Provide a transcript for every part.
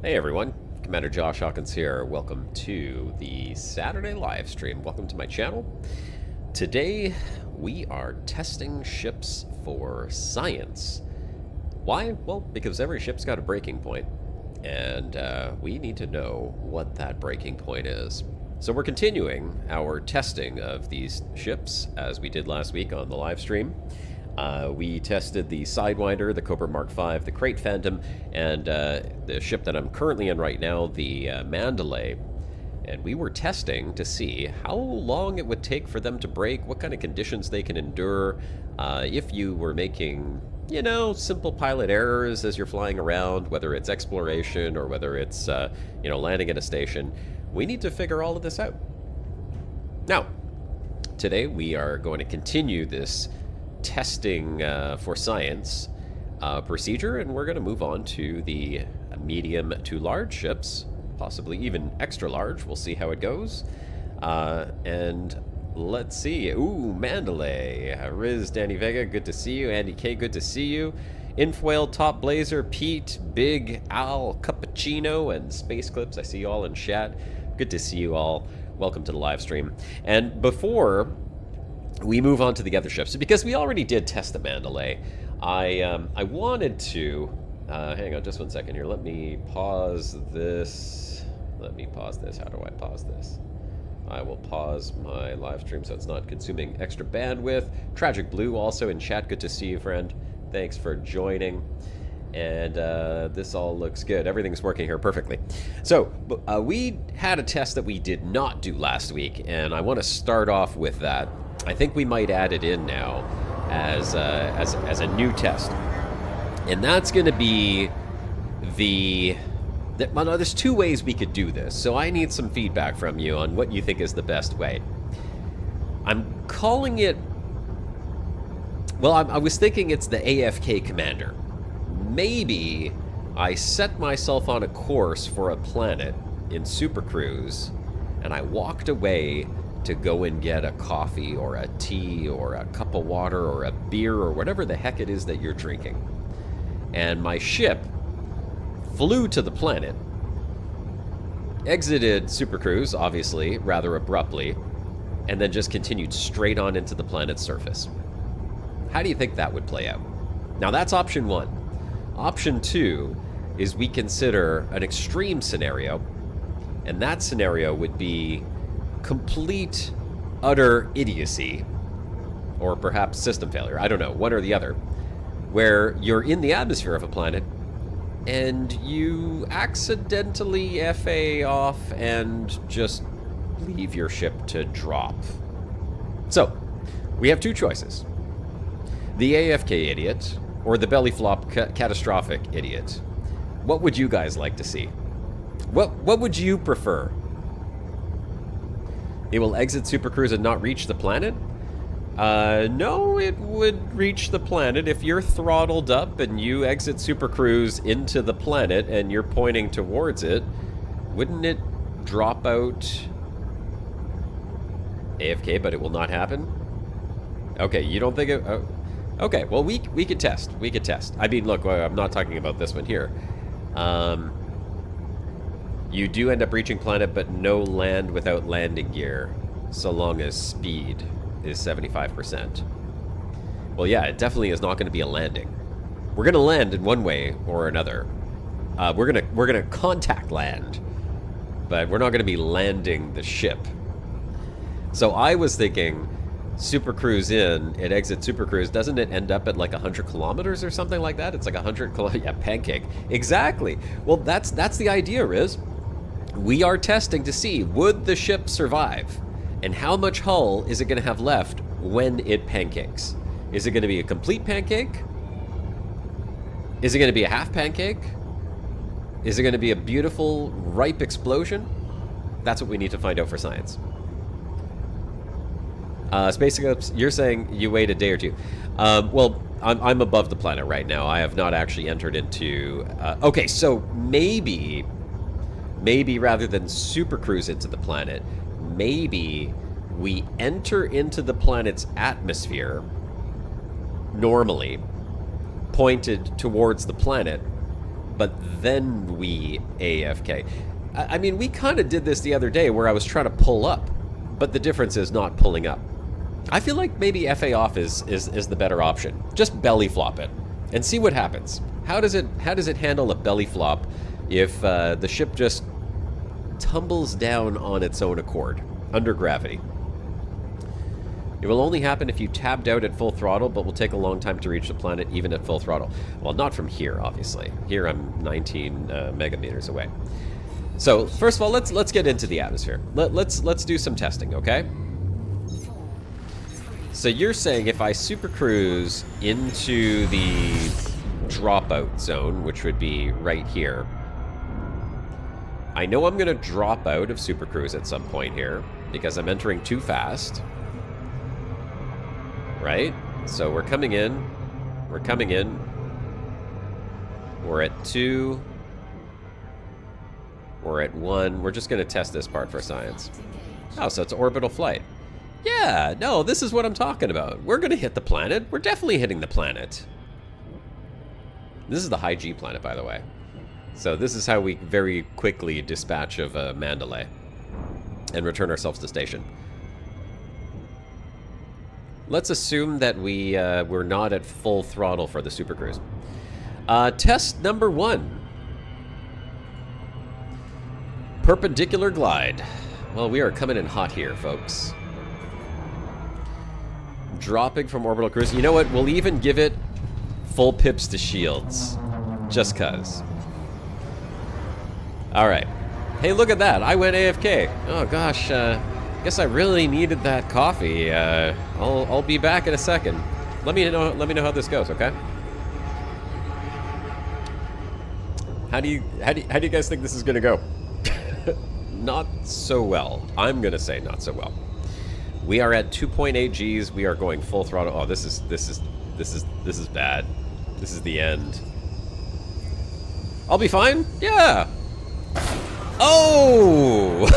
Hey everyone, Commander Josh Hawkins here. Welcome to the Saturday live stream. Welcome to my channel. Today we are testing ships for science. Why? Well, because every ship's got a breaking point, and we need to know what that breaking point is. So we're continuing our testing of these ships as we did last week on the live stream. We tested the Sidewinder, the Cobra Mark V, the Crate Phantom, and the ship that I'm currently in right now, the Mandalay. And we were testing to see how long it would take for them to break, what kind of conditions they can endure, if you were making, you know, simple pilot errors as you're flying around, whether it's exploration or whether it's, you know, landing at a station. We need to figure all of this out. Now, today we are going to continue this testing for science procedure, and we're going to move on to the medium to large ships, possibly even extra large. We'll see how it goes. And let's see. Ooh, Mandalay. Riz, Danny Vega, good to see you. Andy K, good to see you. Infoil, Top Blazer, Pete, Big Al, Cappuccino, and Space Clips. I see you all in chat. Good to see you all. Welcome to the live stream. And before we move on to the other ships, because we already did test the Mandalay, I wanted to hang on just one second here. Let me pause this. How do I pause this? I will pause my live stream so it's not consuming extra bandwidth. Tragic Blue also in chat. Good to see you, friend. Thanks for joining. And this all looks good. Everything's working here perfectly. So we had a test that we did not do last week, and I want to start off with that. I think we might add it in now as a new test, and that's going to be well, there's two ways we could do this, so I need some feedback from you on what you think is the best way. I'm calling it, well, I was thinking it's the AFK Commander. Maybe I set myself on a course for a planet in Super Cruise, and I walked away to go and get a coffee or a tea or a cup of water or a beer or whatever the heck it is that you're drinking. And my ship flew to the planet, exited Super Cruise, obviously, rather abruptly, and then just continued straight on into the planet's surface. How do you think that would play out? Now, that's option one. Option two is we consider an extreme scenario, and that scenario would be complete, utter idiocy, or perhaps system failure. I don't know, one or the other, where you're in the atmosphere of a planet and you accidentally FA off and just leave your ship to drop. So, we have two choices. The AFK idiot, or the belly flop catastrophic idiot. What would you guys like to see? What would you prefer? It will exit Super Cruise and not reach the planet? No, it would reach the planet. If you're throttled up and you exit Super Cruise into the planet and you're pointing towards it, wouldn't it drop out AFK, but it will not happen? Okay, you don't think it... okay, well, we could test. We could test. I mean, look, I'm not talking about this one here. You do end up reaching planet, but no land without landing gear, so long as speed is 75%. Well, yeah, it definitely is not going to be a landing. We're going to land in one way or another. We're gonna contact land, but we're not going to be landing the ship. So I was thinking, Super Cruise in, it exits Super Cruise, doesn't it end up at like 100 kilometers or something like that? It's like 100 kilometers, yeah, pancake. Exactly. Well, that's the idea, Riz. We are testing to see, would the ship survive? And how much hull is it going to have left when it pancakes? Is it going to be a complete pancake? Is it going to be a half pancake? Is it going to be a beautiful, ripe explosion? That's what we need to find out for science. Space Eclipse, you're saying you wait a day or two. Well, I'm above the planet right now. I have not actually entered into... okay, so maybe rather than Super Cruise into the planet, maybe we enter into the planet's atmosphere normally, pointed towards the planet, but then we AFK. I mean, we kind of did this the other day where I was trying to pull up, but the difference is not pulling up. I feel like maybe FA off is the better option. Just belly flop it and see what happens. How does it handle a belly flop if the ship just tumbles down on its own accord under gravity? It will only happen if you tabbed out at full throttle, but will take a long time to reach the planet even at full throttle. Well, not from here, obviously. Here I'm 19 megameters away. So first of all, let's get into the atmosphere. Let's do some testing, okay? So you're saying if I super cruise into the dropout zone, which would be right here, I know I'm going to drop out of super cruise at some point here because I'm entering too fast. Right? So we're coming in. We're coming in. We're at 2. We're at 1. We're just going to test this part for science. Oh, so it's orbital flight. Yeah, no, this is what I'm talking about. We're going to hit the planet. We're definitely hitting the planet. This is the high G planet, by the way. So this is how we very quickly dispatch of Mandalay and return ourselves to station. Let's assume that we're not at full throttle for the super cruise. Test number 1. Perpendicular glide. Well, we are coming in hot here, folks. Dropping from orbital cruise. You know what? We'll even give it full pips to shields. Just cuz. Alright. Hey, look at that. I went AFK. Oh, gosh. Guess I really needed that coffee. I'll be back in a second. Let me know how this goes, okay? How do you guys think this is gonna go? Not so well. I'm gonna say not so well. We are at 2.8 Gs. We are going full throttle. Oh, this is bad. This is the end. I'll be fine. Yeah. Oh!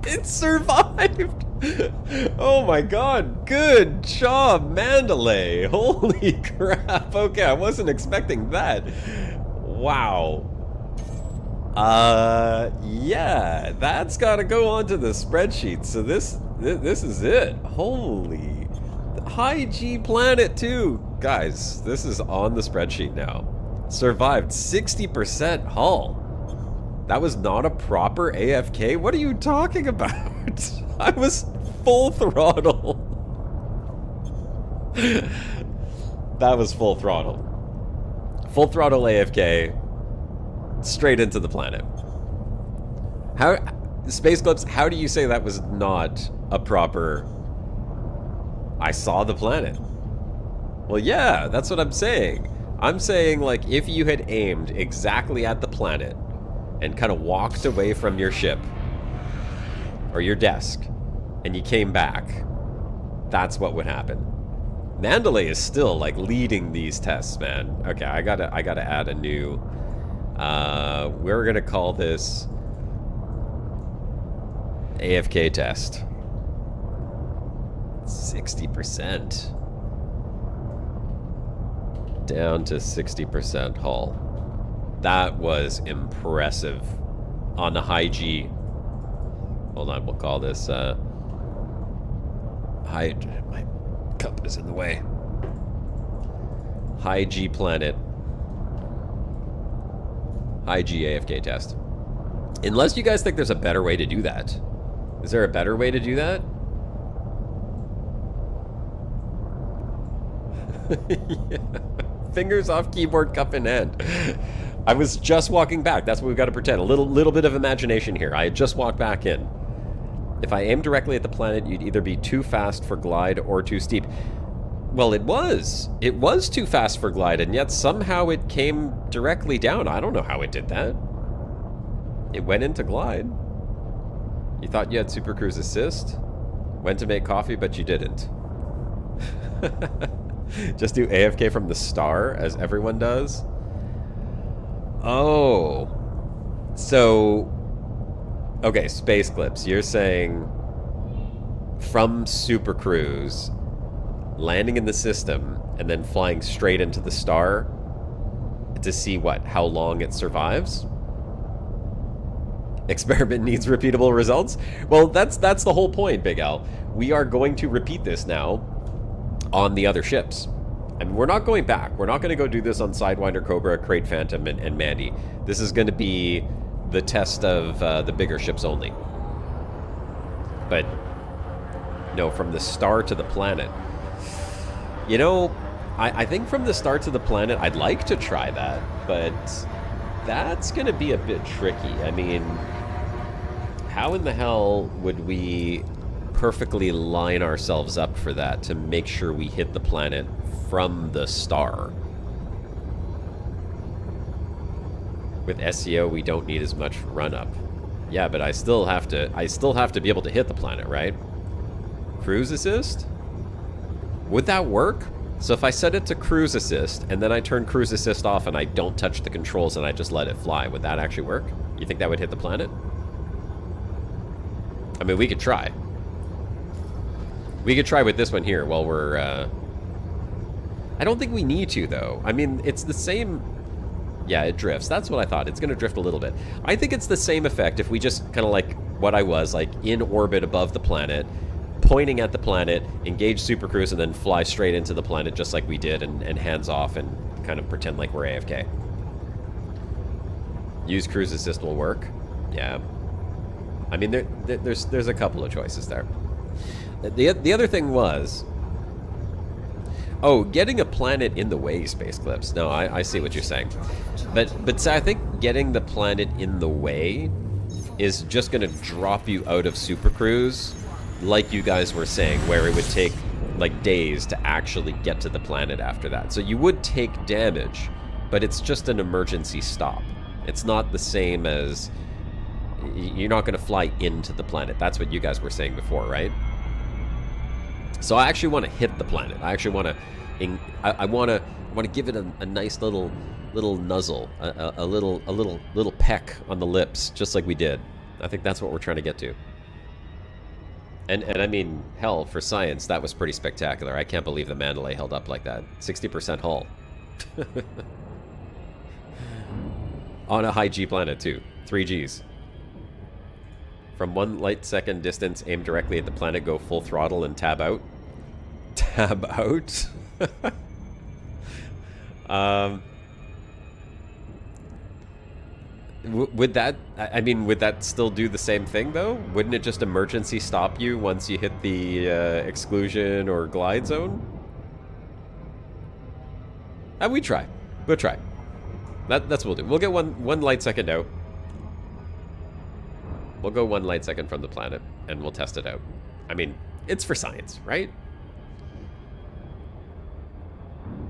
It survived! Oh my god, good job, Mandalay! Holy crap, okay, I wasn't expecting that. Wow. Yeah, that's gotta go onto the spreadsheet. So this is it. Holy. High G planet too. Guys, this is on the spreadsheet now. Survived 60% hull. That was not a proper AFK? What are you talking about? I was full throttle. That was full throttle. Full throttle AFK. Straight into the planet. How, Space Clips, how do you say that was not a proper... I saw the planet? Well, yeah, that's what I'm saying. I'm saying, like, if you had aimed exactly at the planet and kind of walked away from your ship or your desk and you came back, that's what would happen. Mandalay is still, like, leading these tests, man. Okay, I gotta add a new... we're gonna call this AFK test. 60%. Down to 60% hull. That was impressive. On the high G. Hold on, we'll call this, high... My cup is in the way. High G planet. High G AFK test. Unless you guys think there's a better way to do that. Is there a better way to do that? Yeah. Fingers off keyboard, cup in hand. I was just walking back. That's what we've got to pretend. A little bit of imagination here. I had just walked back in. If I aim directly at the planet, you'd either be too fast for glide or too steep. Well, it was. It was too fast for glide, and yet somehow it came directly down. I don't know how it did that. It went into glide. You thought you had Super Cruise Assist? Went to make coffee, but you didn't. Just do AFK from the star, as everyone does? Oh. So... Okay, Space Clips, you're saying... From Super Cruise... landing in the system and then flying straight into the star To see what? How long it survives? Experiment needs repeatable results? Well, that's the whole point, Big Al. We are going to repeat this now on the other ships. I mean, we're not going back. We're not going to go do this on Sidewinder, Cobra, Crate Phantom, and Mandy. This is going to be the test of the bigger ships only. But, no, from the star to the planet. You know, I think from the star to the planet, I'd like to try that, but that's going to be a bit tricky. I mean, how in the hell would we perfectly line ourselves up for that to make sure we hit the planet from the star? With SEO, we don't need as much run-up. Yeah, but I still have to be able to hit the planet, right? Cruise assist? Would that work? So if I set it to cruise assist, and then I turn cruise assist off and I don't touch the controls and I just let it fly, would that actually work? You think that would hit the planet? I mean, we could try. We could try with this one here while we're... I don't think we need to, though. I mean, it's the same... Yeah, it drifts. That's what I thought. It's going to drift a little bit. I think it's the same effect if we just kind of like what I was, like in orbit above the planet, pointing at the planet, engage Super Cruise, and then fly straight into the planet just like we did, and hands off and kind of pretend like we're AFK. Use Cruise Assist will work. Yeah. I mean, there's a couple of choices there. The other thing was... Oh, getting a planet in the way, Space Clips. No, I see what you're saying. But I think getting the planet in the way is just going to drop you out of Super Cruise, like you guys were saying, where it would take like days to actually get to the planet after that. So you would take damage, but it's just an emergency stop. It's not the same as... You're not going to fly into the planet. That's what you guys were saying before, right? So I actually want to hit the planet. I actually want to... I want to give it a nice little nuzzle, a little peck on the lips, just like we did. I think that's what we're trying to get to. And I mean, hell, for science, that was pretty spectacular. I can't believe the Mandalay held up like that. 60% hull. On a high G planet, too. 3 Gs. From 1 light second distance, aim directly at the planet, go full throttle, and tab out. Tab out? Would that... I mean, would that still do the same thing, though? Wouldn't it just emergency stop you once you hit the exclusion or glide zone? We try. We'll try. That's what we'll do. We'll get one light second out. We'll go 1 light second from the planet, and we'll test it out. I mean, it's for science, right?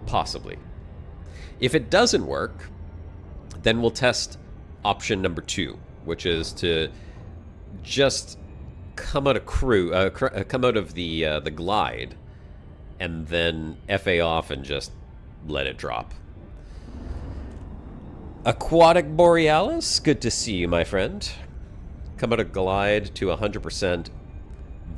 Possibly. If it doesn't work, then we'll test option number 2, which is to just come out of come out of the glide, and then FA off and just let it drop. Aquatic Borealis, good to see you, my friend. Come out of glide to 100%,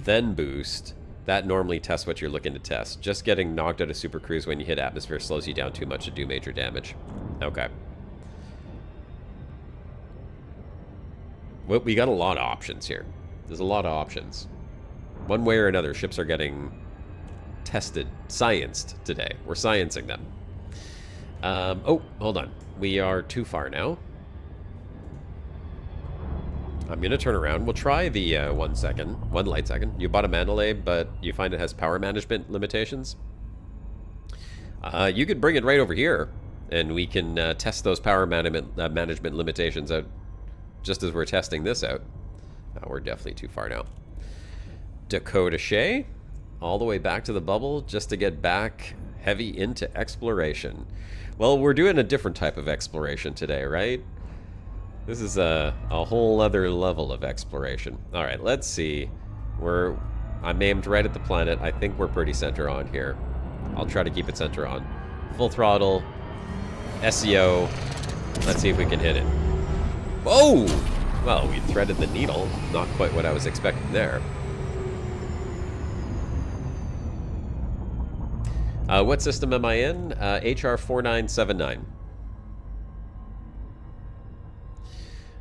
then boost. That normally tests what you're looking to test. Just getting knocked out of Super Cruise when you hit atmosphere slows you down too much to do major damage. Okay. Well, we got a lot of options here. There's a lot of options. One way or another, ships are getting tested, scienced today. We're sciencing them. Oh, hold on. We are too far now. I'm going to turn around. We'll try the 1 light second. You bought a Mandalay, but you find it has power management limitations. You could bring it right over here, and we can test those power management limitations out just as we're testing this out. We're definitely too far now. Dakota Shea, all the way back to the bubble just to get back heavy into exploration. Well, we're doing a different type of exploration today, right? This is a whole other level of exploration. All right, let's see. I'm aimed right at the planet. I think we're pretty center on here. I'll try to keep it center on. Full throttle. SEO. Let's see if we can hit it. Whoa! Well, we threaded the needle. Not quite what I was expecting there. What system am I in? HR 4979.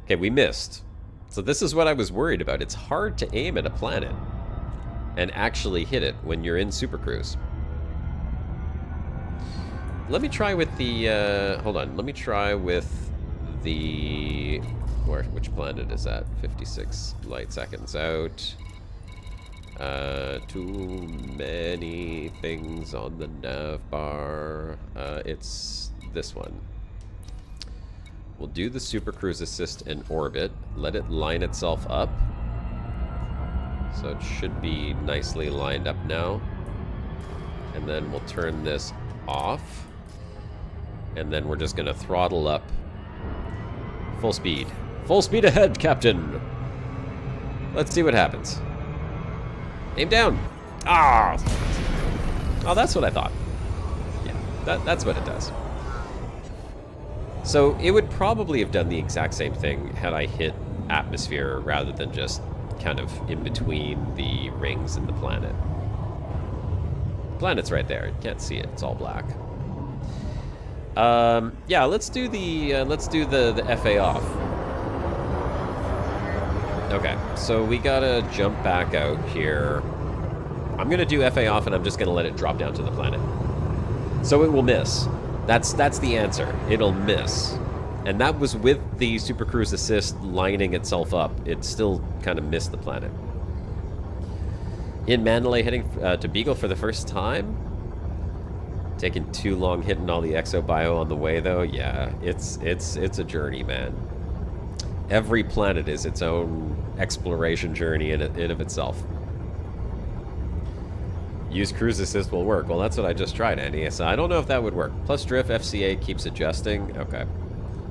Okay, we missed. So this is what I was worried about. It's hard to aim at a planet and actually hit it when you're in Super Cruise. Let me try with the, hold on. Let me try with the, which planet is that? 56 light seconds out. Too many things on the nav bar. It's this one. We'll do the Super Cruise Assist in orbit. Let it line itself up. So it should be nicely lined up now. And then we'll turn this off. And then we're just going to throttle up. Full speed. Full speed ahead, Captain! Let's see what happens. Aim down! Ah! Oh, that's what I thought. Yeah, that's what it does. So it would probably have done the exact same thing had I hit atmosphere rather than just kind of in between the rings and the planet. The planet's right there. You can't see it. It's all black. Yeah, let's do the FA off. Okay, so we gotta jump back out here. I'm gonna do FA off, and I'm just gonna let it drop down to the planet. So it will miss. That's the answer. It'll miss. And that was with the Super Cruise Assist lining itself up. It still kind of missed the planet. In Mandalay, heading to Beagle for the first time. Taking too long hitting all the exobio on the way, though. Yeah, it's a journey, man. Every planet is its own exploration journey in of itself. Use Cruise Assist will work. Well, that's what I just tried, Andy. So I don't know if that would work. Plus drift, FCA keeps adjusting. Okay.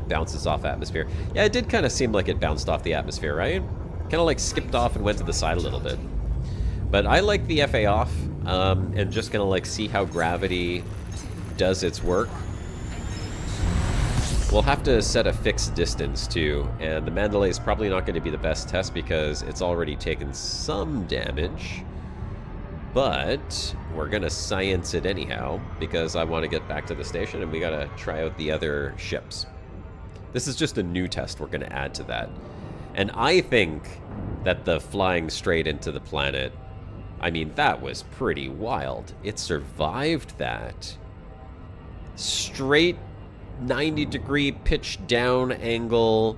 Bounces off atmosphere. Yeah, it did kind of seem like it bounced off the atmosphere, right? Kind of like skipped off and went to the side a little bit. But I like the FA off, and just gonna like see how gravity does its work. We'll have to set a fixed distance too, and the Mandalay is probably not going to be the best test because it's already taken some damage. But we're gonna science it anyhow because I want to get back to the station and we gotta try out the other ships. This is just a new test we're gonna add to that. And I think that the flying straight into the planet, I mean, that was pretty wild. It survived that. Straight 90-degree pitch down angle,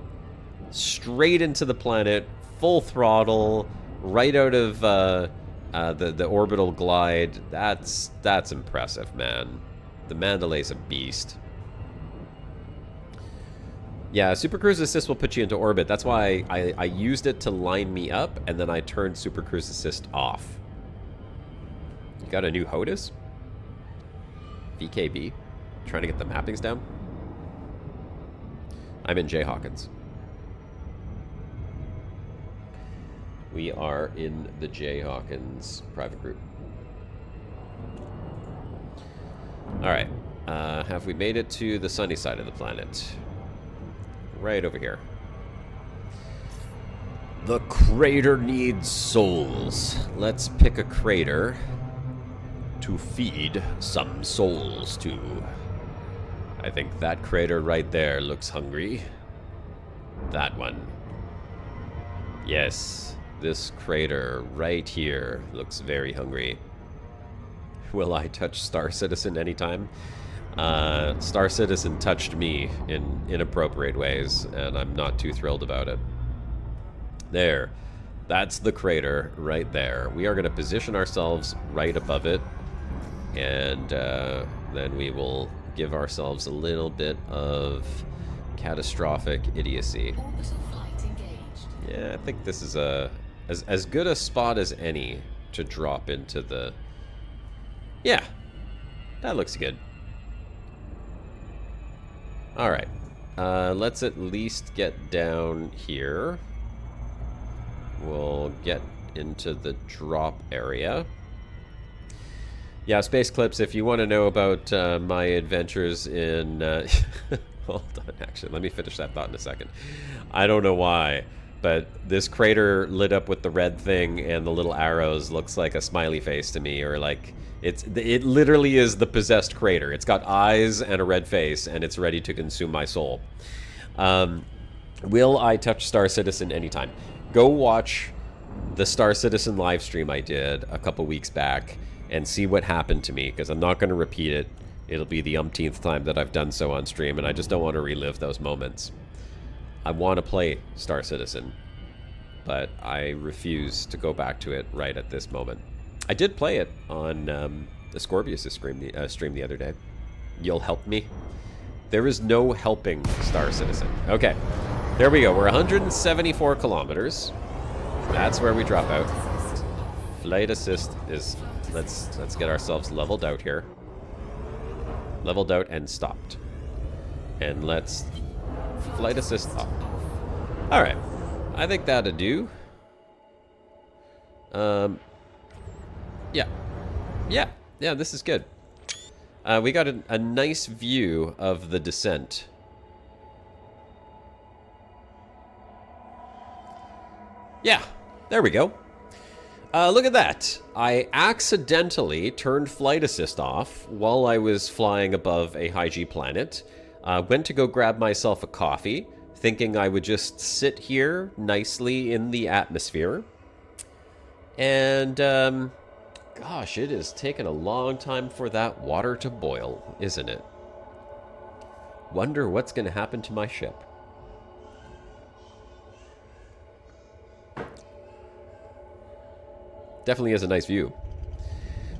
straight into the planet, full throttle, right out of the orbital glide. That's impressive, man. The Mandalay's a beast. Yeah, Super Cruise Assist will put you into orbit. That's why I used it to line me up, and then I turned Super Cruise Assist off. You got a new HOTUS? VKB? Trying to get the mappings down? I'm in J. Hawkins. We are in the J. Hawkins private group. Alright. Have we made it to the sunny side of the planet? Right over here. The crater needs souls. Let's pick a crater to feed some souls to. I think that crater right there looks hungry. That one. Yes, this crater right here looks very hungry. Will I touch Star Citizen anytime? Star Citizen touched me in inappropriate ways, and I'm not too thrilled about it. There. That's the crater right there. We are going to position ourselves right above it, and then we will give ourselves a little bit of catastrophic idiocy. Yeah, I think this is as good a spot as any to drop into the... Yeah, that looks good. Alright, let's at least get down here. We'll get into the drop area. Yeah, Space Clips, if you want to know about my adventures in... Hold on, actually, let me finish that thought in a second. I don't know why, but this crater lit up with the red thing and the little arrows looks like a smiley face to me, or like... It literally is the possessed crater. It's got eyes and a red face, and it's ready to consume my soul. Will I touch Star Citizen anytime? Go watch the Star Citizen live stream I did a couple weeks back and see what happened to me, because I'm not going to repeat it. It'll be the umpteenth time that I've done so on stream, and I just don't want to relive those moments. I want to play Star Citizen, but I refuse to go back to it right at this moment. I did play it on the Scorpius stream the other day. You'll help me? There is no helping Star Citizen. Okay, there we go. We're 174 kilometers. That's where we drop out. Flight assist is... Let's get ourselves leveled out here. Leveled out and stopped. And let's flight assist up. Alright. I think that'll do. Yeah. Yeah, this is good. We got a nice view of the descent. Yeah, there we go. Look at that. I accidentally turned flight assist off while I was flying above a high-G planet. Went to go grab myself a coffee, thinking I would just sit here nicely in the atmosphere. And, gosh, it has taken a long time for that water to boil, isn't it? Wonder what's going to happen to my ship. Definitely is a nice view.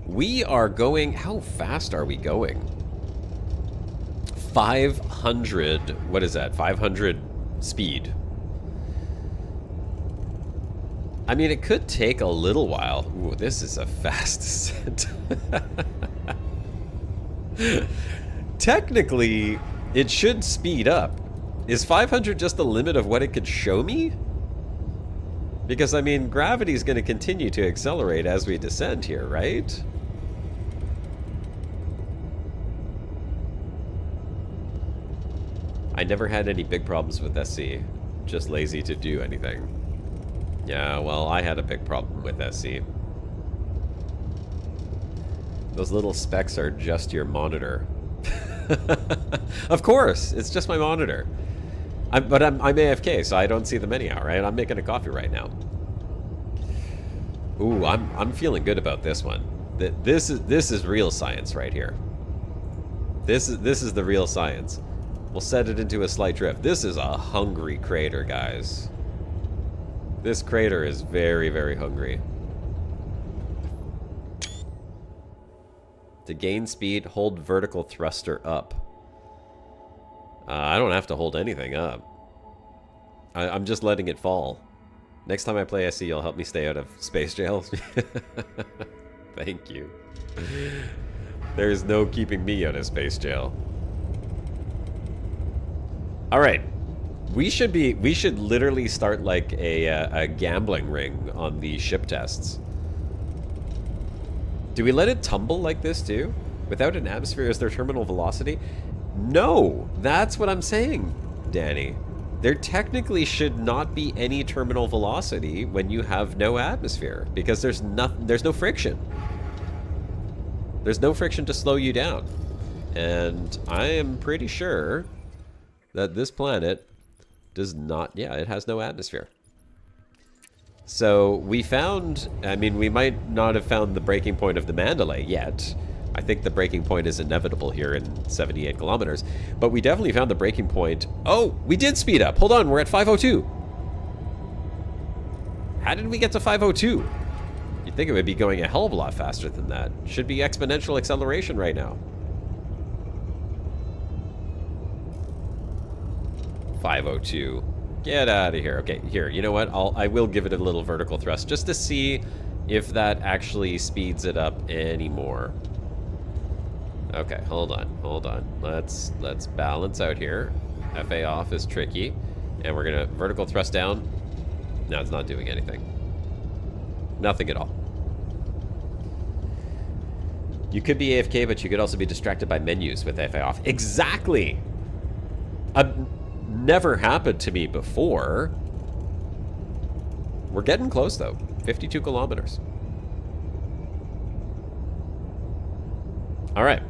We are going... How fast are we going? 500... What is that? 500 speed. I mean, it could take a little while. Ooh, this is a fast descent. Technically, it should speed up. Is 500 just the limit of what it could show me? Because, I mean, gravity is going to continue to accelerate as we descend here, right? I never had any big problems with SC. Just lazy to do anything. Yeah, well, I had a big problem with SC. Those little specks are just your monitor. Of course, it's just my monitor. But I'm AFK, so I don't see them anyhow, right? I'm making a coffee right now. Ooh, I'm feeling good about this one. This is real science right here. This is the real science. We'll set it into a slight drift. This is a hungry crater, guys. This crater is very, very hungry. To gain speed, hold vertical thruster up. I don't have to hold anything up. I'm just letting it fall. Next time I play SC, you'll help me stay out of space jail. Thank you. There's no keeping me out of space jail. All right. We should literally start like a gambling ring on the ship tests. Do we let it tumble like this too? Without an atmosphere, is there terminal velocity? No, that's what I'm saying, Danny. There technically should not be any terminal velocity when you have no atmosphere, because there's no friction. There's no friction to slow you down. And I am pretty sure that this planet does not, yeah, it has no atmosphere. So we found, I mean, we might not have found the breaking point of the Mandalay yet. I think the breaking point is inevitable here in 78 kilometers. But we definitely found the breaking point. Oh, we did speed up. Hold on, we're at 502. How did we get to 502? You'd think it would be going a hell of a lot faster than that. Should be exponential acceleration right now. 502. Get out of here. Okay, here, you know what? I will give it a little vertical thrust just to see if that actually speeds it up anymore. Okay, hold on. Let's balance out here. FA off is tricky. And we're gonna vertical thrust down. No, it's not doing anything. Nothing at all. You could be AFK, but you could also be distracted by menus with FA off. Exactly! Never happened to me before. We're getting close though. 52 kilometers. All right.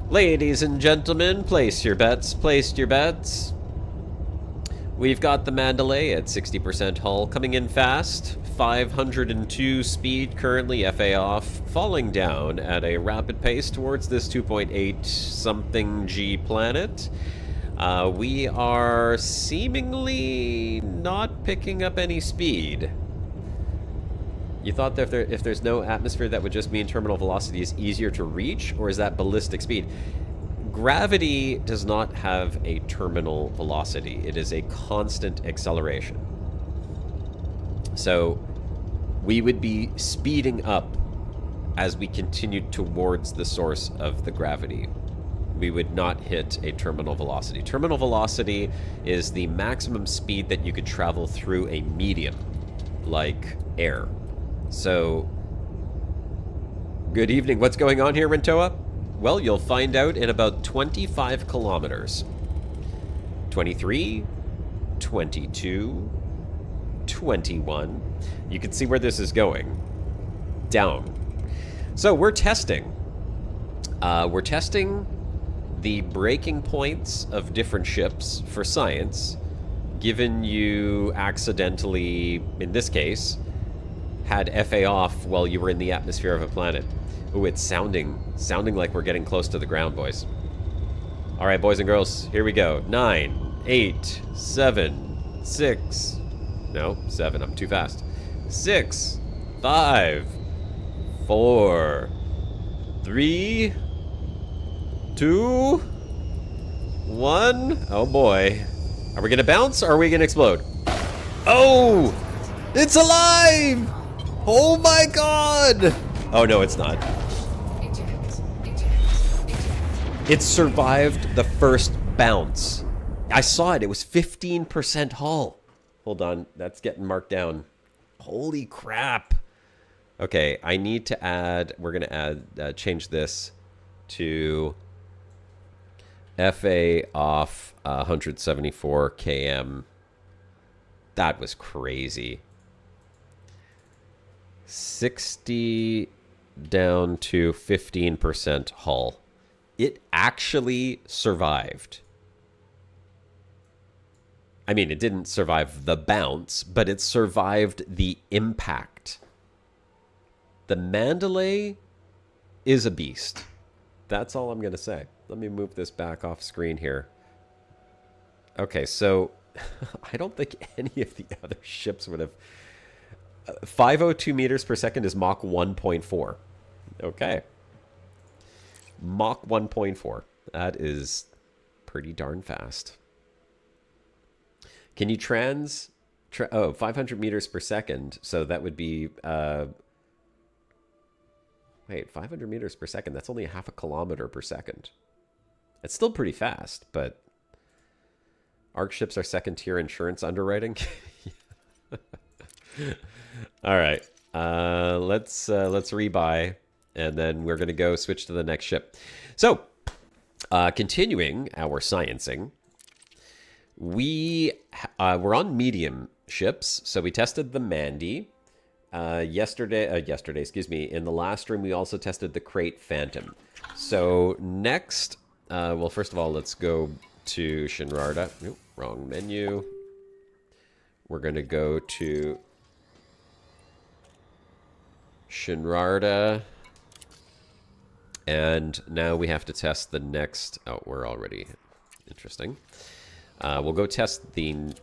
Ladies and gentlemen, place your bets. Place your bets. We've got the Mandalay at 60% hull, coming in fast. 502 speed currently, FA off, falling down at a rapid pace towards this 2.8 something G planet. We are seemingly not picking up any speed. You thought that if there's no atmosphere, that would just mean terminal velocity is easier to reach, or is that ballistic speed? Gravity does not have a terminal velocity. It is a constant acceleration. So we would be speeding up as we continued towards the source of the gravity. We would not hit a terminal velocity. Terminal velocity is the maximum speed that you could travel through a medium, like air. So, good evening. What's going on here, Rentoa? Well, you'll find out in about 25 kilometers. 23, 22, 21. You can see where this is going. Down. So we're testing. We're testing the breaking points of different ships for science, given you accidentally, in this case, had FA off while you were in the atmosphere of a planet. Ooh, it's sounding like we're getting close to the ground, boys. All right, boys and girls, here we go. 9, 8, 7, 6. No, 7. I'm too fast. 6, 5, 4, 3, 2, 1. Oh boy. Are we gonna bounce or are we gonna explode? Oh! It's alive! Oh my god! Oh no, it's not. It survived the first bounce. I saw it. It was 15% hull. Hold on. That's getting marked down. Holy crap. Okay, I need to add... We're going to add... change this to FA off 174 km. That was crazy. 60 down to 15% hull. It actually survived. I mean, it didn't survive the bounce, but it survived the impact. The Mandalay is a beast. That's all I'm going to say. Let me move this back off screen here. Okay, so I don't think any of the other ships would have... 502 meters per second is Mach 1.4. Okay. Mach 1.4. That is pretty darn fast. Can you oh, 500 meters per second. So that would be... wait, 500 meters per second. That's only half a kilometer per second. It's still pretty fast, but... ARC ships are second-tier insurance underwriting. All right, let's rebuy, and then we're gonna go switch to the next ship. So, continuing our sciencing, we're on medium ships. So we tested the Mandy yesterday. Excuse me. In the last stream, we also tested the Crate Phantom. So next, well, first of all, let's go to Shinrarta. Nope, wrong menu. We're gonna go to Shinrarta, and now we have to test the next... Oh, we're already... Interesting. We'll go test the...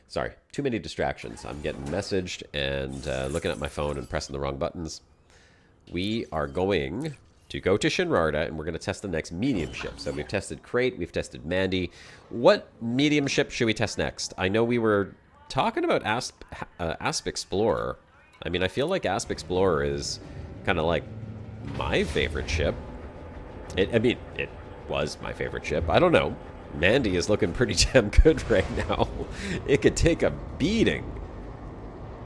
Sorry, too many distractions. I'm getting messaged and looking at my phone and pressing the wrong buttons. We are going to go to Shinrarta, and we're going to test the next medium ship. So we've tested Crate, we've tested Mandy. What medium ship should we test next? I know we were talking about Asp Explorer. I mean, I feel like Asp Explorer is kind of like my favorite ship. I mean, it was my favorite ship. I don't know. Mandy is looking pretty damn good right now. It could take a beating.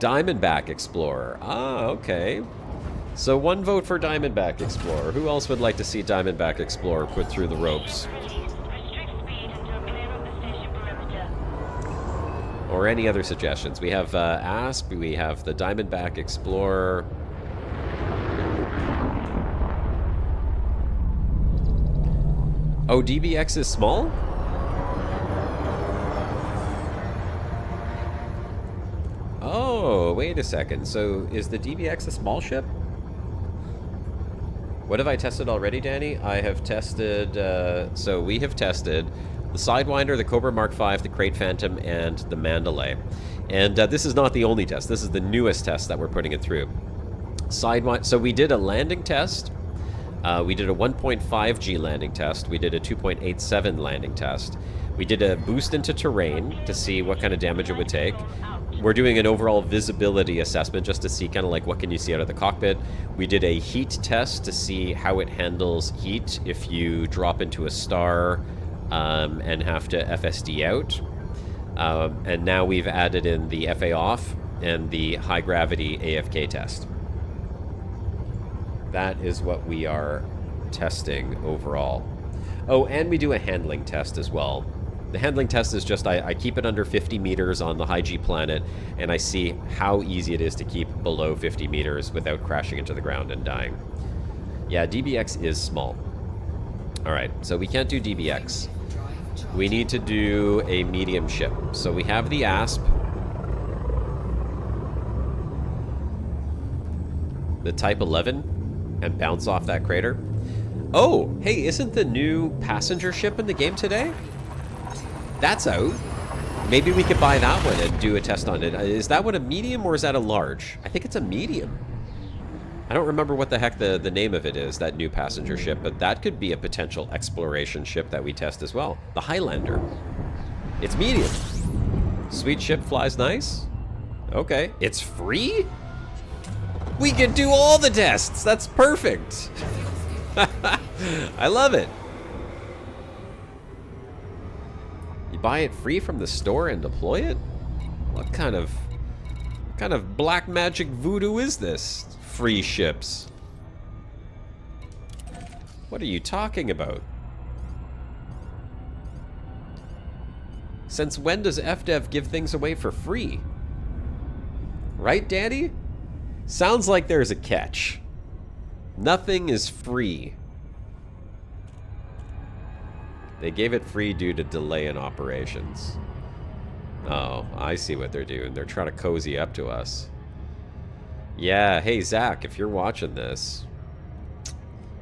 Diamondback Explorer. Ah, okay. So one vote for Diamondback Explorer. Who else would like to see Diamondback Explorer put through the ropes? Or any other suggestions? We have Asp, we have the Diamondback Explorer. Oh, DBX is small? Oh, wait a second. So is the DBX a small ship? What have I tested already, Danny? I have tested, so we have tested the Sidewinder, the Cobra Mark V, the Crate Phantom, and the Mandalay. And this is not the only test. This is the newest test that we're putting it through. Sidewinder, so we did a landing test. We did a 1.5G landing test. We did a 2.87 landing test. We did a boost into terrain to see what kind of damage it would take. We're doing an overall visibility assessment just to see kind of like what can you see out of the cockpit. We did a heat test to see how it handles heat if you drop into a star and have to FSD out. And now we've added in the FA off and the high gravity AFK test. That is what we are testing overall. Oh, and we do a handling test as well. The handling test is just I keep it under 50 meters on the high G planet, and I see how easy it is to keep below 50 meters without crashing into the ground and dying. Yeah, DBX is small. Alright, so we can't do DBX. We need to do a medium ship. So we have the ASP. The Type 11, and bounce off that crater. Oh, hey, isn't the new passenger ship in the game today? That's out. Maybe we could buy that one and do a test on it. Is that one a medium or is that a large? I think it's a medium. I don't remember what the heck the name of it is, that new passenger ship, but that could be a potential exploration ship that we test as well. The Highlander. It's medium. Sweet ship, flies nice. Okay. It's free? We can do all the tests. That's perfect. I love it. You buy it free from the store and deploy it? What kind of black magic voodoo is this? Free ships. What are you talking about? Since when does FDev give things away for free? Right, Daddy? Sounds like there's a catch. Nothing is free. They gave it free due to delay in operations. Oh, I see what they're doing. They're trying to cozy up to us. Yeah, hey Zach, if you're watching this,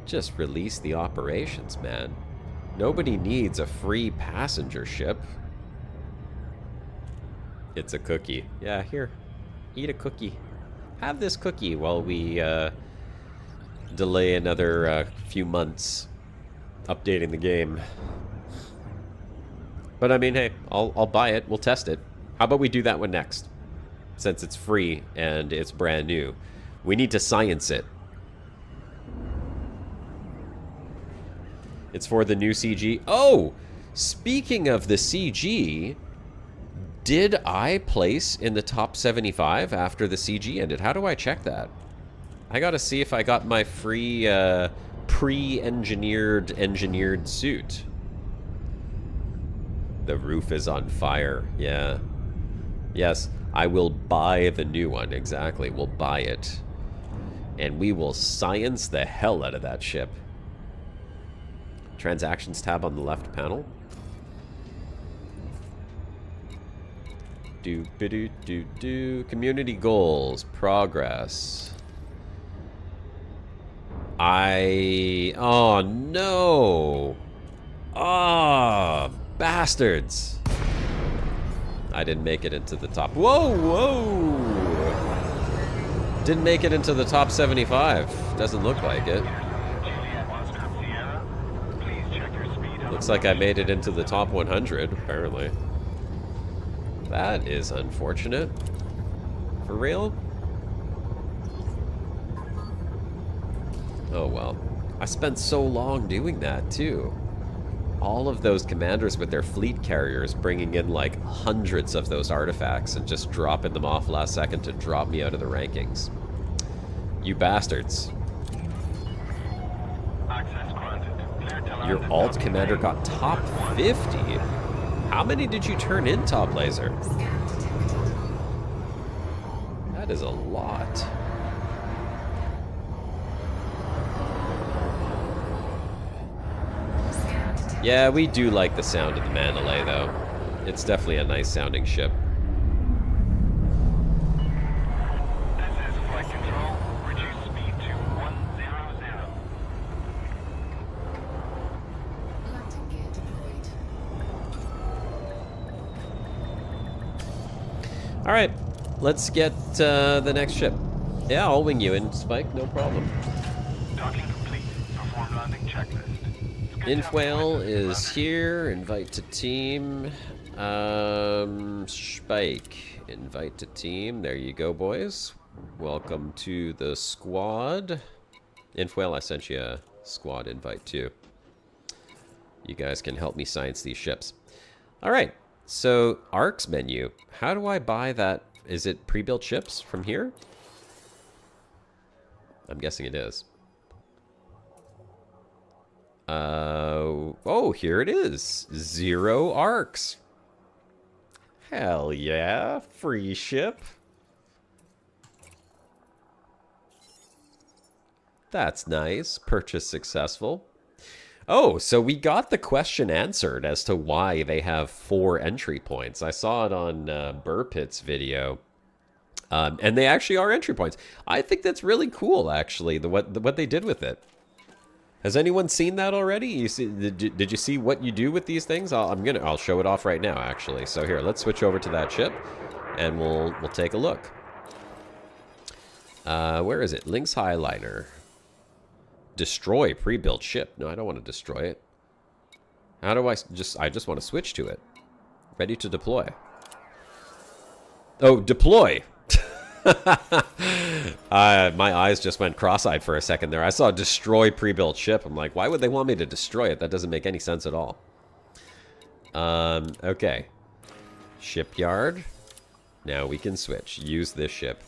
just release the operations, man. Nobody needs a free passenger ship. It's a cookie. Yeah, here. Eat a cookie. Have this cookie while we delay another few months updating the game. But I mean, hey, I'll buy it. We'll test it. How about we do that one next? Since it's free and it's brand new. We need to science it. It's for the new CG. Oh! Speaking of the CG, did I place in the top 75 after the CG ended? How do I check that? I gotta see if I got my free engineered suit. The roof is on fire. Yeah. Yes, I will buy the new one. Exactly. We'll buy it. And we will science the hell out of that ship. Transactions tab on the left panel. Do. Community goals. Progress. Oh, no. Oh, bastards. I didn't make it into the top. Whoa. Didn't make it into the top 75. Doesn't look like it. Looks like I made it into the top 100, apparently. That is unfortunate. For real? Oh well. I spent so long doing that, too. All of those commanders with their fleet carriers bringing in like hundreds of those artifacts and just dropping them off last second to drop me out of the rankings. You bastards. Your alt commander got top 50? How many did you turn in, Top Laser? That is a lot. Yeah, we do like the sound of the Mandalay, though. It's definitely a nice sounding ship. All right, let's get the next ship. Yeah, I'll wing you in, Spike. No problem. Docking complete. Perform landing checklist. Infwhale is here. Invite to team. Spike. Invite to team. There you go, boys. Welcome to the squad. Infwhale, I sent you a squad invite too. You guys can help me science these ships. All right. So, ARC's menu. How do I buy that? Is it pre-built ships from here? I'm guessing it is. Oh, here it is. 0 ARCs. Hell yeah. Free ship. That's nice. Purchase successful. Oh, so we got the question answered as to why they have 4 entry points. I saw it on Burpit's video. And they actually are entry points. I think that's really cool, actually, what they did with it. Has anyone seen that already? You see, did you see what you do with these things? I'll show it off right now, actually. So here, let's switch over to that ship, and we'll take a look. Where is it? Lynx Highliner. Destroy pre-built ship. No, I don't want to destroy it. How do I just want to switch to it. Ready to deploy. Oh, deploy. My eyes just went cross-eyed for a second there. I saw destroy pre-built ship. I'm like, why would they want me to destroy it? That doesn't make any sense at all. Okay. Shipyard. Now we can switch. Use this ship.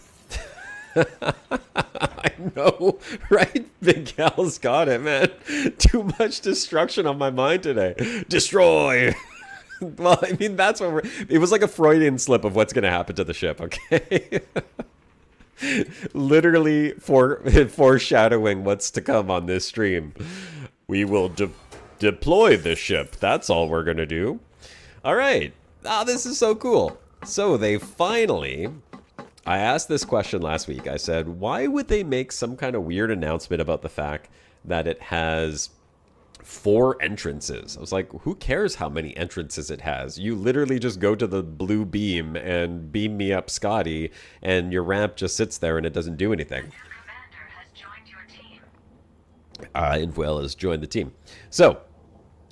I know, right? Big Gal's got it, man. Too much destruction on my mind today. Destroy! Well, I mean, that's what it was like a Freudian slip of what's going to happen to the ship, okay? Literally foreshadowing what's to come on this stream. We will deploy the ship. That's all we're going to do. All right. Ah, this is so cool. So they finally... I asked this question last week. I said, why would they make some kind of weird announcement about the fact that it has 4 entrances? I was like, who cares how many entrances it has? You literally just go to the blue beam and beam me up Scotty, and your ramp just sits there and it doesn't do anything. Your commander has joined your team. Infwhale has joined the team. So,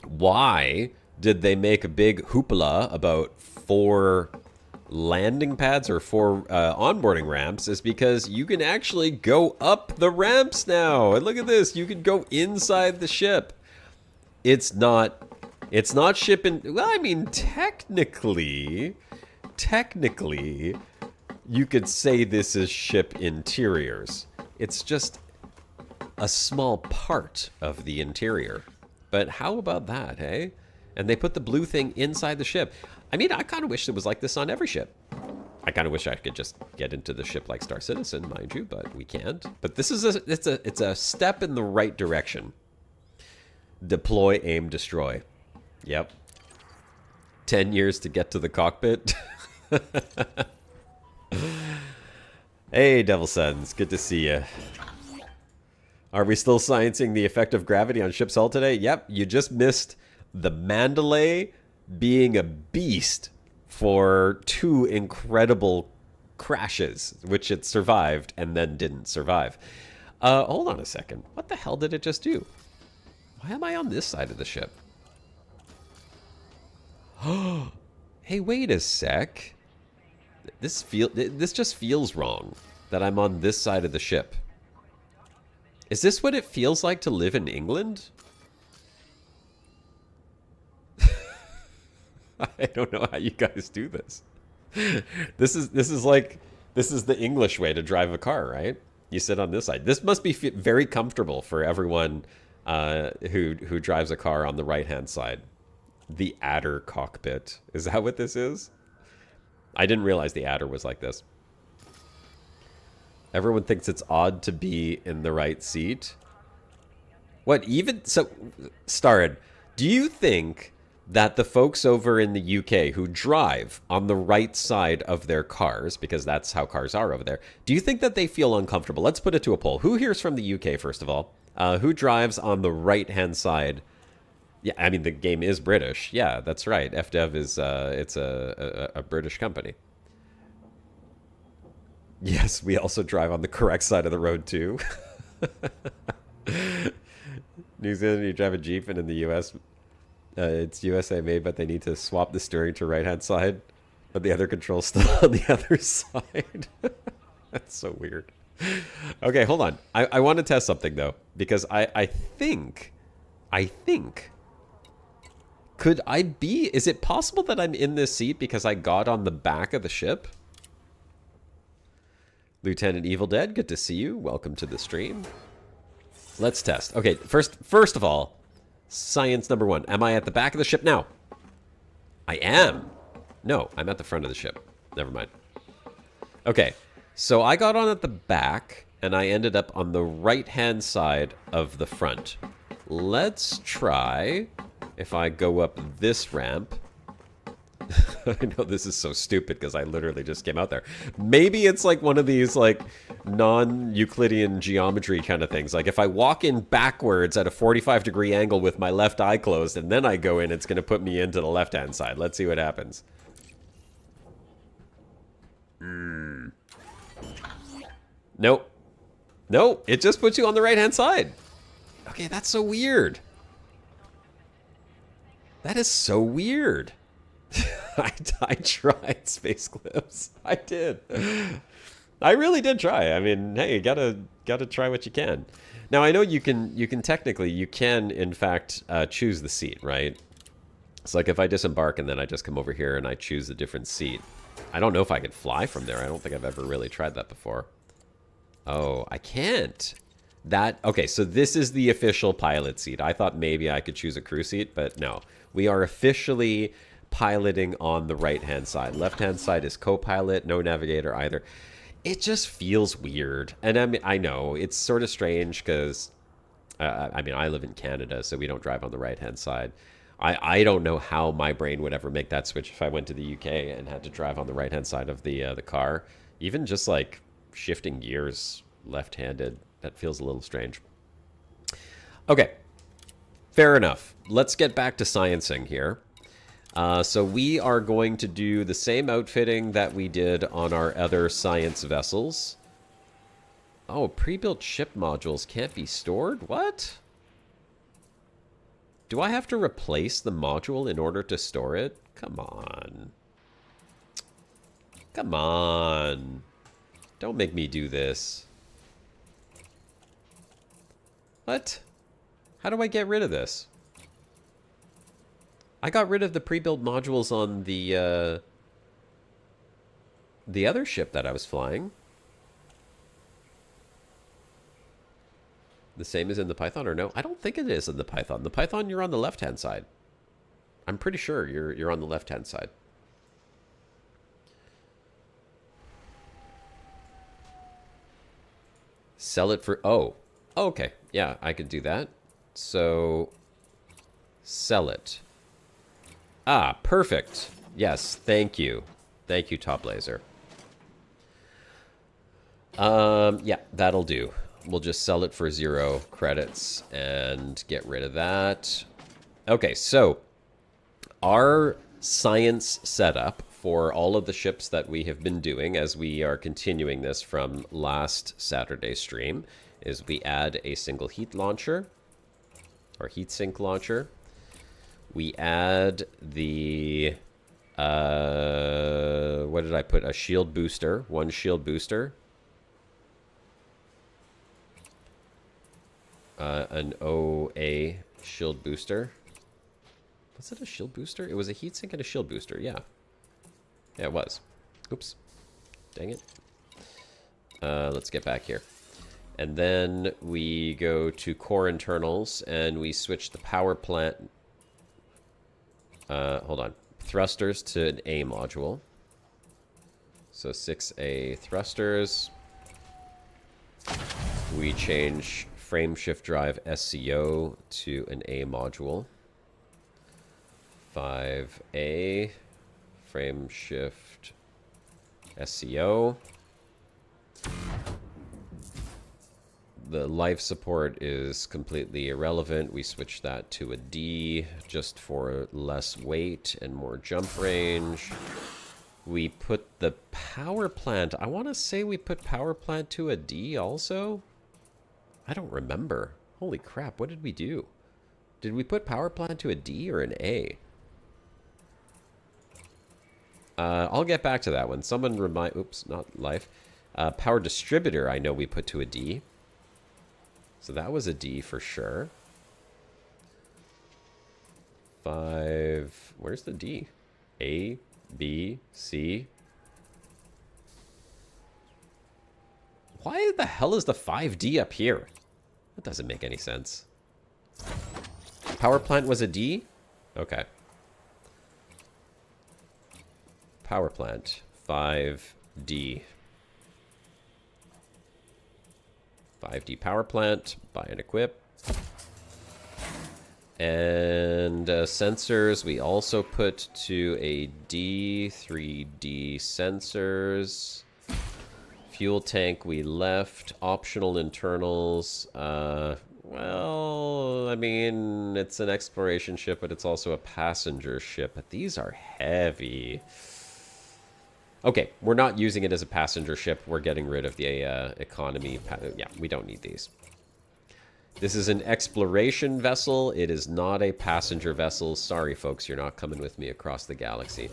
why did they make a big hoopla about 4 landing pads or 4 onboarding ramps? Is because you can actually go up the ramps now. And look at this, you can go inside the ship. It's not shipping. Well, I mean, technically, you could say this is ship interiors. It's just a small part of the interior. But how about that, hey? And they put the blue thing inside the ship. I mean, I kind of wish it was like this on every ship. I kind of wish I could just get into the ship like Star Citizen, mind you, but we can't. But this is it's a step in the right direction. Deploy, aim, destroy. Yep. 10 years to get to the cockpit. Hey, Devil Sons, good to see you. Are we still sciencing the effect of gravity on ship's hull today? Yep, you just missed the Mandalay being a beast for 2 incredible crashes, which it survived and then didn't survive. Hold on a second. What the hell did it just do? Why am I on this side of the ship? Hey, wait a sec. This just feels wrong that I'm on this side of the ship. Is this what it feels like to live in England? I don't know how you guys do this. This is the English way to drive a car, right? You sit on this side. This must be very comfortable for everyone who drives a car on the right-hand side. The Adder cockpit. Is that what this is? I didn't realize the Adder was like this. Everyone thinks it's odd to be in the right seat. What, even... So, Starred, do you think that the folks over in the UK who drive on the right side of their cars, because that's how cars are over there, do you think that they feel uncomfortable? Let's put it to a poll. Who here's from the UK, first of all? Who drives on the right-hand side? Yeah, I mean, the game is British. Yeah, that's right. FDev is, it's a British company. Yes, we also drive on the correct side of the road too. New Zealand, you drive a Jeep, and in the U.S., it's USA made, but they need to swap the steering to right-hand side, but the other control's still on the other side. That's so weird. Okay, hold on. I want to test something, though, because I think... Could I be... Is it possible that I'm in this seat because I got on the back of the ship? Lieutenant Evil Dead, good to see you. Welcome to the stream. Let's test. Okay, first of all, science number one. Am I at the back of the ship now? I am. No, I'm at the front of the ship. Never mind. Okay, so I got on at the back, and I ended up on the right-hand side of the front. Let's try if I go up this ramp. I know this is so stupid because I literally just came out there. Maybe it's like one of these like non-Euclidean geometry kind of things. Like if I walk in backwards at a 45-degree angle with my left eye closed and then I go in, it's going to put me into the left-hand side. Let's see what happens. Nope. Nope. It just puts you on the right-hand side. Okay, that's so weird. That is so weird. I tried Space Clips. I did. I really did try. I mean, hey, you gotta try what you can. Now I know you can technically in fact choose the seat, right? It's like if I disembark and then I just come over here and I choose a different seat. I don't know if I could fly from there. I don't think I've ever really tried that before. Oh, I can't. Okay, so this is the official pilot seat. I thought maybe I could choose a crew seat, but no. We are officially piloting on the right-hand side. Left-hand side is co-pilot, no navigator either. It just feels weird. And I know, it's sort of strange because, I mean, I live in Canada, so we don't drive on the right-hand side. I don't know how my brain would ever make that switch if I went to the UK and had to drive on the right-hand side of the car. Even just, like, shifting gears left-handed, that feels a little strange. Okay, fair enough. Let's get back to sciencing here. So we are going to do the same outfitting that we did on our other science vessels. Oh, pre-built ship modules can't be stored? What? Do I have to replace the module in order to store it? Come on. Come on. Don't make me do this. What? How do I get rid of this? I got rid of the pre-built modules on the other ship that I was flying. The same as in the Python, or no? I don't think it is in the Python. The Python, you're on the left-hand side. I'm pretty sure you're on the left-hand side. Sell it for... Oh, okay. Yeah, I could do that. So, sell it. Ah, perfect. Yes, thank you. Thank you, Top Laser. Yeah, that'll do. We'll just sell it for 0 credits and get rid of that. Okay, so our science setup for all of the ships that we have been doing as we are continuing this from last Saturday's stream is we add a single heat launcher or heat sink launcher. We add the, what did I put? A shield booster, 1 shield booster. An OA shield booster. Was it a shield booster? It was a heatsink and a shield booster, yeah. Yeah, it was. Oops. Dang it. Let's get back here. And then we go to core internals and we switch the power plant. Hold on. Thrusters to an A module. So 6A thrusters. We change frame shift drive SCO to an A module. 5A frame shift SCO. The life support is completely irrelevant. We switch that to a D just for less weight and more jump range. We put the power plant. I want to say we put power plant to a D also. I don't remember. Holy crap, what did we do? Did we put power plant to a D or an A? I'll get back to that one. Someone remind... Oops, not life. Power distributor, I know we put to a D. So that was a D for sure. 5... Where's the D? A, B, C. Why the hell is the 5D up here? That doesn't make any sense. Power plant was a D? Okay. Power plant, 5D. 5D power plant, buy and equip. And sensors, we also put to a D, 3D sensors. Fuel tank we left. Optional internals. Well, I mean, it's an exploration ship, but it's also a passenger ship. But these are heavy. Okay, we're not using it as a passenger ship. We're getting rid of the economy. Yeah, we don't need these. This is an exploration vessel. It is not a passenger vessel. Sorry, folks, you're not coming with me across the galaxy.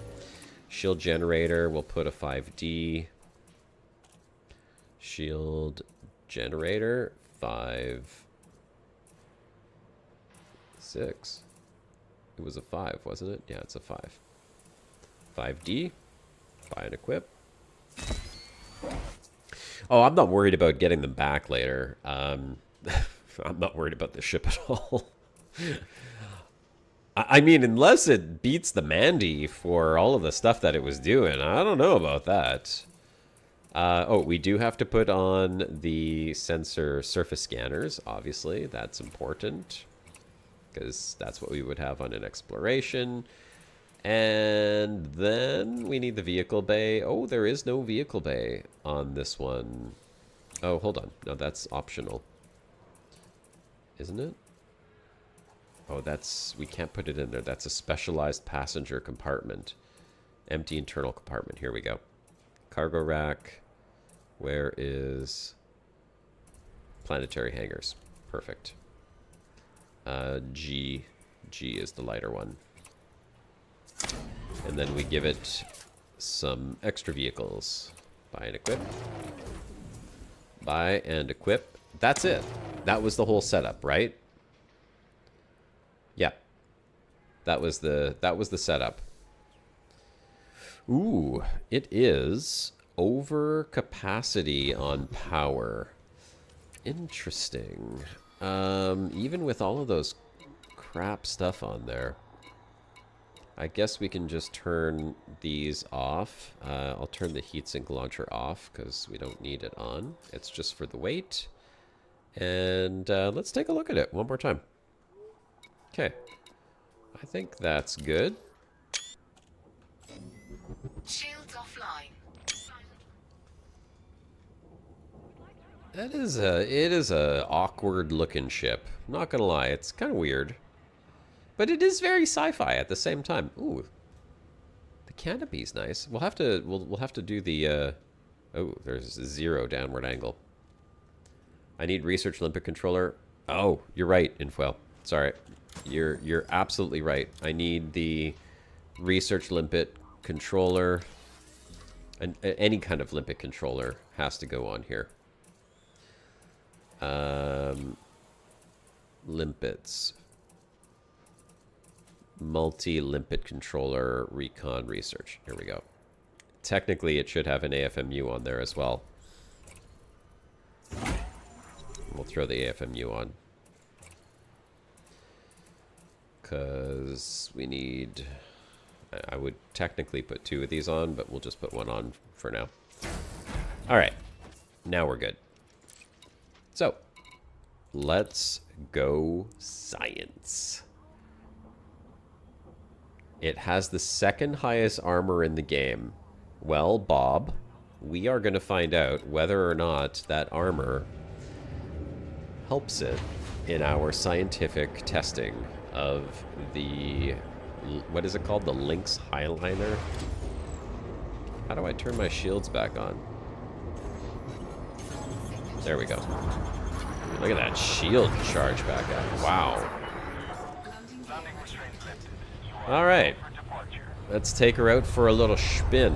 Shield generator, we'll put a 5D. Shield generator, 5, 6. It was a 5, wasn't it? Yeah, it's a 5. 5D. Buy and equip. Oh, I'm not worried about getting them back later. I'm not worried about the ship at all. I mean, unless it beats the Mandy for all of the stuff that it was doing. I don't know about that. Oh, we do have to put on the sensor surface scanners, obviously. That's important, because that's what we would have on an exploration. And then we need the vehicle bay. Oh, there is no vehicle bay on this one. Oh, hold on. No, that's optional. Isn't it? Oh, that's... We can't put it in there. That's a specialized passenger compartment. Empty internal compartment. Here we go. Cargo rack. Where is... Planetary hangars. Perfect. G. G is the lighter one. And then we give it some extra vehicles. Buy and equip. Buy and equip. That's it. That was the whole setup, right? Yeah. That was the setup. Ooh, it is over capacity on power. Interesting. Even with all of those crap stuff on there. I guess we can just turn these off. I'll turn the heatsink launcher off because we don't need it on. It's just for the weight. And let's take a look at it one more time. Okay. I think that's good. Shields offline. It is a awkward looking ship. I'm not gonna lie, it's kind of weird. But it is very sci-fi at the same time. Ooh, the canopy's nice. We'll have to do the. Oh, there's a 0 downward angle. I need research limpet controller. Oh, you're right, Infoil. Sorry, you're absolutely right. I need the research limpet controller, and any kind of limpet controller has to go on here. Limpets. Multi-limpet controller recon research. Here we go. Technically, it should have an AFMU on there as well. We'll throw the AFMU on. Because we need... I would technically put 2 of these on, but we'll just put 1 on for now. Alright. Now we're good. So, let's go science. It has the 2nd highest armor in the game. Well, Bob, we are going to find out whether or not that armor helps it in our scientific testing of the... What is it called? The Lynx Highliner? How do I turn my shields back on? There we go. Look at that shield charge back up. Wow. Alright. Let's take her out for a little spin.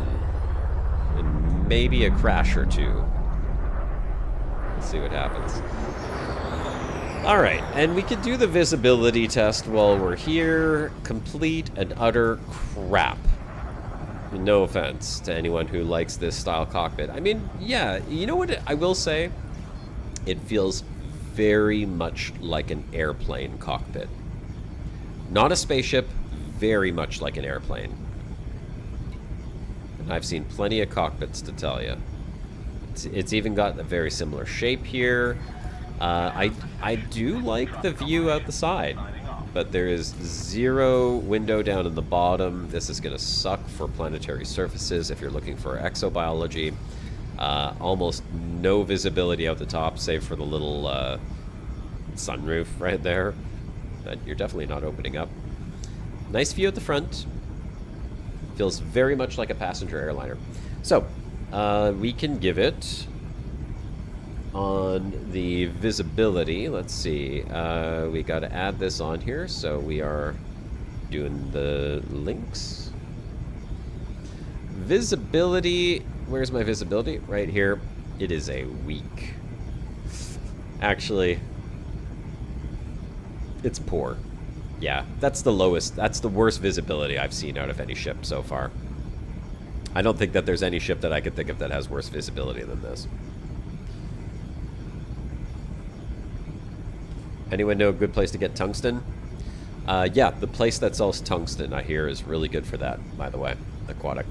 And maybe a crash or two. Let's see what happens. Alright, and we could do the visibility test while we're here. Complete and utter crap. No offense to anyone who likes this style cockpit. I mean, yeah, you know what I will say? It feels very much like an airplane cockpit. Not a spaceship, very much like an airplane. And I've seen plenty of cockpits to tell you. It's even got a very similar shape here. I do like the view out the side, but there is zero window down in the bottom. This is going to suck for planetary surfaces if you're looking for exobiology. Almost no visibility out the top, save for the little sunroof right there that you're definitely not opening up. Nice view at the front. Feels very much like a passenger airliner. So, we can give it on the visibility. Let's see. We got to add this on here, so we are doing the links. Visibility. Where's my visibility? Right here. It is a weak. Actually, it's poor. Yeah, that's the lowest. That's the worst visibility I've seen out of any ship so far. I don't think that there's any ship that I could think of that has worse visibility than this. Anyone know a good place to get tungsten? Yeah, the place that sells tungsten, I hear, is really good for that, by the way. Aquatic.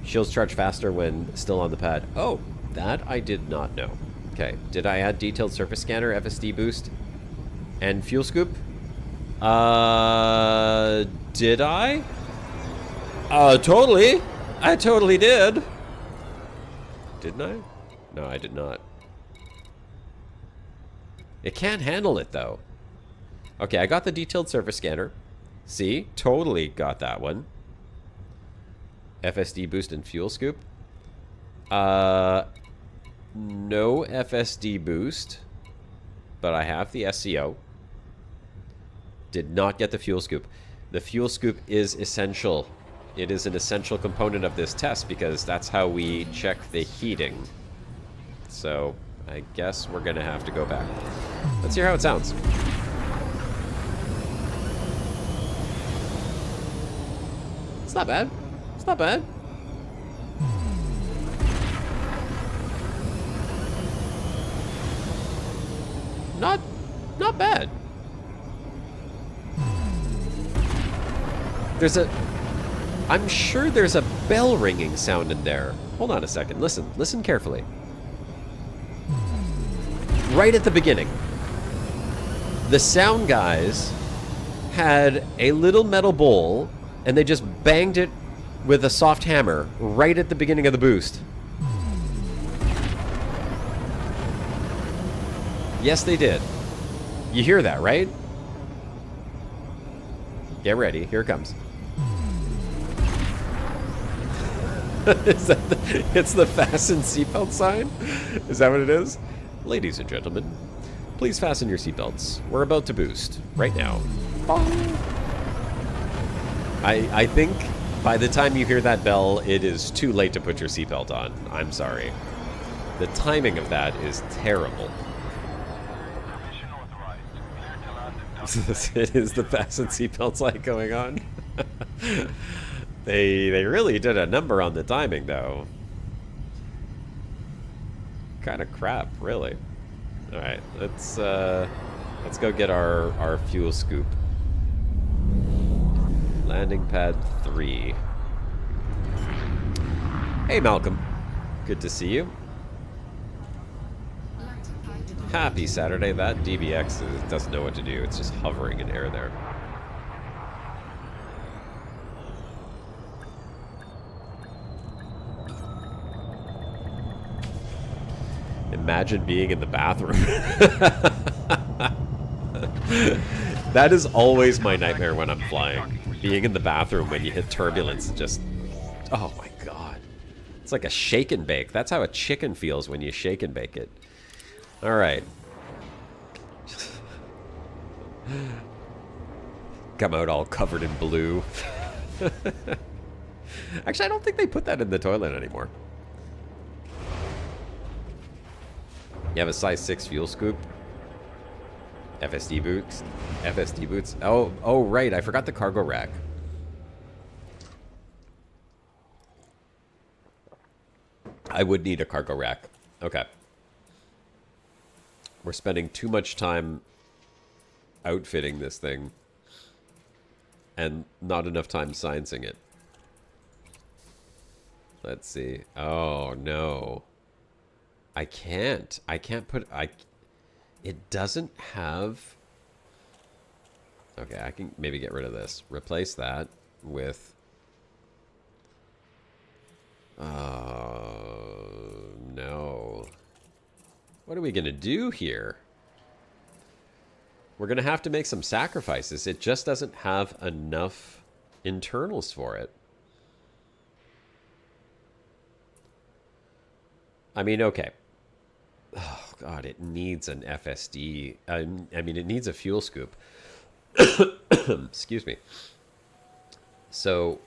Shields charge faster when still on the pad. Oh, that I did not know. Okay, did I add detailed surface scanner, FSD boost, and fuel scoop? Did I? Totally. I totally did. Didn't I? No, I did not. It can't handle it, though. Okay, I got the detailed surface scanner. See? Totally got that one. FSD boost and fuel scoop. No FSD boost. But I have the SCO. Did not get the fuel scoop. The fuel scoop is essential. It is an essential component of this test because that's how we check the heating. So, I guess we're gonna have to go back. Let's hear how it sounds. It's not bad. It's not bad. Not bad. I'm sure there's a bell ringing sound in there. Hold on a second. Listen carefully. Right at the beginning, the sound guys had a little metal bowl and they just banged it with a soft hammer right at the beginning of the boost. Yes, they did. You hear that, right? Get ready. Here it comes. It's the fasten seatbelt sign? Is that what it is? Ladies and gentlemen, please fasten your seatbelts. We're about to boost right now. I think by the time you hear that bell, it is too late to put your seatbelt on. I'm sorry. The timing of that is terrible. It is the fasten seatbelt light going on. They really did a number on the timing, though. Kind of crap, really. All right, let's go get our fuel scoop. Landing pad 3. Hey, Malcolm. Good to see you. Happy Saturday. That DBX doesn't know what to do. It's just hovering in air there. Imagine being in the bathroom. That is always my nightmare when I'm flying. Being in the bathroom when you hit turbulence. Just... oh my god. It's like a shake and bake. That's how a chicken feels when you shake and bake it. All right. Come out all covered in blue. Actually, I don't think they put that in the toilet anymore. You have a size 6 fuel scoop. FSD boots. FSD boots. Oh, right. I forgot the cargo rack. I would need a cargo rack. Okay. We're spending too much time outfitting this thing and not enough time sciencing it. Let's see. Oh, no. I can't put... It doesn't have... Okay, I can maybe get rid of this. Replace that with... no. What are we going to do here? We're going to have to make some sacrifices. It just doesn't have enough internals for it. I mean, okay. Oh, God, it needs an FSD. I mean, it needs a fuel scoop. Excuse me. So,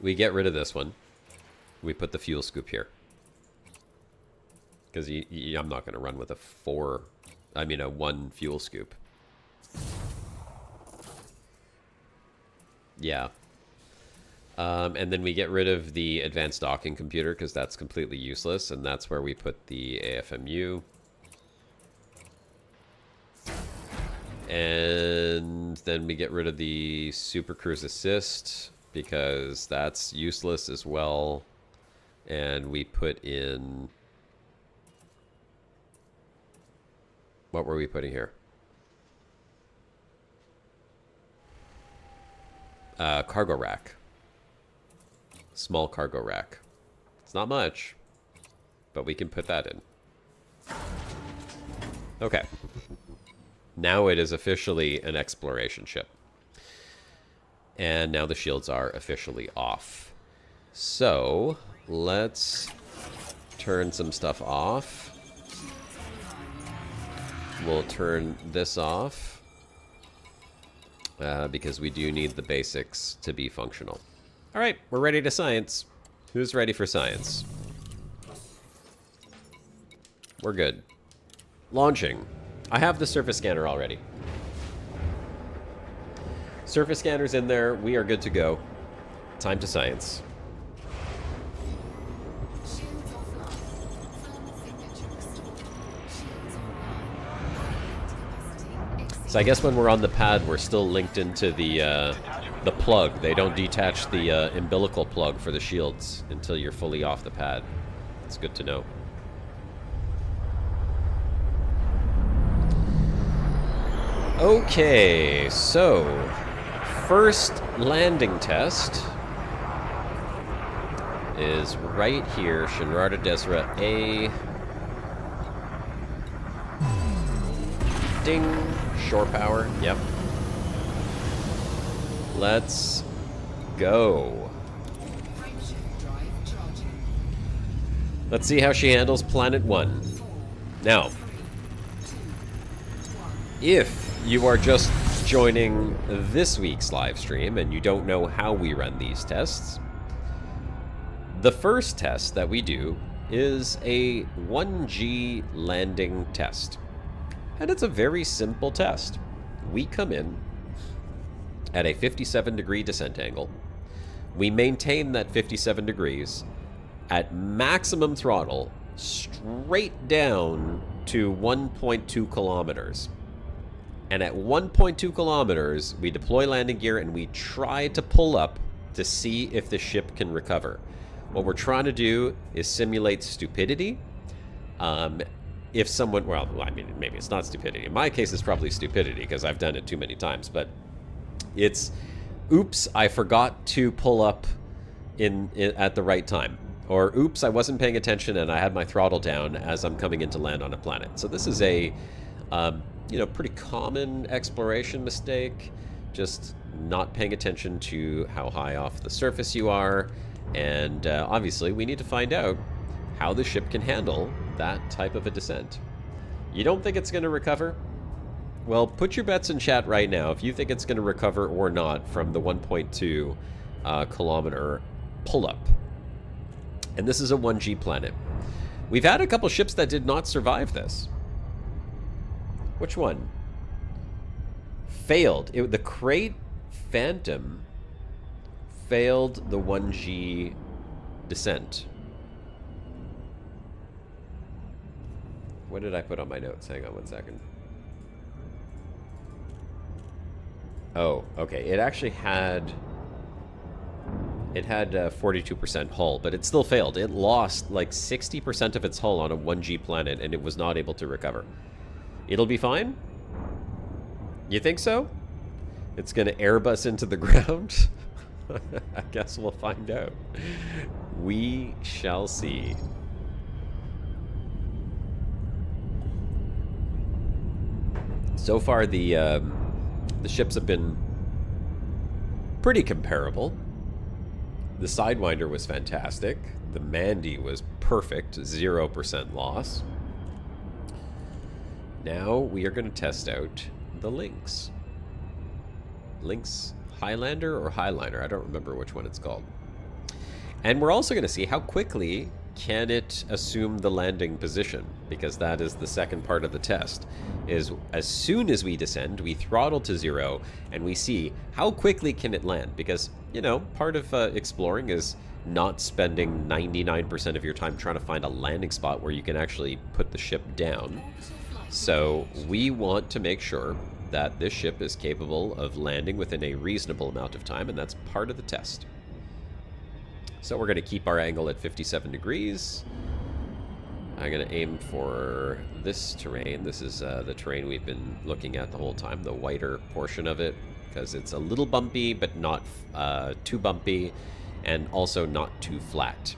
we get rid of this one. We put the fuel scoop here. Because I'm not going to run with a 1 fuel scoop. Yeah. And then we get rid of the advanced docking computer because that's completely useless. And that's where we put the AFMU. And then we get rid of the Super Cruise Assist because that's useless as well. And we put in... What were we putting here? Cargo rack. Small cargo rack. It's not much, but we can put that in. Okay. Now it is officially an exploration ship. And now the shields are officially off. So, let's turn some stuff off. We'll turn this off because we do need the basics to be functional. All right, we're ready to science. Who's ready for science? We're good. Launching. I have the surface scanner already. Surface scanner's in there. We are good to go. Time to science. So I guess when we're on the pad, we're still linked into the plug. They don't detach the umbilical plug for the shields until you're fully off the pad. It's good to know. Okay, so first landing test is right here, Shinrarta Desra A. Ding. Shore power, yep. Let's go. Let's see how she handles Planet 1. Now, if you are just joining this week's live stream and you don't know how we run these tests, the first test that we do is a 1G landing test. And it's a very simple test. We come in at a 57-degree descent angle. We maintain that 57 degrees at maximum throttle straight down to 1.2 kilometers. And at 1.2 kilometers, we deploy landing gear and we try to pull up to see if the ship can recover. What we're trying to do is simulate stupidity. If someone, well, I mean, maybe it's not stupidity. In my case, it's probably stupidity because I've done it too many times. But it's, oops, I forgot to pull up at the right time. Or, oops, I wasn't paying attention and I had my throttle down as I'm coming in to land on a planet. So this is a, pretty common exploration mistake. Just not paying attention to how high off the surface you are And obviously, we need to find out how the ship can handle that type of a descent. You don't think it's going to recover? Well, put your bets in chat right now if you think it's going to recover or not from the 1.2 kilometer pull-up. And this is a 1G planet. We've had a couple ships that did not survive this. Which one? Failed. The Crate Phantom failed the 1G descent. What did I put on my notes? Hang on one second. Oh, okay. It actually had... It had 42% hull, but it still failed. It lost like 60% of its hull on a 1G planet, and it was not able to recover. It'll be fine? You think so? It's going to airbus into the ground? I guess we'll find out. We shall see. So far, the ships have been pretty comparable. The Sidewinder was fantastic. The Mandy was perfect, 0% loss. Now we are going to test out the Lynx. Lynx Highlander or Highliner? I don't remember which one it's called. And we're also going to see how quickly can it assume the landing position, because that is the second part of the test. Is as soon as we descend, we throttle to 0, and we see how quickly can it land. Because, you know, part of exploring is not spending 99% of your time trying to find a landing spot where you can actually put the ship down. So we want to make sure that this ship is capable of landing within a reasonable amount of time, and that's part of the test. So we're going to keep our angle at 57 degrees. I'm going to aim for this terrain. This is the terrain we've been looking at the whole time, the whiter portion of it, because it's a little bumpy, but not too bumpy, and also not too flat.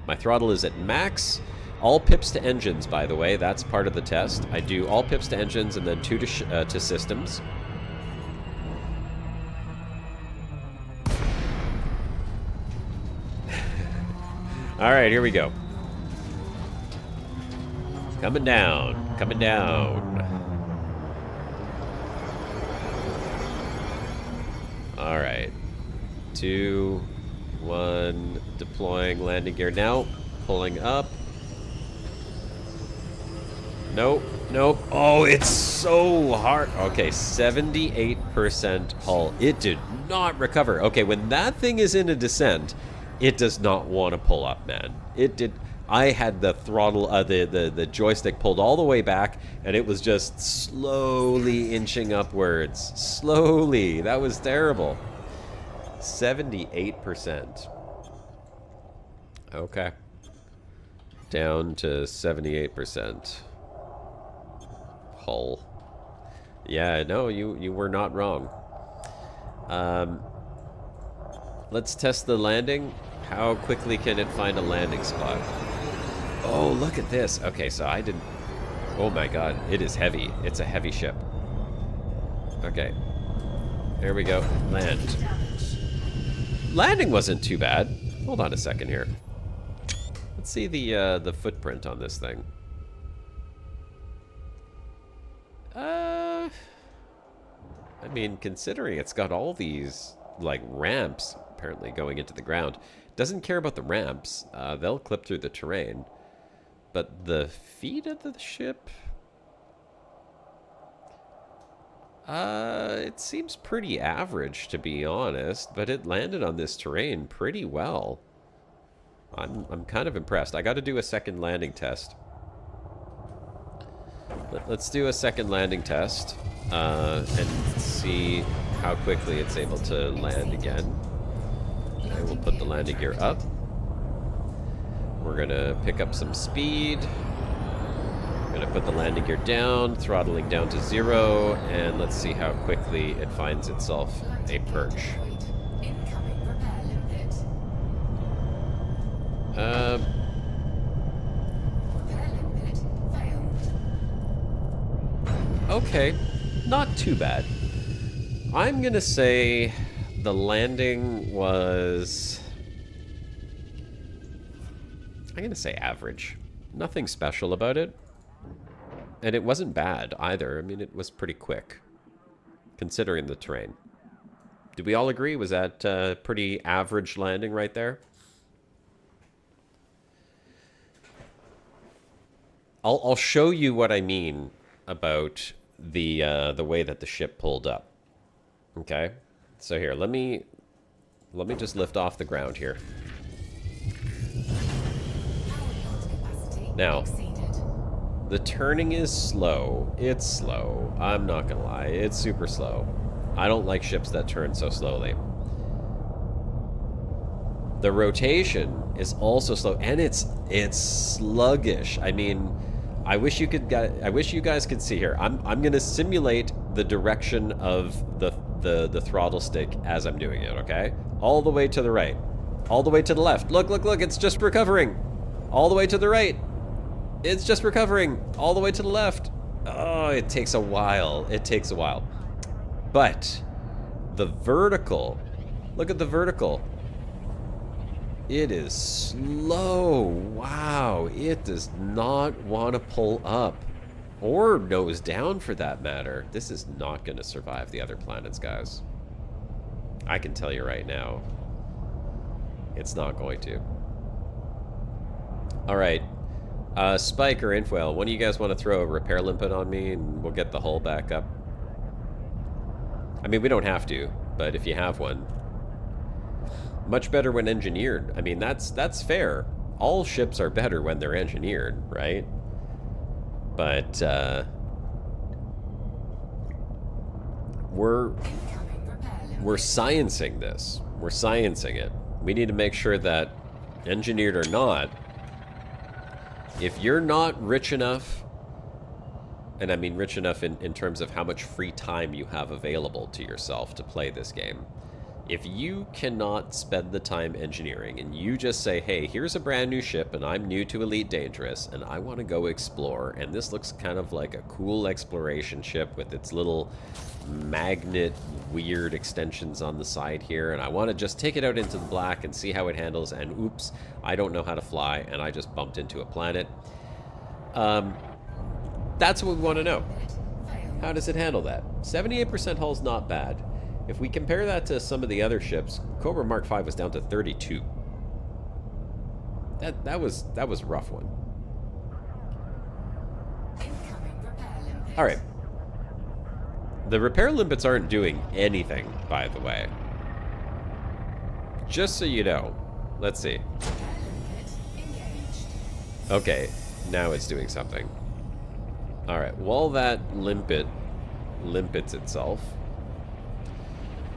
My throttle is at max. All pips to engines, by the way. That's part of the test. I do all pips to engines and then 2 to systems. All right, here we go. Coming down, coming down. All right, 2, 1, deploying landing gear now, pulling up. Nope, nope. Oh, it's so hard. Okay, 78% hull. It did not recover. Okay, when that thing is in a descent, it does not want to pull up, man. It did. I had the throttle, the joystick pulled all the way back, and it was just slowly inching upwards. Slowly. That was terrible. 78%. Okay. Down to 78%. Hull. Yeah, no, you were not wrong. Let's test the landing. How quickly can it find a landing spot? Oh, look at this. Okay, so I didn't... Oh my god, it is heavy. It's a heavy ship. Okay. There we go. Land. Landing wasn't too bad. Hold on a second here. Let's see the footprint on this thing. I mean, considering it's got all these, like, ramps apparently going into the ground. Doesn't care about the ramps. They'll clip through the terrain. But the feet of the ship... it seems pretty average, to be honest. But it landed on this terrain pretty well. I'm kind of impressed. I got to do a second landing test. Let's do a second landing test. And see how quickly it's able to land again. I will put the landing gear up. We're gonna pick up some speed. I'm gonna put the landing gear down, throttling down to 0, and let's see how quickly it finds itself a perch. Okay, not too bad. I'm gonna say the landing was I'm going to say average. Nothing special about it. And it wasn't bad either. I mean, it was pretty quick, considering the terrain. Did we all agree? Was that pretty average landing right there? I'll show you what I mean about the way that the ship pulled up. Okay, so here, let me just lift off the ground here. Now, the turning is slow. It's slow. I'm not gonna lie, it's super slow. I don't like ships that turn so slowly. The rotation is also slow, and it's sluggish. I mean, I wish you guys could see here. I'm gonna simulate the direction of the throttle stick as I'm doing it. Okay, all the way to the right, all the way to the left. Look, look, look! It's just recovering. All the way to the right. It's just recovering. All the way to the left. Oh, it takes a while. It takes a while. But the vertical, look at the vertical. It is slow. Wow, it does not want to pull up. Or nose down for that matter. This is not going to survive the other planets, guys. I can tell you right now. It's not going to. Alright. Spike or Infoil, one of you guys want to throw a repair limpet on me and we'll get the hull back up? I mean, we don't have to, but if you have one. Much better when engineered. I mean, that's fair. All ships are better when they're engineered, right? But, we're sciencing this. We're sciencing it. We need to make sure that, engineered or not, if you're not rich enough, and I mean rich enough in terms of how much free time you have available to yourself to play this game, if you cannot spend the time engineering and you just say, hey, here's a brand new ship and I'm new to Elite Dangerous and I want to go explore, and this looks kind of like a cool exploration ship with its little magnet weird extensions on the side here, and I want to just take it out into the black and see how it handles, and oops, I don't know how to fly and I just bumped into a planet. That's what we want to know. How does it handle that? 78% hull's not bad. If we compare that to some of the other ships, Cobra Mark V was down to 32. That was a rough one. All right. The repair limpets aren't doing anything, by the way. Just so you know. Let's see. Okay, now it's doing something. All right. While that limpets itself,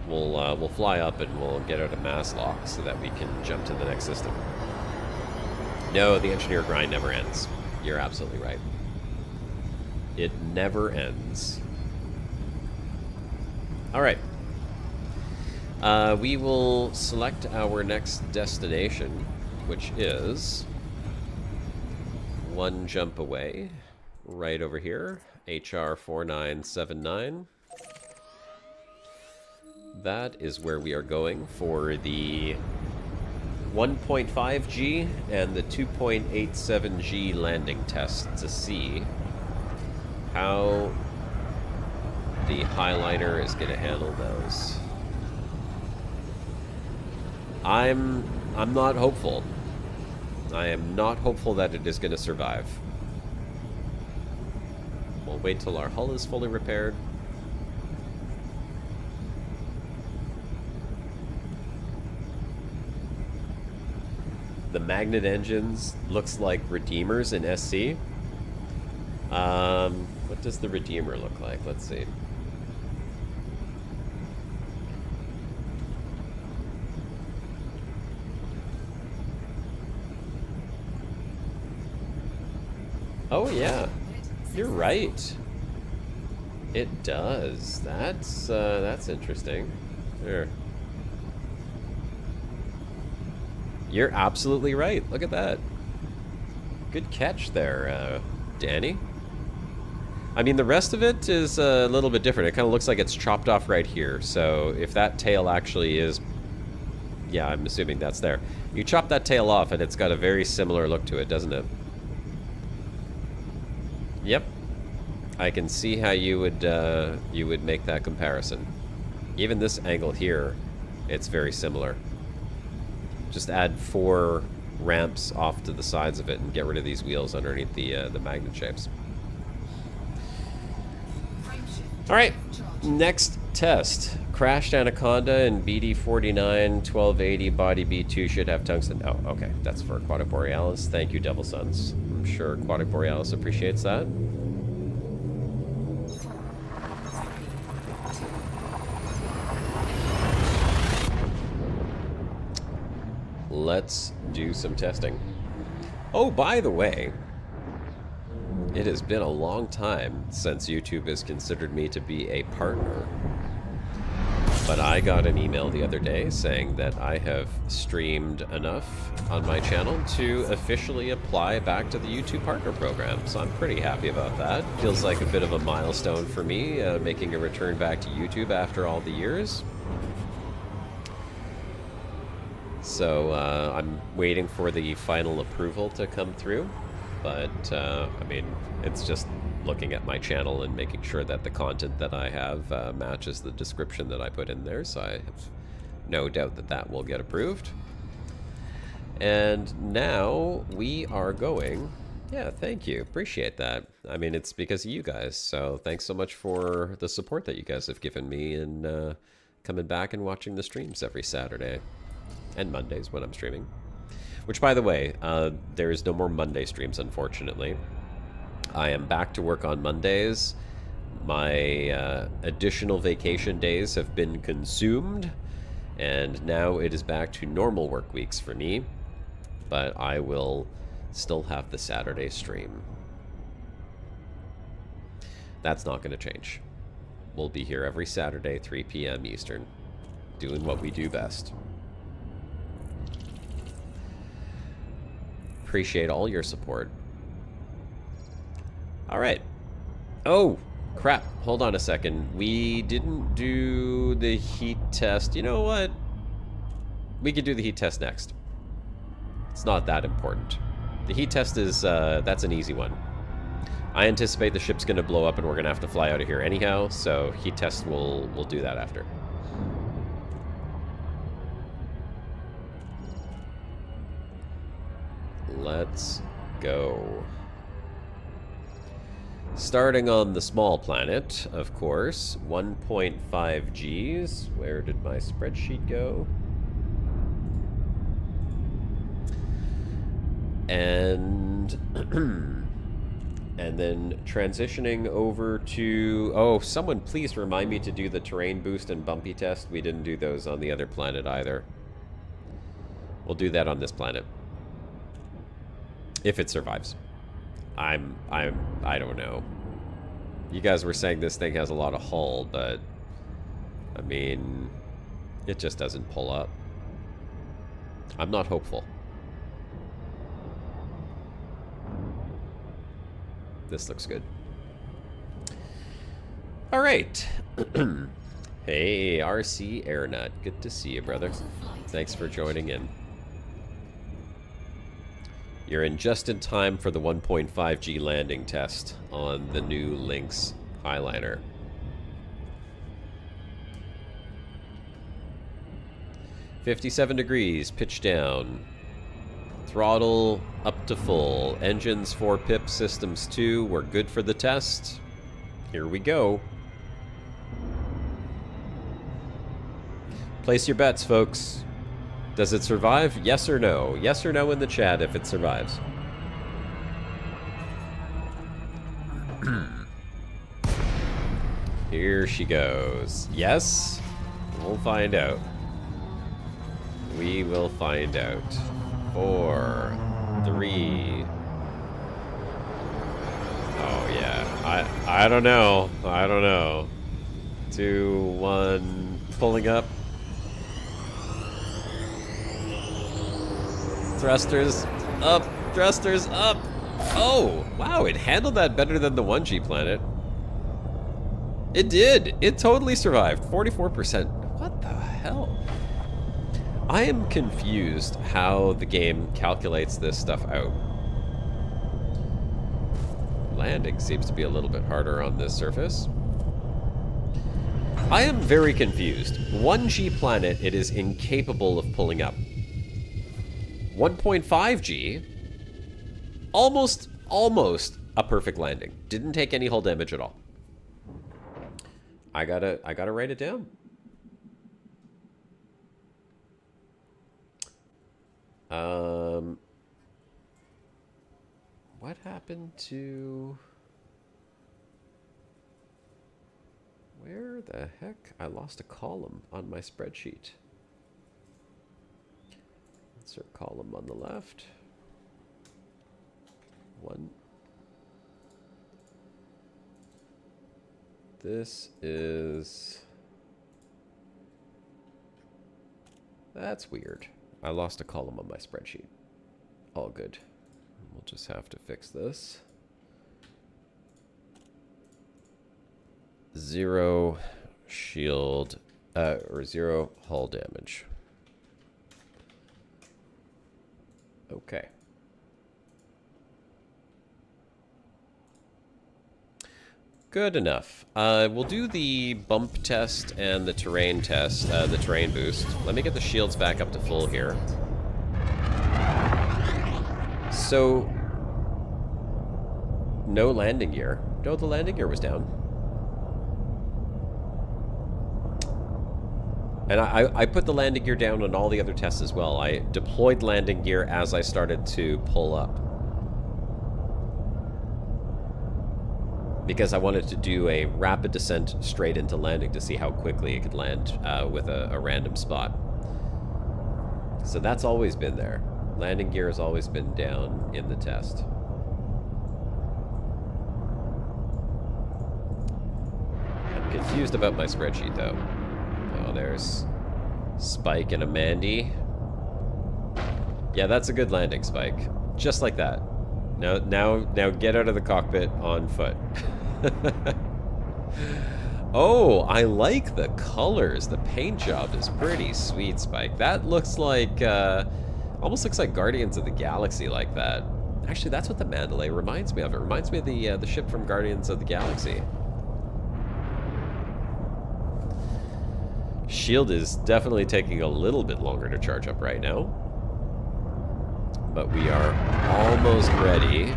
we'll fly up and we'll get out a mass lock so that we can jump to the next system. No, the engineer grind never ends. You're absolutely right. It never ends. All right. We will select our next destination, which is one jump away, right over here, HR 4979. That is where we are going for the 1.5G and the 2.87G landing test to see how the highliner is going to handle those. I'm not hopeful. I am not hopeful that it is going to survive. We'll wait till our hull is fully repaired. The magnet engines looks like Redeemers in SC. What does the Redeemer look like? Let's see. Oh yeah, you're right. It does. That's interesting. There. You're absolutely right. Look at that. Good catch there, Danny. I mean, the rest of it is a little bit different. It kind of looks like it's chopped off right here. So if that tail actually is yeah, I'm assuming that's there. You chop that tail off and it's got a very similar look to it, doesn't it? Yep. I can see how you would make that comparison. Even this angle here, it's very similar. Just add 4 ramps off to the sides of it and get rid of these wheels underneath the magnet shapes. Alright, next test. Crashed Anaconda and BD49 1280 body B2 should have tungsten. Oh, okay, that's for Aquatic Borealis. Thank you, Devil Sons. I'm sure Aquatic Borealis appreciates that. Let's do some testing. Oh, by the way, it has been a long time since YouTube has considered me to be a partner. But I got an email the other day saying that I have streamed enough on my channel to officially apply back to the YouTube partner program. So I'm pretty happy about that. Feels like a bit of a milestone for me, making a return back to YouTube after all the years. So I'm waiting for the final approval to come through. But, I mean, it's just looking at my channel and making sure that the content that I have matches the description that I put in there. So I have no doubt that that will get approved. And now we are going... Yeah, thank you. Appreciate that. I mean, it's because of you guys. So thanks so much for the support that you guys have given me and coming back and watching the streams every Saturday. And Mondays when I'm streaming. Which, by the way, there is no more Monday streams, unfortunately. I am back to work on Mondays. My additional vacation days have been consumed. And now it is back to normal work weeks for me. But I will still have the Saturday stream. That's not going to change. We'll be here every Saturday, 3 p.m. Eastern, doing what we do best. Appreciate all your support. All right. Oh, crap. Hold on a second. We didn't do the heat test. You know what? We could do the heat test next. It's not that important. The heat test is, that's an easy one. I anticipate the ship's going to blow up and we're going to have to fly out of here anyhow, so heat test, we'll do that after. Let's go. Starting on the small planet, of course, 1.5 Gs. Where did my spreadsheet go? And and then transitioning over to... Oh, someone please remind me to do the terrain boost and bumpy test. We didn't do those on the other planet either. We'll do that on this planet. If it survives. I don't know. You guys were saying this thing has a lot of hull, but I mean, it just doesn't pull up. I'm not hopeful. This looks good. All right. Hey, RC Airnut. Good to see you, brother. Thanks for joining in. You're in just in time for the 1.5G landing test on the new Lynx Highliner. $57 degrees, pitch down. Throttle up to full. Engines 4 pip, systems 2. We're good for the test. Here we go. Place your bets, folks. Does it survive? Yes or no? Yes or no in the chat if it survives. Here she goes. Yes? We'll find out. We will find out. 4, 3. Oh yeah. I don't know. I don't know. 2, 1. Pulling up. Thrusters up, thrusters up. Oh, wow, it handled that better than the 1G planet. It did. It totally survived. 44%. What the hell? I am confused how the game calculates this stuff out. Landing seems to be a little bit harder on this surface. I am very confused. 1G planet, it is incapable of pulling up. 1.5G, almost a perfect landing. Didn't take any hull damage at all. I gotta write it down. What happened to... Where the heck? I lost a column on my spreadsheet. Insert column on the left. 1. This is... That's weird. I lost a column on my spreadsheet. All good. We'll just have to fix this. 0 shield, or 0 hull damage. Okay. Good enough. We'll do the bump test and the terrain test, the terrain boost. Let me get the shields back up to full here. So, no landing gear. No, the landing gear was down. And I put the landing gear down on all the other tests as well. I deployed landing gear as I started to pull up. Because I wanted to do a rapid descent straight into landing to see how quickly it could land with a random spot. So that's always been there. Landing gear has always been down in the test. I'm confused about my spreadsheet though. Oh, there's Spike and a Mandy. Yeah, that's a good landing, Spike. Just like that. Now get out of the cockpit on foot. Oh, I like the colors. The paint job is pretty sweet, Spike. That looks like, almost looks like Guardians of the Galaxy like that. Actually, that's what the Mandalay reminds me of. It reminds me of the ship from Guardians of the Galaxy. Shield is definitely taking a little bit longer to charge up right now. But we are almost ready.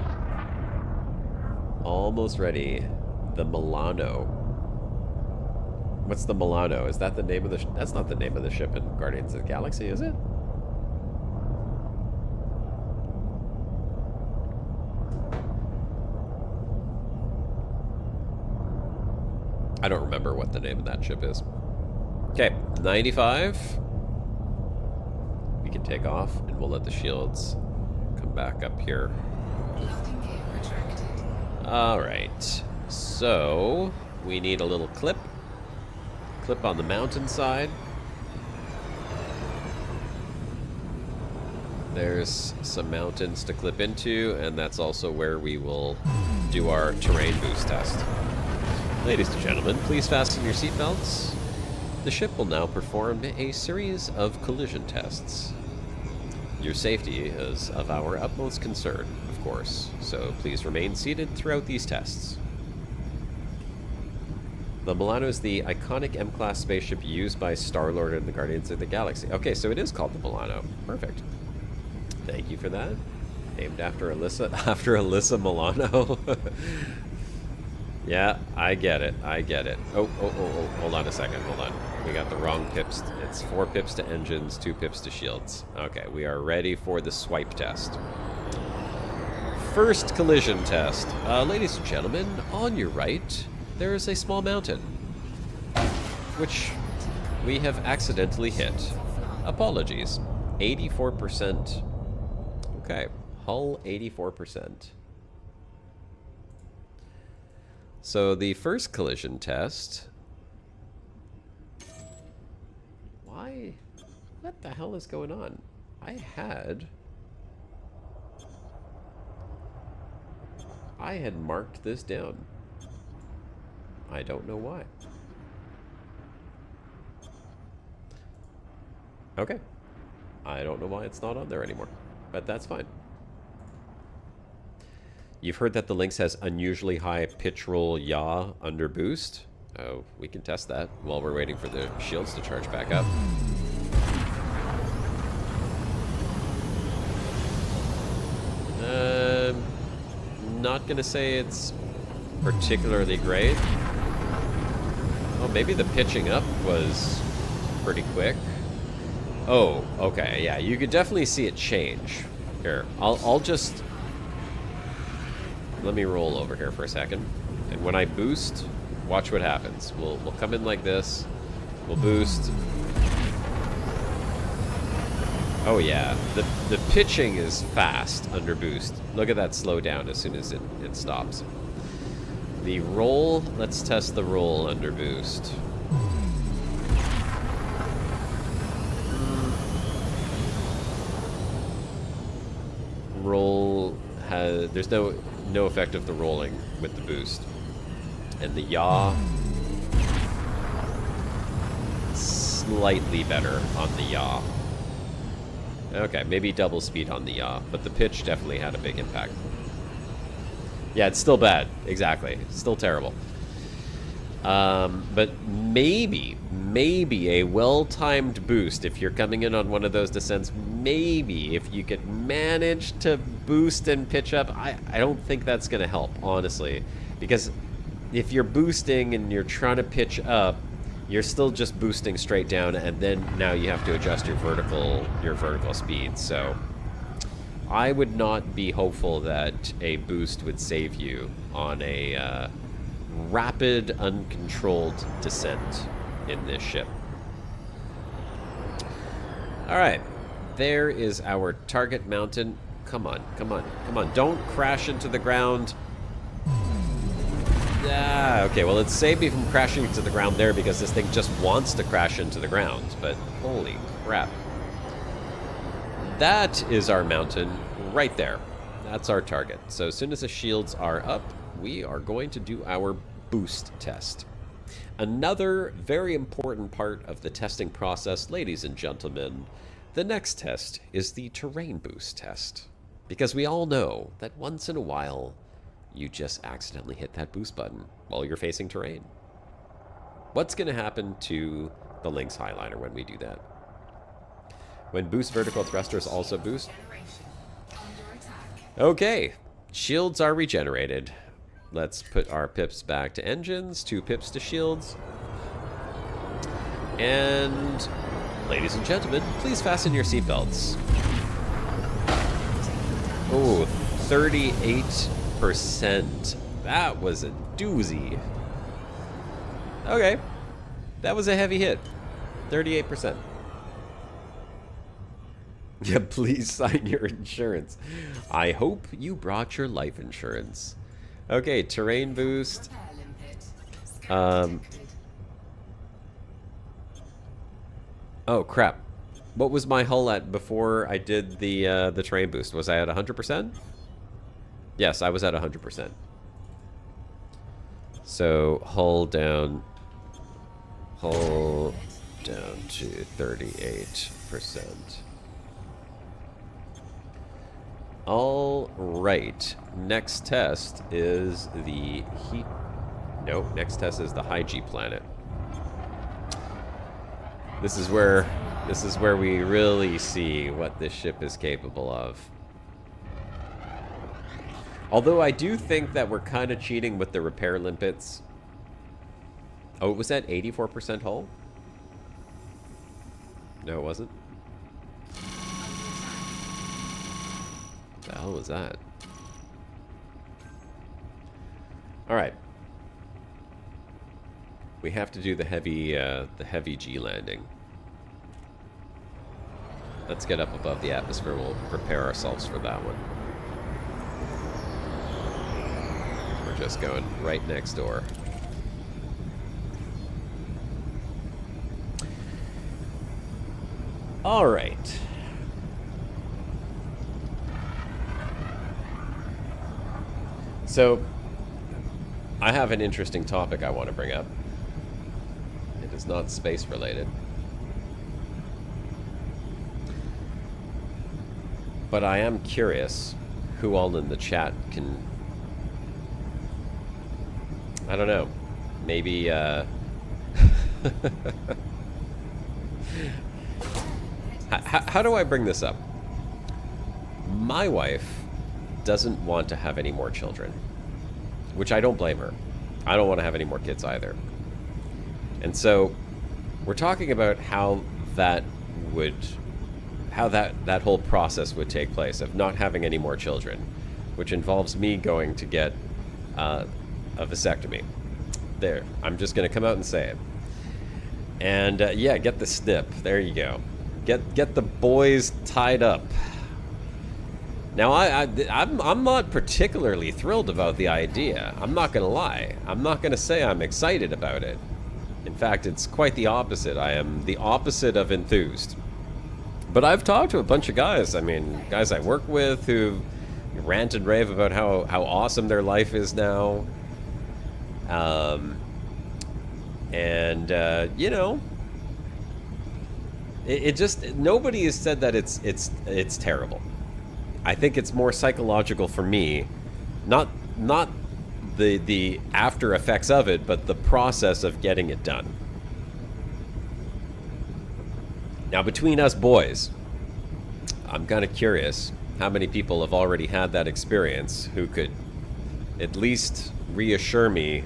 Almost ready. The Milano. What's the Milano? Is that the name of the... That's not the name of the ship in Guardians of the Galaxy, is it? I don't remember what the name of that ship is. Okay, 95. We can take off, and we'll let the shields come back up here. Alright, so we need a little clip. Clip on the mountainside. There's some mountains to clip into, and that's also where we will do our terrain boost test. Ladies and gentlemen, please fasten your seatbelts. The ship will now perform a series of collision tests. Your safety is of our utmost concern, of course, so please remain seated throughout these tests. The Milano is the iconic M-class spaceship used by Star-Lord in the Guardians of the Galaxy. Okay, so it is called the Milano. Perfect. Thank you for that. Named after Alyssa Milano. Yeah, I get it. I get it. Oh, hold on a second. Hold on. We got the wrong pips. It's 4 pips to engines, 2 pips to shields. Okay, we are ready for the swipe test. First collision test. Ladies and gentlemen, on your right, there is a small mountain, which we have accidentally hit. Apologies. 84%. Okay, hull 84%. So the first collision test... Why? What the hell is going on? I had marked this down. I don't know why. Okay. I don't know why it's not on there anymore, but that's fine. You've heard that the Lynx has unusually high pitch roll yaw under boost. Oh, we can test that while we're waiting for the shields to charge back up. Not gonna say it's particularly great. Oh, maybe the pitching up was pretty quick. Oh, okay, yeah, you could definitely see it change. Here, I'll just... Let me roll over here for a second. And when I boost, watch what happens. We'll come in like this. We'll boost. Oh yeah, the pitching is fast under boost. Look at that slow down as soon as it stops. The roll, let's test the roll under boost. Roll has, there's no effect of the rolling with the boost. And the yaw, slightly better on the yaw. Okay, maybe double speed on the yaw, but the pitch definitely had a big impact. Yeah, it's still bad. Exactly. Still terrible. But maybe a well-timed boost, if you're coming in on one of those descents, maybe if you could manage to boost and pitch up, I don't think that's going to help, honestly. Because if you're boosting and you're trying to pitch up, you're still just boosting straight down, and then now you have to adjust your vertical speed. So I would not be hopeful that a boost would save you on a rapid, uncontrolled descent in this ship. All right, there is our target mountain. Come on, come on, come on! Don't crash into the ground. Ah, okay, well, it saved me from crashing into the ground there because this thing just wants to crash into the ground, but holy crap. That is our mountain right there. That's our target. So as soon as the shields are up, we are going to do our boost test. Another very important part of the testing process, ladies and gentlemen, the next test is the terrain boost test. Because we all know that once in a while, you just accidentally hit that boost button while you're facing terrain. What's going to happen to the Lynx Highliner when we do that? When boost vertical thrusters also boost? Okay, shields are regenerated. Let's put our pips back to engines, 2 pips to shields. And ladies and gentlemen, please fasten your seatbelts. Oh, 38%. That was a doozy. Okay. That was a heavy hit. 38%. Yeah, please sign your insurance. I hope you brought your life insurance. Okay, terrain boost. Oh, crap. What was my hull at before I did the terrain boost? Was I at 100%? Yes, I was at 100%. So, hull down to 38%. All right. Next test is the heat. No, next test is the high G planet. This is where we really see what this ship is capable of. Although I do think that we're kind of cheating with the repair limpets. Oh, it was at 84% hull? No, it wasn't. What the hell was that? Alright. We have to do the heavy G landing. Let's get up above the atmosphere. We'll prepare ourselves for that one. We're just going right next door. All right. So, I have an interesting topic I want to bring up. It is not space related. But I am curious who all in the chat can... I don't know. Maybe, how do I bring this up? My wife doesn't want to have any more children, which I don't blame her. I don't want to have any more kids either. And so we're talking about how that whole process would take place of not having any more children, which involves me going to get a vasectomy. There, I'm just going to come out and say it. And yeah, get the snip. There you go. Get the boys tied up. Now, I'm not particularly thrilled about the idea. I'm not going to lie. I'm not going to say I'm excited about it. In fact, it's quite the opposite. I am the opposite of enthused. But I've talked to a bunch of guys. I mean, guys I work with who rant and rave about how awesome their life is now. You know, it just, nobody has said that it's terrible. I think it's more psychological for me, not the after effects of it, but the process of getting it done. Now, between us boys, I'm kind of curious how many people have already had that experience who could at least reassure me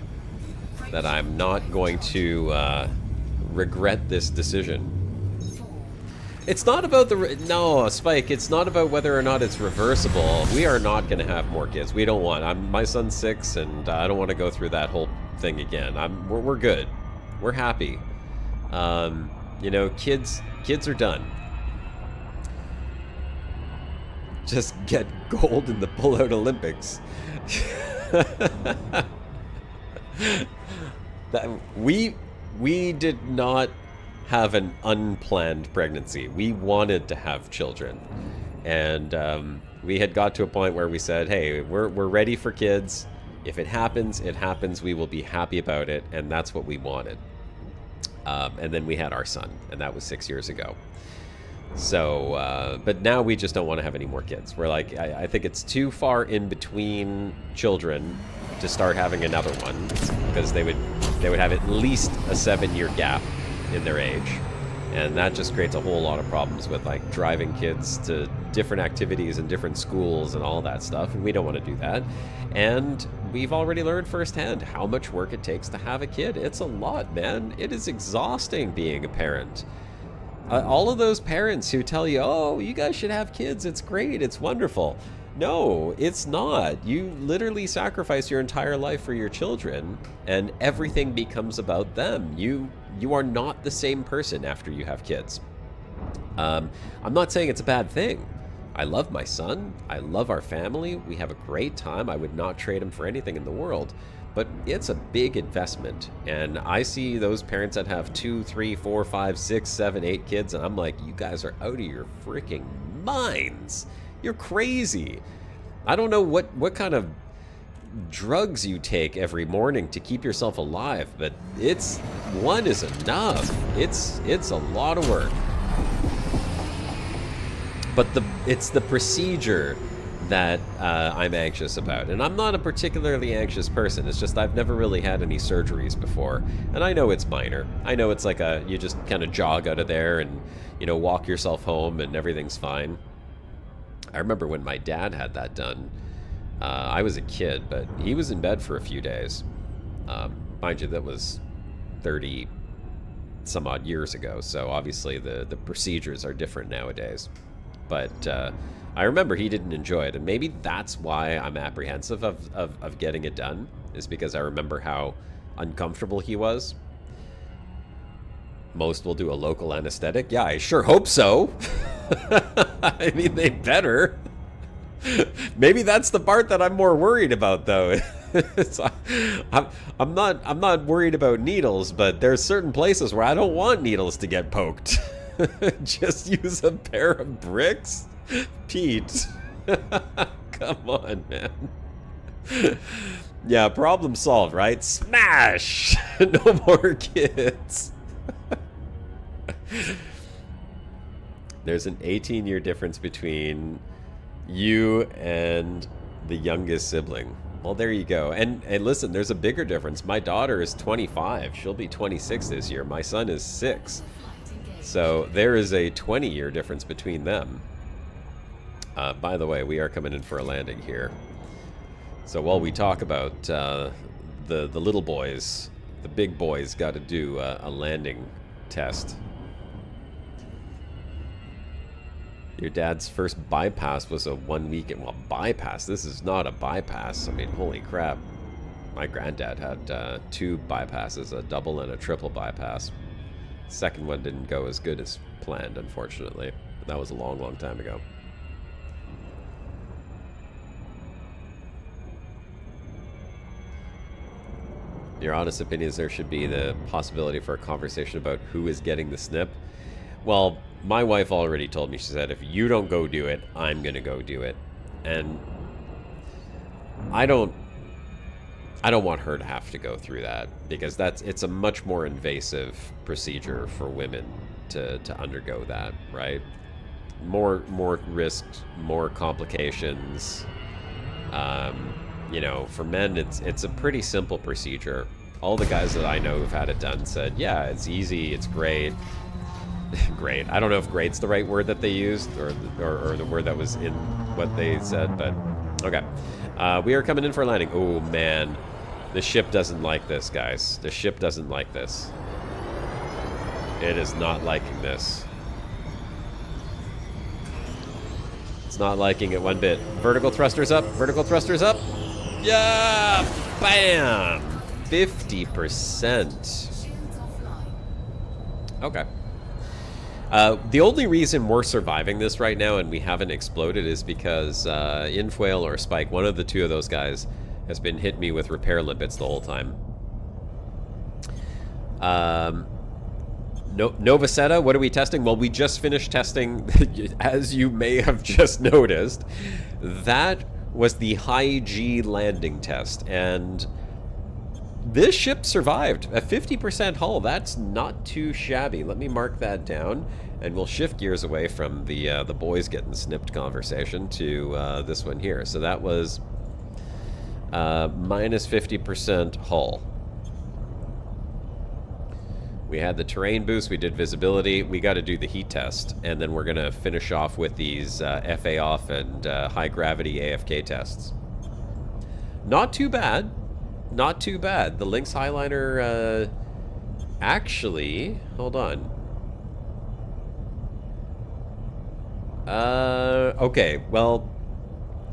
that I'm not going to regret this decision. It's not about no, Spike, it's not about whether or not it's reversible. We are not going to have more kids. We don't want. My son's 6, and I don't want to go through that whole thing again. We're good. We're happy. You know, kids are done. Just get gold in the pull-out Olympics. We did not have an unplanned pregnancy. We wanted to have children, and we had got to a point where we said, hey, we're ready for kids. If it happens, it happens. We will be happy about it, and that's what we wanted. And then we had our son, and that was 6 years ago. So, but now we just don't want to have any more kids. We're like, I think it's too far in between children to start having another one, because they would have at least a 7-year gap in their age, and that just creates a whole lot of problems with like driving kids to different activities and different schools and all that stuff, and we don't want to do that. And we've already learned firsthand how much work it takes to have a kid. It's a lot, man. It is exhausting being a parent. All of those parents who tell you, oh, you guys should have kids, it's great, it's wonderful. No, it's not. You literally sacrifice your entire life for your children, and everything becomes about them. You are not the same person after you have kids. I'm not saying it's a bad thing. I love my son. I love our family. We have a great time. I would not trade him for anything in the world. But it's a big investment. And I see those parents that have 2, 3, 4, 5, 6, 7, 8 kids, and I'm like, you guys are out of your freaking minds. You're crazy. I don't know what kind of drugs you take every morning to keep yourself alive, but one is enough. It's a lot of work. But it's the procedure that I'm anxious about. And I'm not a particularly anxious person. It's just I've never really had any surgeries before. And I know it's minor. I know it's like you just kind of jog out of there and, you know, walk yourself home and everything's fine. I remember when my dad had that done. I was a kid, but he was in bed for a few days. Mind you, that was 30 some odd years ago, so obviously the procedures are different nowadays. But I remember he didn't enjoy it, and maybe that's why I'm apprehensive of getting it done, is because I remember how uncomfortable he was. Most will do a local anesthetic. Yeah, I sure hope so. I mean, they better. Maybe that's the part that I'm more worried about, though. I'm not worried about needles, but there's certain places where I don't want needles to get poked. Just use a pair of bricks, Pete. Come on, man. Yeah, problem solved, right? Smash! No more kids. There's an 18-year difference between You and the youngest sibling. Well, there you go. And listen, there's a bigger difference. My daughter is 25. She'll be 26 this year. My son is 6. So there is a 20-year difference between them. By the way, we are coming in for a landing here. So while we talk about the little boys, the big boys got to do a landing test. Your dad's first bypass was a 1 week. Well, bypass? This is not a bypass. I mean, holy crap. My granddad had 2 bypasses, a double and a triple bypass. Second one didn't go as good as planned, unfortunately. But that was a long, long time ago. Your honest opinion is there should be the possibility for a conversation about who is getting the snip. Well, my wife already told me, she said, if you don't go do it, I'm going to go do it. And I don't want her to have to go through that, because it's a much more invasive procedure for women to undergo that, right? More risks, more complications. You know, for men, it's a pretty simple procedure. All the guys that I know who've had it done said, yeah, it's easy, it's great. Great. I don't know if great's the right word that they used, or the word that was in what they said, but okay. We are coming in for a landing. Oh, man. The ship doesn't like this, guys. The ship doesn't like this. It is not liking this. It's not liking it one bit. Vertical thrusters up. Vertical thrusters up. Yeah! Bam! 50%. Okay. The only reason we're surviving this right now and we haven't exploded is because Infoil or Spike, one of the two of those guys, has been hitting me with repair limpets the whole time. Novaceta, what are we testing? Well, we just finished testing, as you may have just noticed. That was the high G landing test, and this ship survived. A 50% hull, that's not too shabby. Let me mark that down, and we'll shift gears away from the boys getting snipped conversation to this one here. So that was minus 50% hull. We had the terrain boost, we did visibility, we got to do the heat test, and then we're going to finish off with these FA off and high gravity AFK tests. Not too bad. Not too bad. The Lynx Highliner, actually, hold on. Okay, well,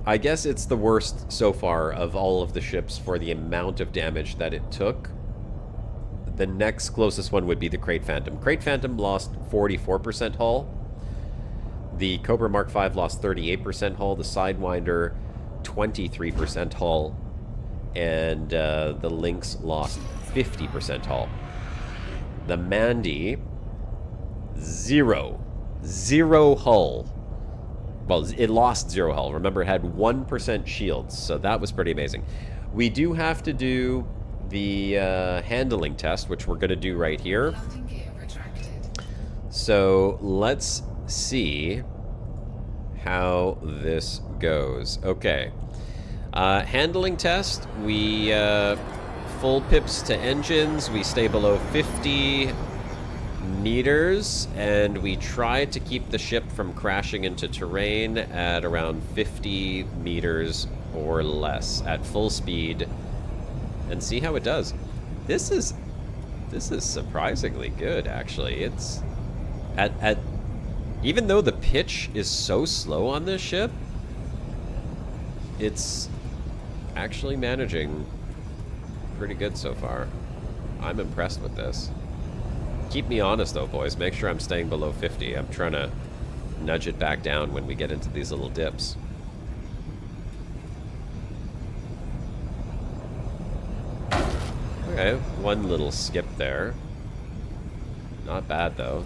I guess it's the worst so far of all of the ships for the amount of damage that it took. The next closest one would be the Crate Phantom. Crate Phantom lost 44% hull. The Cobra Mark V lost 38% hull. The Sidewinder, 23% hull. And the Lynx lost 50% hull. The Mandy, zero hull. Well, it lost 0 hull. Remember, it had 1% shields, so that was pretty amazing. We do have to do the handling test, which we're going to do right here. So let's see how this goes. Okay. Handling test, we full pips to engines, we stay below 50 meters, and we try to keep the ship from crashing into terrain at around 50 meters or less at full speed, and see how it does. This is surprisingly good, actually. It's at even though the pitch is so slow on this ship, it's actually managing pretty good so far. I'm impressed with this. Keep me honest though, boys. Make sure I'm staying below 50. I'm trying to nudge it back down when we get into these little dips. Okay, one little skip there. Not bad though.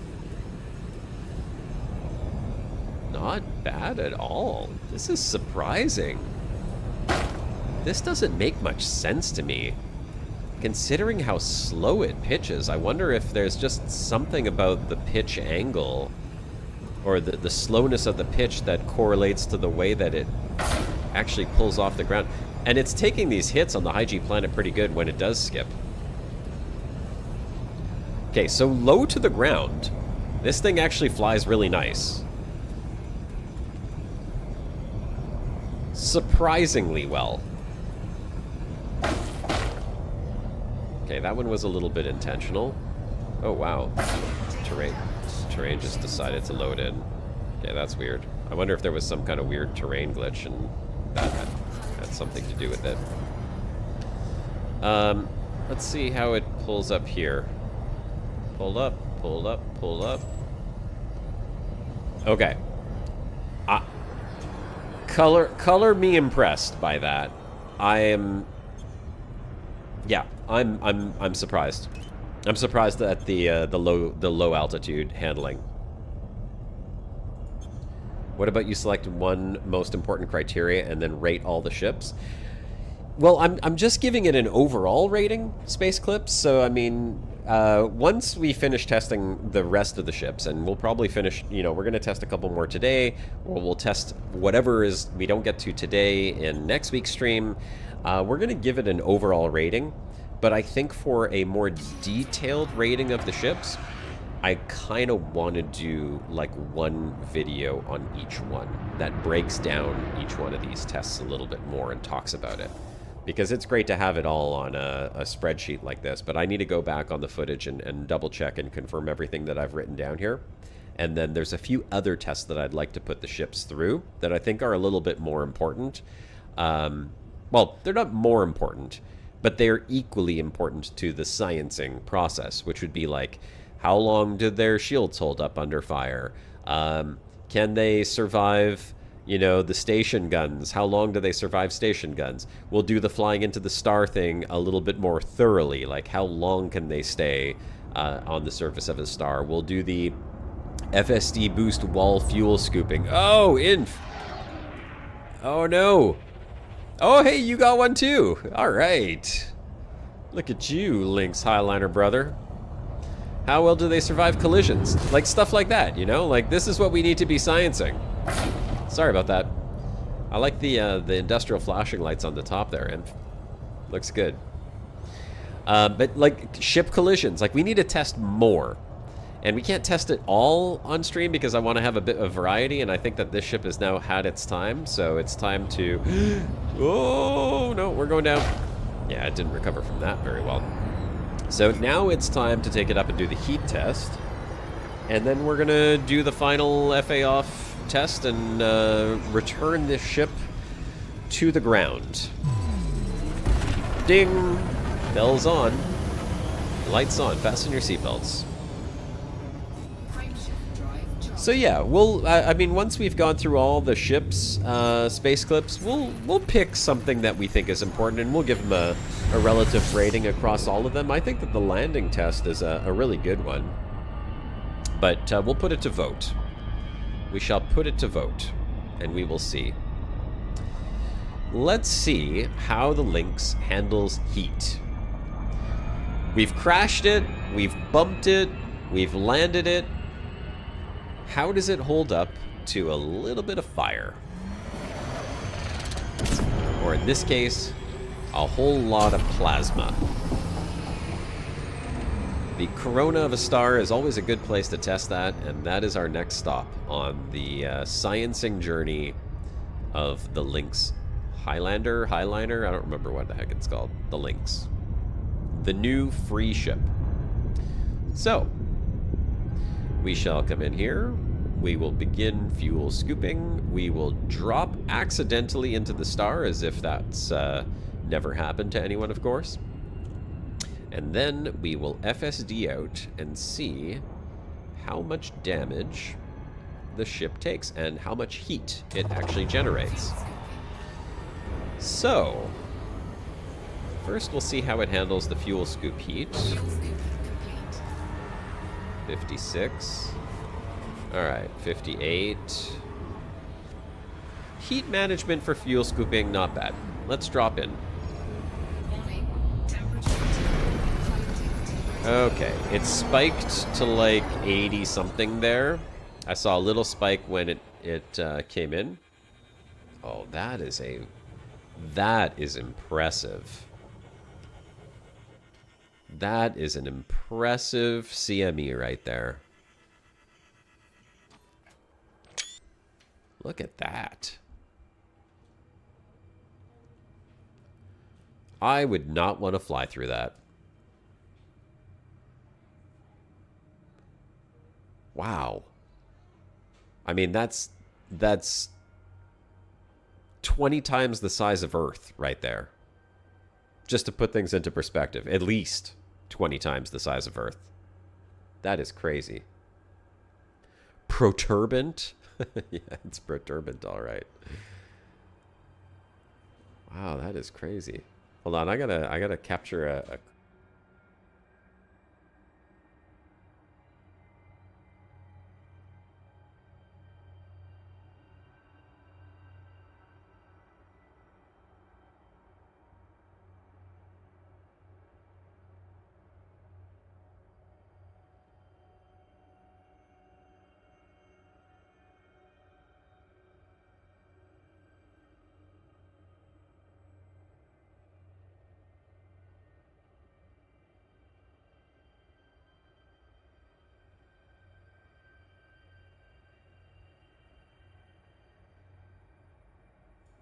Not bad at all. This is surprising. This doesn't make much sense to me. Considering how slow it pitches, I wonder if there's just something about the pitch angle or the slowness of the pitch that correlates to the way that it actually pulls off the ground. And it's taking these hits on the high G planet pretty good when it does skip. Okay, so low to the ground, this thing actually flies really nice. Surprisingly well. Okay, that one was a little bit intentional. Oh, wow. Terrain just decided to load in. Okay, that's weird. I wonder if there was some kind of weird terrain glitch and that had something to do with it. Let's see how it pulls up here. Pull up, pull up, pull up. Okay. Color me impressed by that. I'm surprised. I'm surprised at the low altitude handling. What about you select one most important criteria and then rate all the ships? Well, I'm just giving it an overall rating, Space Clips. So I mean, once we finish testing the rest of the ships, and we'll probably finish, you know, we're going to test a couple more today, or we'll test whatever is we don't get to today in next week's stream. We're going to give it an overall rating, but I think for a more detailed rating of the ships, I kind of want to do like one video on each one that breaks down each one of these tests a little bit more and talks about it. Because it's great to have it all on a spreadsheet like this, but I need to go back on the footage and double check and confirm everything that I've written down here. And then there's a few other tests that I'd like to put the ships through that I think are a little bit more important. Well, they're not more important, but they're equally important to the sciencing process, which would be like, how long did their shields hold up under fire? Can they survive, you know, the station guns? How long do they survive station guns? We'll do the flying into the star thing a little bit more thoroughly, like how long can they stay on the surface of a star? We'll do the FSD boost wall fuel scooping. Oh, inf. Oh, no. Oh, hey, you got one too. All right. Look at you, Lynx Highliner brother. How well do they survive collisions? Like stuff like that, you know? Like this is what we need to be sciencing. Sorry about that. I like the industrial flashing lights on the top there, and looks good. But like ship collisions, like we need to test more. And we can't test it all on stream because I want to have a bit of variety, and I think that this ship has now had its time, so it's time to... Oh, no, we're going down. Yeah, it didn't recover from that very well. So now it's time to take it up and do the heat test. And then we're going to do the final FA off test and return this ship to the ground. Ding! Bells on. Lights on. Fasten your seatbelts. So yeah, we'll. I mean, once we've gone through all the ships, Space Clips, we'll pick something that we think is important, and we'll give them a relative rating across all of them. I think that the landing test is a really good one, but we'll put it to vote. We shall put it to vote, and we will see. Let's see how the Lynx handles heat. We've crashed it, we've bumped it, we've landed it. How does it hold up to a little bit of fire? Or in this case, a whole lot of plasma. The corona of a star is always a good place to test that, and that is our next stop on the sciencing journey of the Lynx Highliner, I don't remember what the heck it's called. The Lynx. The new free ship. So, we shall come in here. We will begin fuel scooping. We will drop accidentally into the star, as if that's never happened to anyone, of course. And then we will FSD out and see how much damage the ship takes and how much heat it actually generates. So, first we'll see how it handles the fuel scoop heat. 56. Alright, 58. Heat management for fuel scooping, not bad. Let's drop in. Okay, it spiked to like 80 something there. I saw a little spike when it came in. Oh, that is impressive. That is an impressive CME right there. Look at that. I would not want to fly through that. Wow. I mean, that's 20 times the size of Earth right there. Just to put things into perspective. At least 20 times the size of Earth. That is crazy. Proturbant? Yeah, it's proturbant, all right. Wow, that is crazy. Hold on, I gotta capture a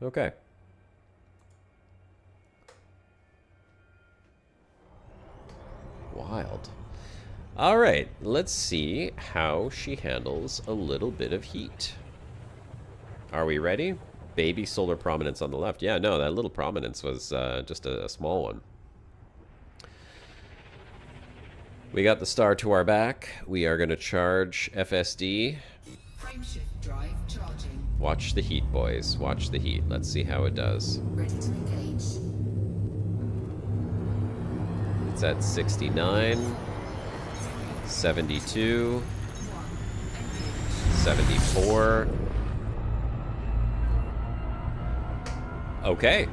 Okay. Wild. All right, let's see how she handles a little bit of heat. Are we ready? Baby solar prominence on the left. Yeah, no, that little prominence was just a small one. We got the star to our back. We are going to charge FSD. Frameshift drive charging. Watch the heat, boys. Watch the heat. Let's see how it does. Ready to engage. It's at 69, 72, 74. Okay.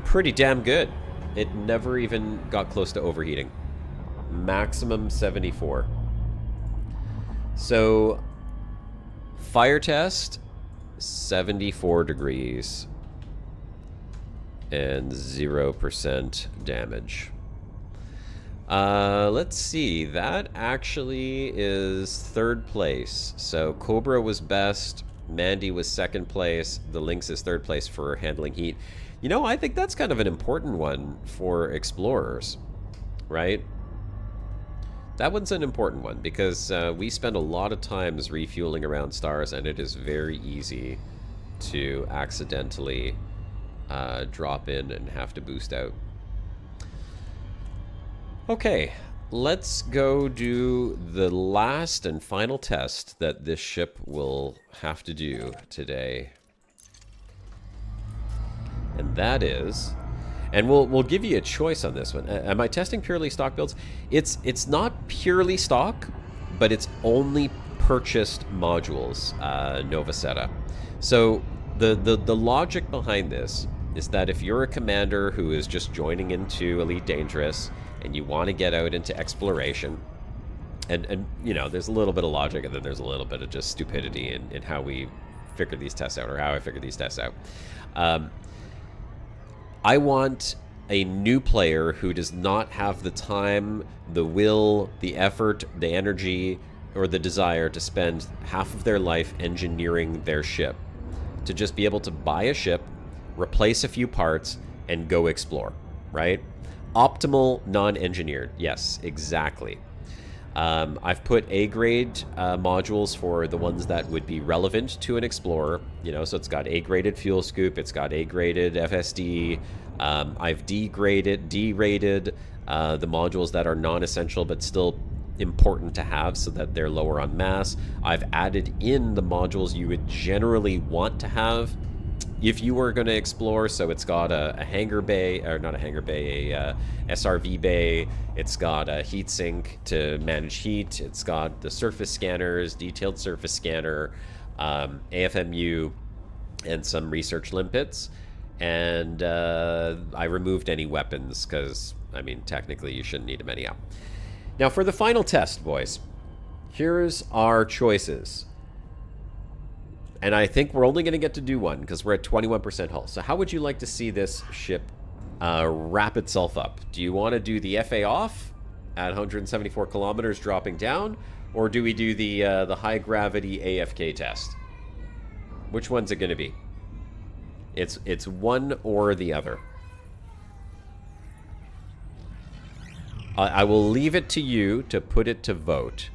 Pretty damn good. It never even got close to overheating. Maximum 74. So, fire test, 74 degrees. And 0% damage. Let's see. That actually is third place. So Cobra was best. Mandy was second place. The Lynx is third place for handling heat. You know, I think that's kind of an important one for explorers, right? That one's an important one because we spend a lot of times refueling around stars, and it is very easy to accidentally drop in and have to boost out. Okay, let's go do the last and final test that this ship will have to do today. And that is, and we'll give you a choice on this one. Am I testing purely stock builds? It's not purely stock, but it's only purchased modules, Novaceta. So the logic behind this is that if you're a commander who is just joining into Elite Dangerous and you want to get out into exploration, and you know, there's a little bit of logic and then there's a little bit of just stupidity in how we figure these tests out, or how I figure these tests out. I want a new player who does not have the time, the will, the effort, the energy, or the desire to spend half of their life engineering their ship, to just be able to buy a ship, replace a few parts, and go explore, right? Optimal, non-engineered. Yes, exactly. I've put A-grade modules for the ones that would be relevant to an explorer. You know, so it's got A-graded fuel scoop, it's got A-graded FSD. I've derated the modules that are non-essential but still important to have so that they're lower on mass. I've added in the modules you would generally want to have if you were going to explore. So it's got a hangar bay, or not a hangar bay, a SRV bay. It's got a heat sink to manage heat. It's got the surface scanners, detailed surface scanner, AFMU, and some research limpets. And I removed any weapons because, I mean, technically you shouldn't need them anyhow. Now for the final test, boys. Here's our choices. And I think we're only going to get to do one because we're at 21% hull. So how would you like to see this ship wrap itself up? Do you want to do the FA off at 174 kilometers dropping down? Or do we do the high gravity AFK test? Which one's it going to be? It's one or the other. I will leave it to you to put it to vote.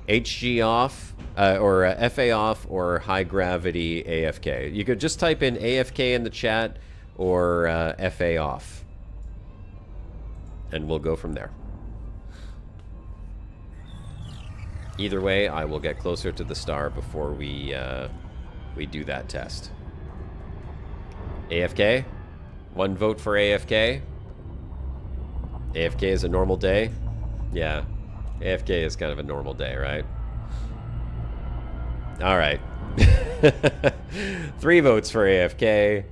HG off, or FA off, or high gravity AFK. You could just type in AFK in the chat, or FA off. And we'll go from there. Either way, I will get closer to the star before we do that test. AFK? One vote for AFK? AFK is a normal day? Yeah. AFK is kind of a normal day, right? Alright. 3 votes for AFK.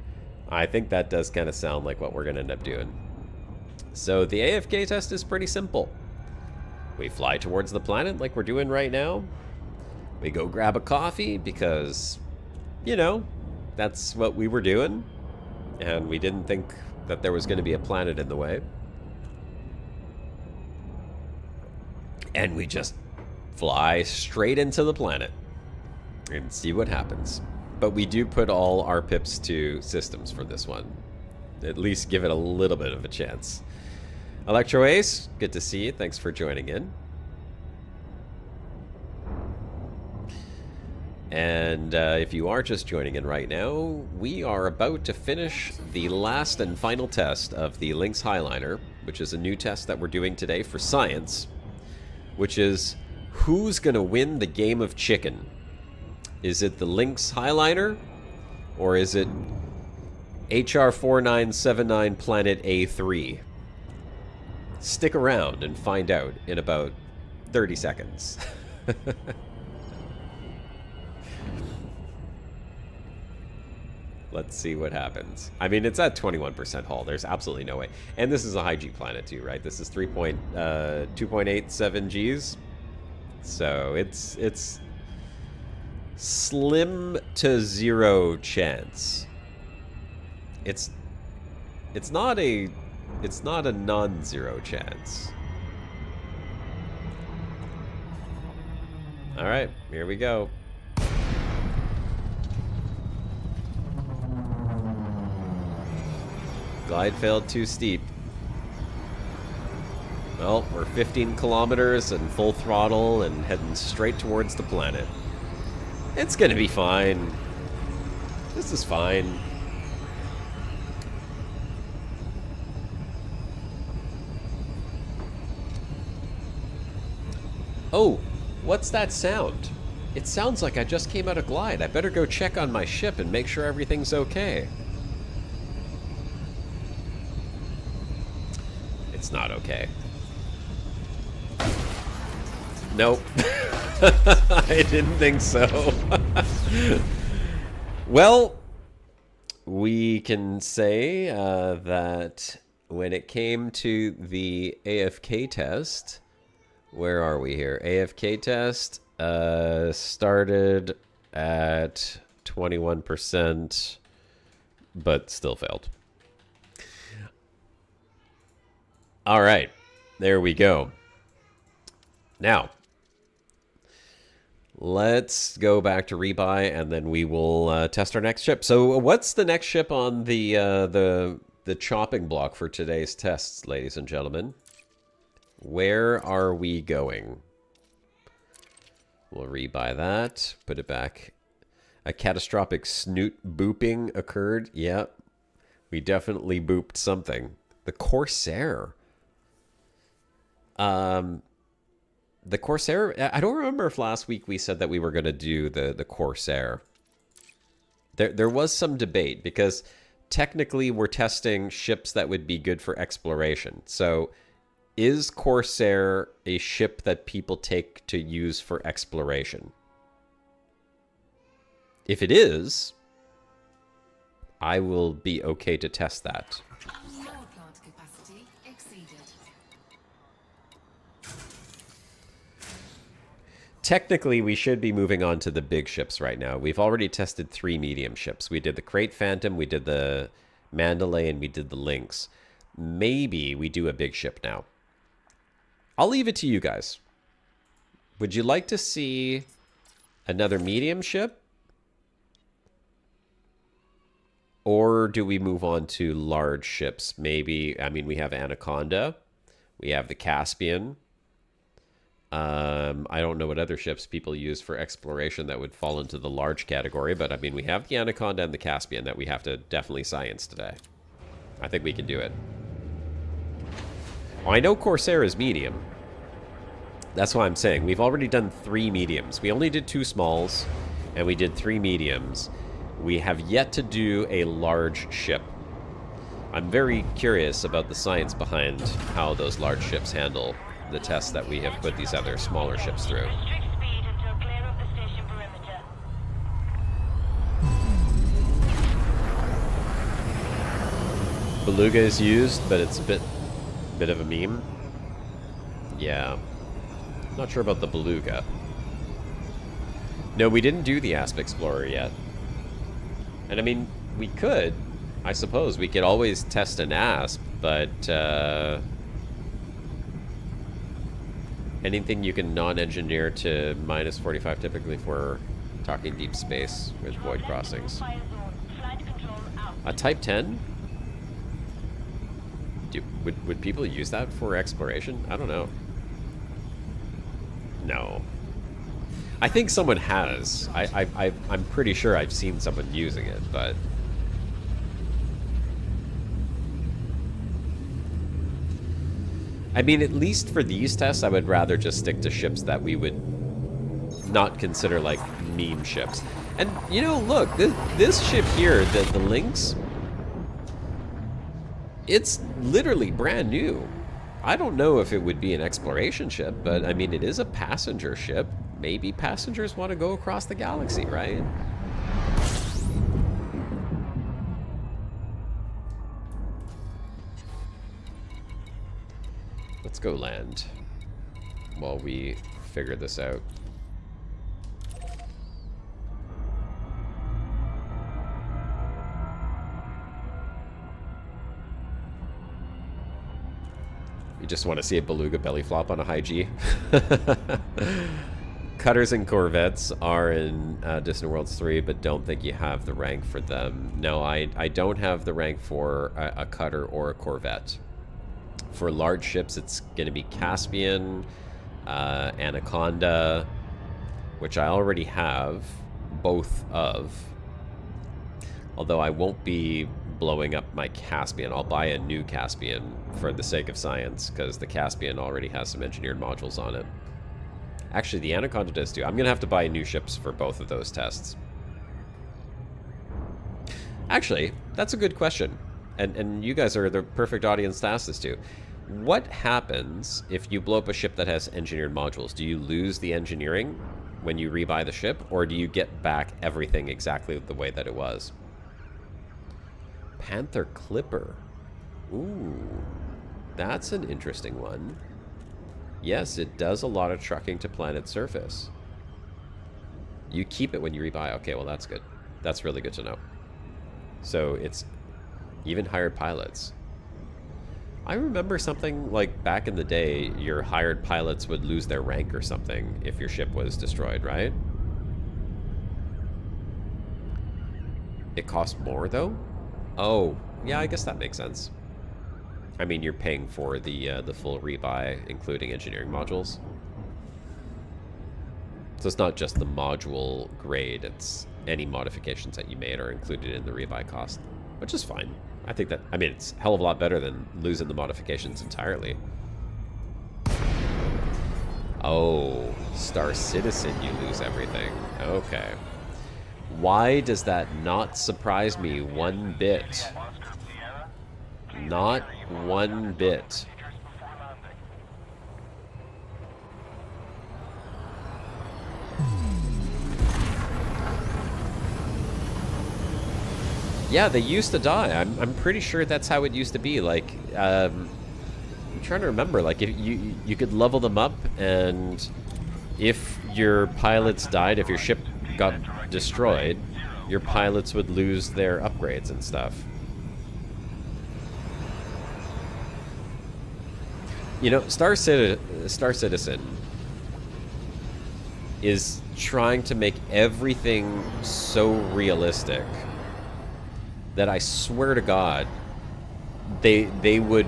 I think that does kind of sound like what we're going to end up doing. So the AFK test is pretty simple. We fly towards the planet like we're doing right now. We go grab a coffee because, you know, that's what we were doing. And we didn't think that there was going to be a planet in the way. And we just fly straight into the planet and see what happens. But we do put all our pips to systems for this one. At least give it a little bit of a chance. Electro Ace, good to see you. Thanks for joining in. And if you are just joining in right now, we are about to finish the last and final test of the Lynx Highliner, which is a new test that we're doing today for science, which is who's going to win the game of chicken? Is it the Lynx Highliner, or is it HR 4979 Planet A3? Stick around and find out in about 30 seconds. Let's see what happens. I mean, it's at 21% hull. There's absolutely no way. And this is a high G planet too, right? This is 2.87 Gs. So it's slim to zero chance. It's not a non-zero chance. All right, here we go. Glide failed too steep. Well, we're 15 kilometers and full throttle and heading straight towards the planet. It's gonna be fine. This is fine. Oh, what's that sound? It sounds like I just came out of glide. I better go check on my ship and make sure everything's okay. It's not okay. Nope. I didn't think so. Well, we can say that when it came to the AFK test, where are we here? AFK test started at 21%, but still failed. All right, there we go. Now, let's go back to rebuy, and then we will test our next ship. So, what's the next ship on the chopping block for today's tests, ladies and gentlemen? Where are we going? We'll rebuy that. Put it back. A catastrophic snoot booping occurred. Yep, we definitely booped something. The Corsair. The Corsair, I don't remember if last week we said that we were going to do the Corsair. There was some debate because technically we're testing ships that would be good for exploration. So is Corsair a ship that people take to use for exploration? If it is, I will be okay to test that. technically, we should be moving on to the big ships right now. We've already tested 3 medium ships. We did the Crate Phantom, we did the Mandalay, and we did the Lynx. Maybe we do a big ship now. I'll leave it to you guys. Would you like to see another medium ship? Or do we move on to large ships? Maybe, I mean, we have Anaconda. We have the Caspian. I don't know what other ships people use for exploration that would fall into the large category, but I mean, we have the Anaconda and the Caspian that we have to definitely science today. I think we can do it. Oh, I know Corsair is medium. That's why I'm saying we've already done 3 mediums. We only did 2 smalls, and we did 3 mediums. We have yet to do a large ship. I'm very curious about the science behind how those large ships handle the tests that we have put these other smaller ships through. Restrict speed until clear of the station perimeter. Beluga is used, but it's a bit of a meme. Yeah. Not sure about the Beluga. No, we didn't do the Asp Explorer yet. And I mean, we could. I suppose we could always test an Asp, but anything you can non-engineer to minus 45 typically for talking deep space with void crossings. Fire zone. Flight control out. A Type 10? Would people use that for exploration? I don't know. No. I think someone has. I'm pretty sure I've seen someone using it, but... I mean, at least for these tests, I would rather just stick to ships that we would not consider, like, meme ships. And, you know, look, this ship here, the Lynx, it's literally brand new. I don't know if it would be an exploration ship, but, I mean, it is a passenger ship. Maybe passengers want to go across the galaxy, right? Let's go land while we figure this out. You just want to see a Beluga belly flop on a high G. Cutters and corvettes are in Distant Worlds 3, but don't think you have the rank for them. No, I don't have the rank for a cutter or a corvette. For large ships, it's going to be Caspian, Anaconda, which I already have both of. Although I won't be blowing up my Caspian. I'll buy a new Caspian for the sake of science, because the Caspian already has some engineered modules on it. Actually, the Anaconda does too. I'm going to have to buy new ships for both of those tests. Actually, that's a good question. And you guys are the perfect audience to ask this to. What happens if you blow up a ship that has engineered modules? Do you lose the engineering when you rebuy the ship, or do you get back everything exactly the way that it was? Panther Clipper. Ooh, that's an interesting one. Yes, it does a lot of trucking to planet surface. You keep it when you rebuy. Okay, well, that's good. That's really good to know. So it's even hired pilots. I remember something like back in the day, your hired pilots would lose their rank or something if your ship was destroyed, right? It cost more, though? Oh, yeah, I guess that makes sense. I mean, you're paying for the full rebuy, including engineering modules. So it's not just the module grade, it's any modifications that you made are included in the rebuy cost, which is fine. I think that, I mean, it's a hell of a lot better than losing the modifications entirely. Oh, Star Citizen, you lose everything. Okay. Why does that not surprise me one bit? Not one bit. Yeah, they used to die. I'm pretty sure that's how it used to be. Like, I'm trying to remember. Like, if you could level them up, and if your pilots died, if your ship got destroyed, your pilots would lose their upgrades and stuff. You know, Star Citizen is trying to make everything so realistic that I swear to God, they would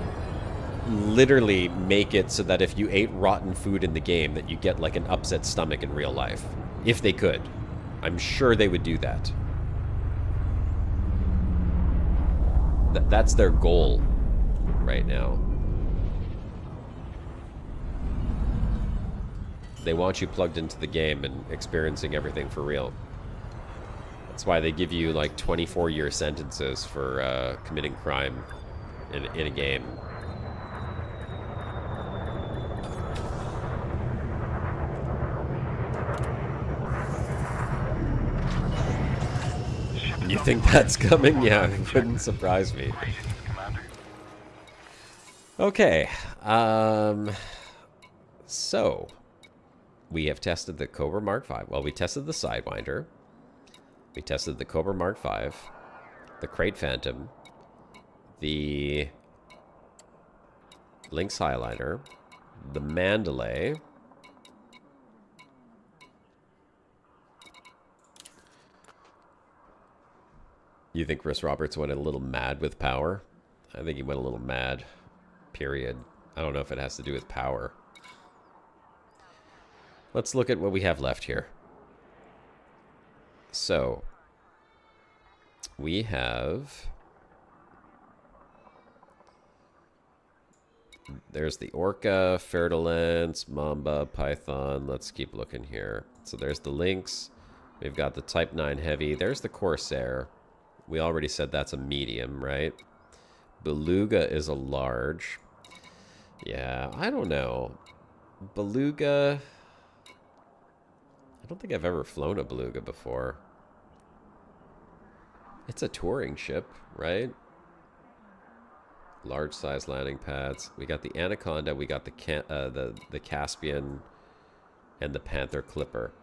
literally make it so that if you ate rotten food in the game, that you get like an upset stomach in real life. If they could. I'm sure they would do that. That's their goal right now. They want you plugged into the game and experiencing everything for real. That's why they give you like 24-year sentences for committing crime in a game. You think that's coming? Yeah, it wouldn't surprise me. Okay. So, we have tested the Cobra Mark V. Well, we tested the Sidewinder. We tested the Cobra Mark V. The Crate Phantom. The Lynx Highliner. The Mandalay. You think Chris Roberts went a little mad with power? I think he went a little mad. Period. I don't know if it has to do with power. Let's look at what we have left here. So, we have... There's the Orca, Fer-de-Lance, Mamba, Python. Let's keep looking here. So there's the Lynx. We've got the Type 9 Heavy. There's the Corsair. We already said that's a medium, right? Beluga is a large. Yeah, I don't know. Beluga... I don't think I've ever flown a Beluga before. It's a touring ship, right? Large size landing pads. We got the Anaconda, we got the Caspian, and the Panther Clipper.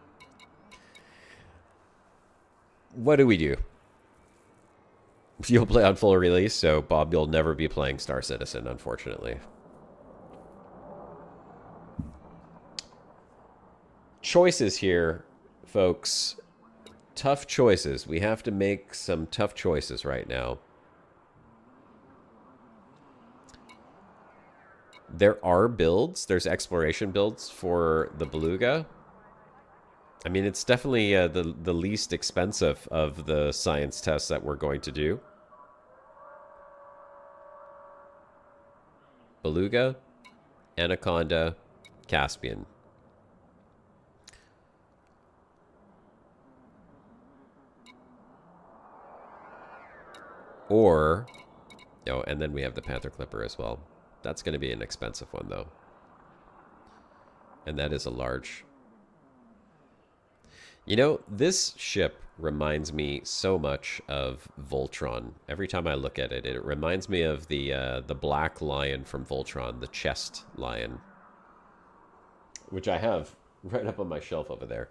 What do we do? You'll play on full release, so Bob, you'll never be playing Star Citizen, unfortunately. Choices here, folks. Tough choices. We have to make some tough choices right now. There are builds. There's exploration builds for the Beluga. I mean, it's definitely the least expensive of the science tests that we're going to do. Beluga, Anaconda, Caspian. Or, oh, and then we have the Panther Clipper as well. That's going to be an expensive one, though. And that is a large. You know, this ship reminds me so much of Voltron. Every time I look at it, it reminds me of the black lion from Voltron, the chest lion, which I have right up on my shelf over there.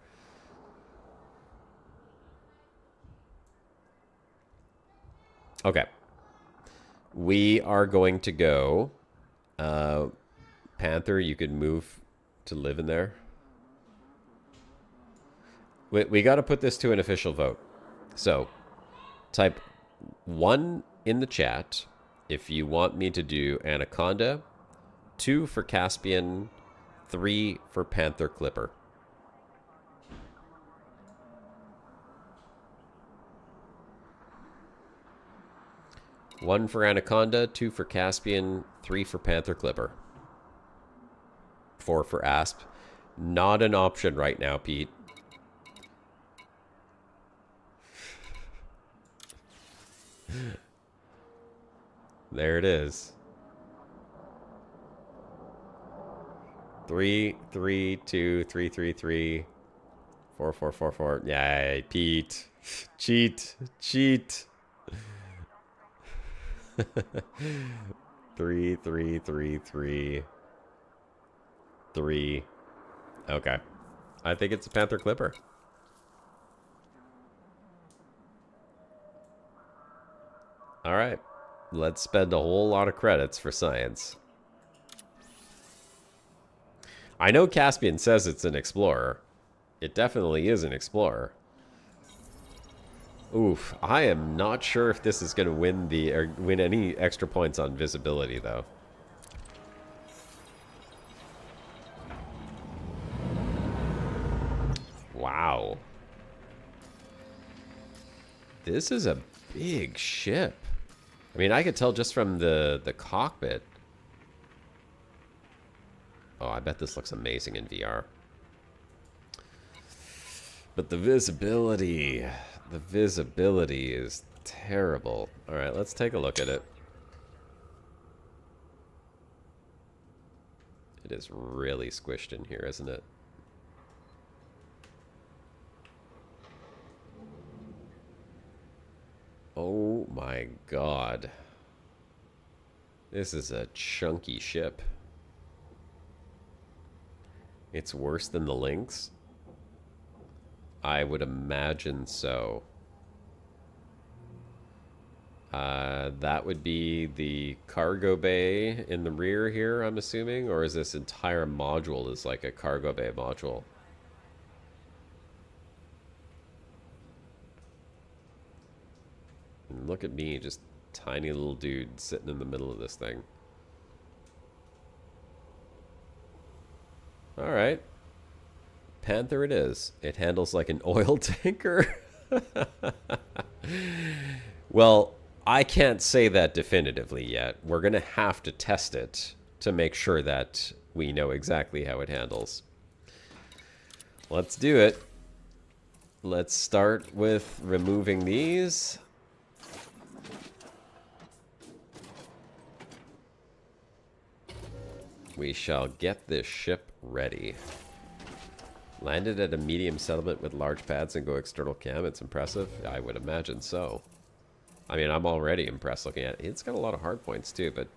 Okay. We are going to go... Panther, you could move to live in there. We got to put this to an official vote. So, type 1 in the chat if you want me to do Anaconda, 2 for Caspian, 3 for Panther Clipper. One for Anaconda, 2 for Caspian, 3 for Panther Clipper. 4 for Asp. Not an option right now, Pete. There it is. 3, 3, 2, 3, 3, 3. 4, 4, 4, 4. Yay, Pete. Cheat. Cheat. 3, 3, 3, 3. 3. Okay. I think it's a Panther Clipper. Alright. Let's spend a whole lot of credits for science. I know Caspian says it's an explorer. It definitely is an explorer. Oof, I am not sure if this is going to win any extra points on visibility, though. Wow. This is a big ship. I mean, I could tell just from the cockpit. Oh, I bet this looks amazing in VR. But the visibility is terrible. All right, let's take a look at it. It is really squished in here, isn't it? Oh my god. This is a chunky ship. It's worse than the Lynx? I would imagine so. That would be the cargo bay in the rear here, I'm assuming? Or is this entire module is like a cargo bay module? And look at me, just tiny little dude sitting in the middle of this thing. Alright. Panther it is. It handles like an oil tanker. Well, I can't say that definitively yet. We're going to have to test it to make sure that we know exactly how it handles. Let's do it. Let's start with removing these. We shall get this ship ready. Landed at a medium settlement with large pads and go external cam. It's impressive. I would imagine so. I mean, I'm already impressed looking at it. It's got a lot of hard points too, but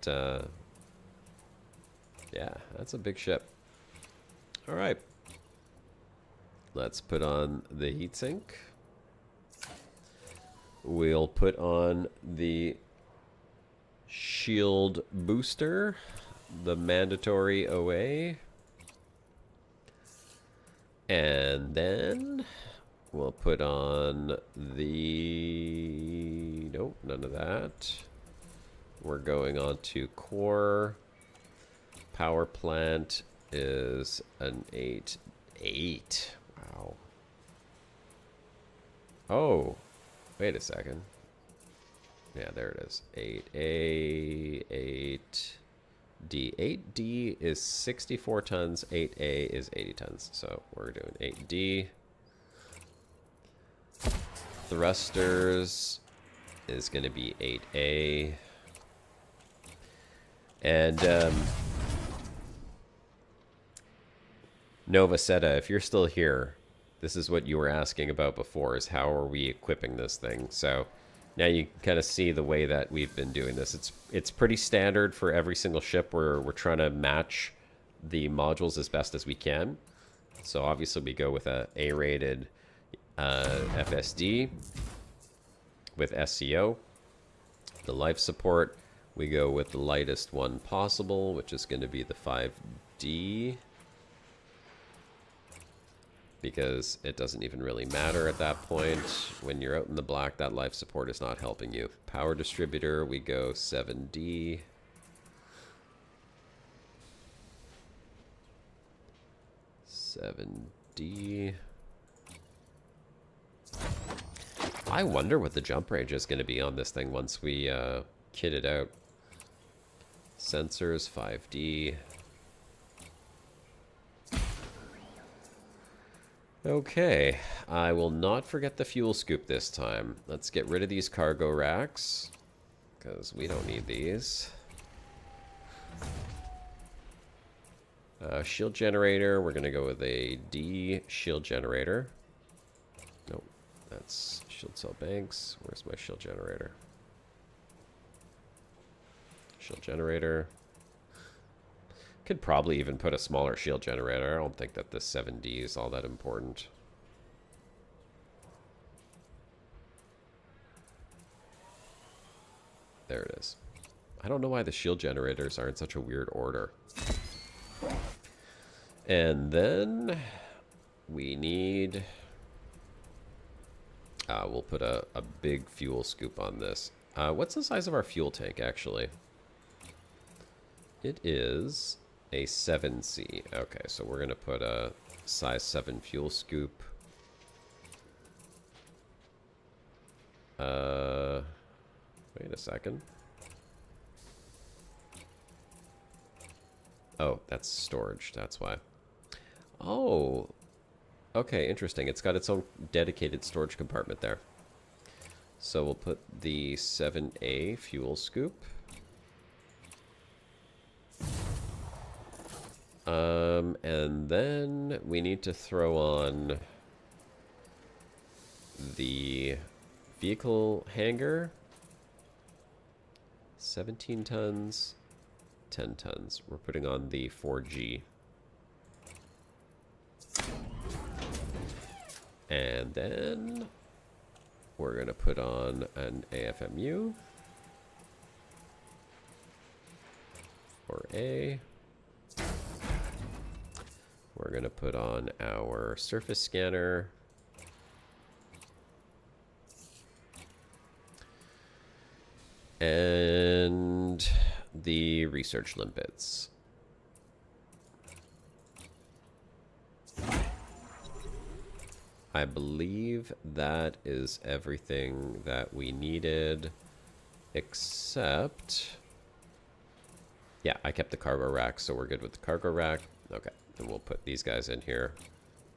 yeah, that's a big ship. All right. Let's put on the heatsink. We'll put on the shield booster, the mandatory OA. And then we'll put on the... Nope, none of that. We're going on to core. Power plant is an 8. 8. Wow. Oh, wait a second. Yeah, there it is. 8A, 8D. 8D is 64 tons. 8A is 80 tons. So we're doing 8D. Thrusters is going to be 8A. And Nova Seta, if you're still here, this is what you were asking about before, is how are we equipping this thing. So now you can kind of see the way that we've been doing this. It's pretty standard for every single ship. We're trying to match the modules as best as we can. So obviously we go with a A-rated FSD with SCO. The life support, we go with the lightest one possible, which is going to be the 5D. Because it doesn't even really matter at that point. When you're out in the black, that life support is not helping you. Power distributor, we go 7D. I wonder what the jump range is going to be on this thing once we kit it out. Sensors, 5D. Okay, I will not forget the fuel scoop this time. Let's get rid of these cargo racks, because we don't need these. Shield generator, we're going to go with a D shield generator. Nope, that's shield cell banks. Where's my shield generator? Shield generator. Could probably even put a smaller shield generator. I don't think that the 7D is all that important. There it is. I don't know why the shield generators are in such a weird order. And then we need... we'll put a big fuel scoop on this. What's the size of our fuel tank, actually? It is a 7C. Okay, so we're going to put a size 7 fuel scoop. Wait a second. Oh, that's storage. That's why. Oh, okay, interesting. It's got its own dedicated storage compartment there. So we'll put the 7A fuel scoop. And then we need to throw on the vehicle hangar. 17 tons, 10 tons. We're putting on the 4G. And then we're going to put on an AFMU. Or A. We're going to put on our surface scanner. And the research limpets. I believe that is everything that we needed, except... Yeah, I kept the cargo rack, so we're good with the cargo rack. Okay, then we'll put these guys in here.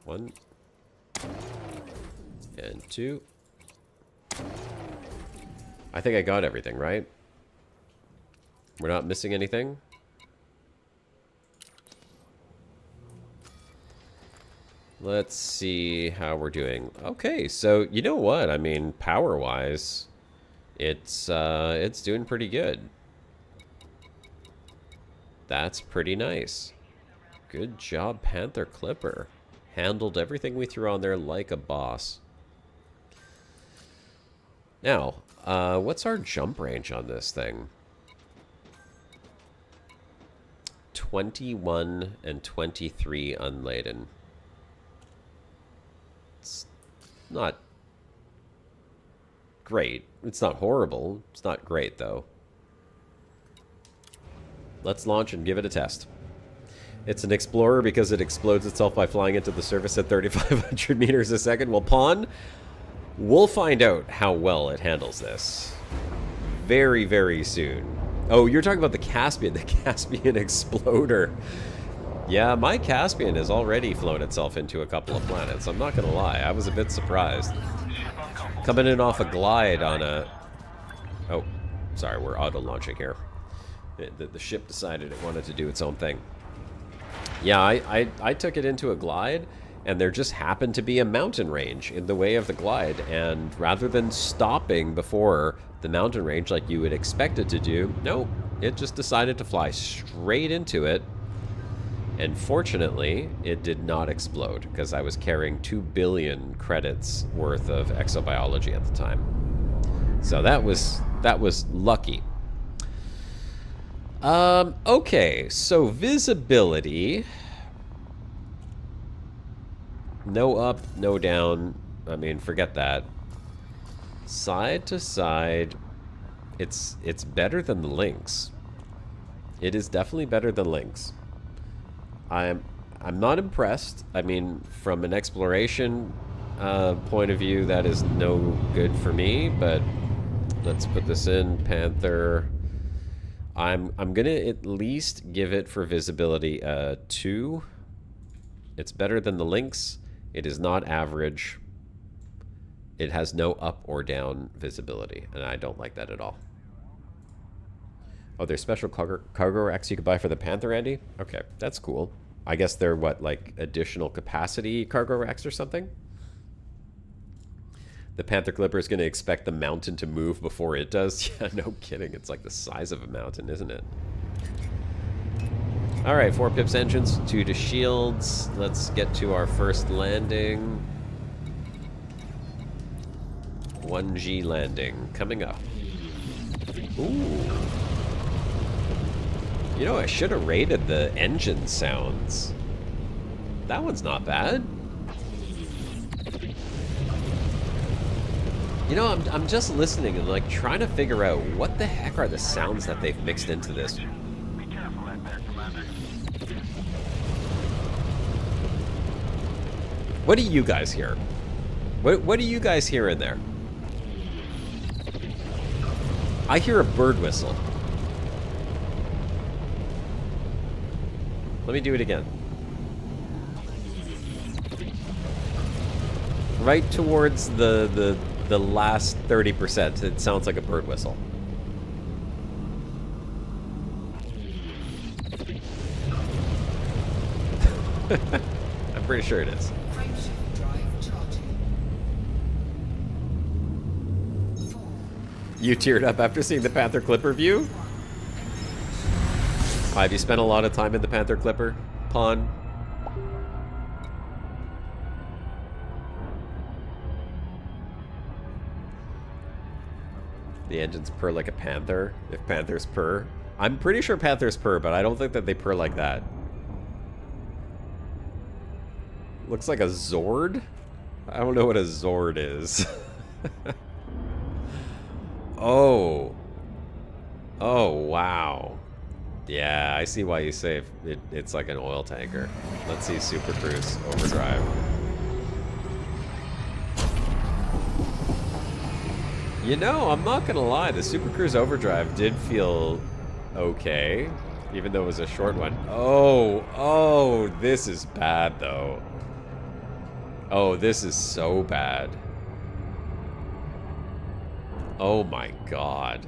1 and 2. I think I got everything, right? We're not missing anything? Let's see how we're doing. Okay, so you know what? I mean, power-wise, it's doing pretty good. That's pretty nice. Good job, Panther Clipper. Handled everything we threw on there like a boss. Now, what's our jump range on this thing? 21 and 23 unladen. It's not great. It's not horrible. It's not great, though. Let's launch and give it a test. It's an Explorer because it explodes itself by flying into the surface at 3,500 meters a second. Well, Pawn, we'll find out how well it handles this very, very soon. Oh, you're talking about the Caspian Exploder. Yeah, my Caspian has already flown itself into a couple of planets. I'm not going to lie. I was a bit surprised. Coming in off a glide on a... Oh, sorry, we're auto-launching here. The ship decided it wanted to do its own thing. Yeah, I took it into a glide, and there just happened to be a mountain range in the way of the glide, and rather than stopping before the mountain range like you would expect it to do, no, it just decided to fly straight into it, and fortunately, it did not explode, because I was carrying 2 billion credits worth of exobiology at the time. So that was lucky. Okay, so visibility. No up, no down. I mean, forget that. Side to side, it's better than the Lynx. It is definitely better than Lynx. I'm not impressed. I mean, from an exploration point of view, that is no good for me, but let's put this in Panther. I'm gonna at least give it for visibility 2. It's better than the Lynx. It is not average. It has no up or down visibility, and I don't like that at all. Oh, there's special cargo racks you could buy for the Panther, Andy? Okay, that's cool. I guess they're what, like additional capacity cargo racks or something? The Panther Clipper is going to expect the mountain to move before it does? Yeah, no kidding. It's like the size of a mountain, isn't it? Alright, 4 pips engines, 2 to shields. Let's get to our first landing. 1G landing coming up. Ooh. You know, I should have rated the engine sounds. That one's not bad. You know, I'm just listening and like trying to figure out what the heck are the sounds that they've mixed into this. Be careful out there, Commander. What do you guys hear? What do you guys hear in there? I hear a bird whistle. Let me do it again. Right towards the last 30%, it sounds like a bird whistle. I'm pretty sure it is. Frameshift drive charging. 4. You teared up after seeing the Panther Clipper view? Have you spent a lot of time in the Panther Clipper pond? The engines purr like a panther, if panthers purr. I'm pretty sure panthers purr, but I don't think that they purr like that. Looks like a Zord? I don't know what a Zord is. Oh. Oh, wow. Yeah, I see why you say it's like an oil tanker. Let's see Super Cruise Overdrive. You know, I'm not gonna lie, the Super Cruise Overdrive did feel okay, even though it was a short one. Oh, this is bad though. Oh, this is so bad. Oh my god.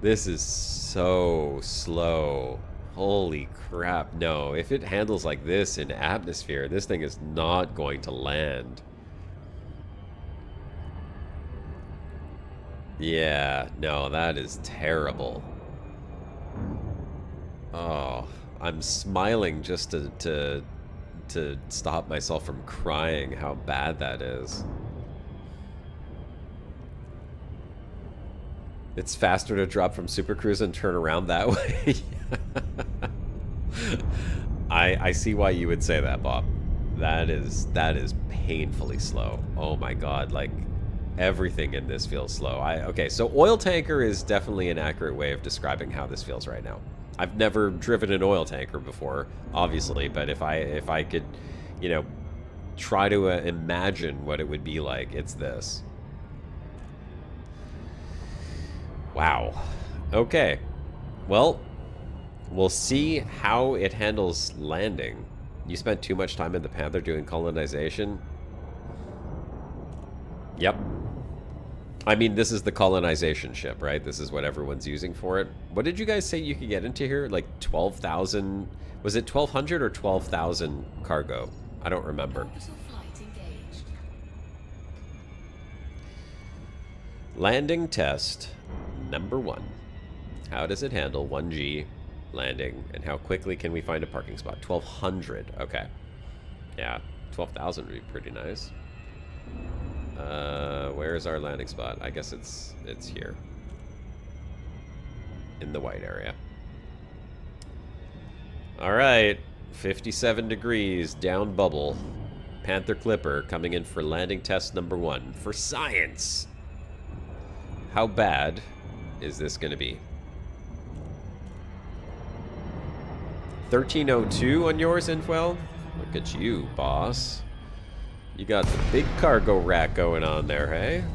This is so slow. Holy crap. No, if it handles like this in atmosphere, this thing is not going to land. Yeah, no, that is terrible. Oh, I'm smiling just to stop myself from crying how bad that is. It's faster to drop from Super Cruise and turn around that way. I see why you would say that, Bob. That is painfully slow. Oh my god, like everything in this feels slow. Okay, so oil tanker is definitely an accurate way of describing how this feels right now. I've never driven an oil tanker before, obviously, but if I could, you know, try to imagine what it would be like, it's this. Wow. Okay. Well, we'll see how it handles landing. You spent too much time in the Panther doing colonization? Yep. I mean, this is the colonization ship, right? This is what everyone's using for it. What did you guys say you could get into here? Like 12,000... Was it 1,200 or 12,000 cargo? I don't remember. Orbital flight engaged. Landing test number 1. How does it handle 1G landing, and how quickly can we find a parking spot? 1,200. Okay. Yeah, 12,000 would be pretty nice. Where is our landing spot? I guess it's here. In the white area. Alright. 57 degrees, down bubble. Panther Clipper coming in for landing test number 1. For science! How bad is this going to be? 1302 on yours, Infwell? Look at you, boss. You got the big cargo rack going on there, hey?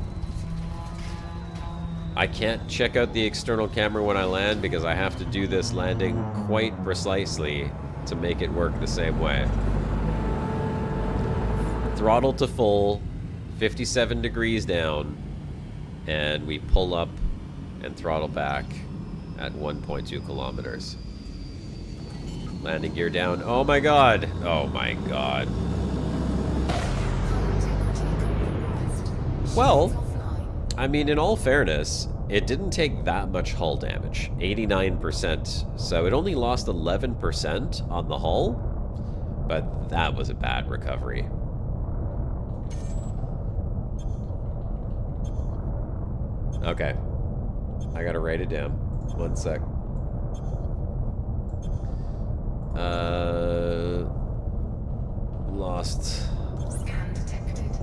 I can't check out the external camera when I land because I have to do this landing quite precisely to make it work the same way. Throttle to full, 57 degrees down, and we pull up and throttle back at 1.2 kilometers. Landing gear down. Oh my god! Oh my god. Well, I mean, in all fairness, it didn't take that much hull damage, 89%. So it only lost 11% on the hull, but that was a bad recovery. Okay. I gotta write it down. One sec. Lost. Scan detected.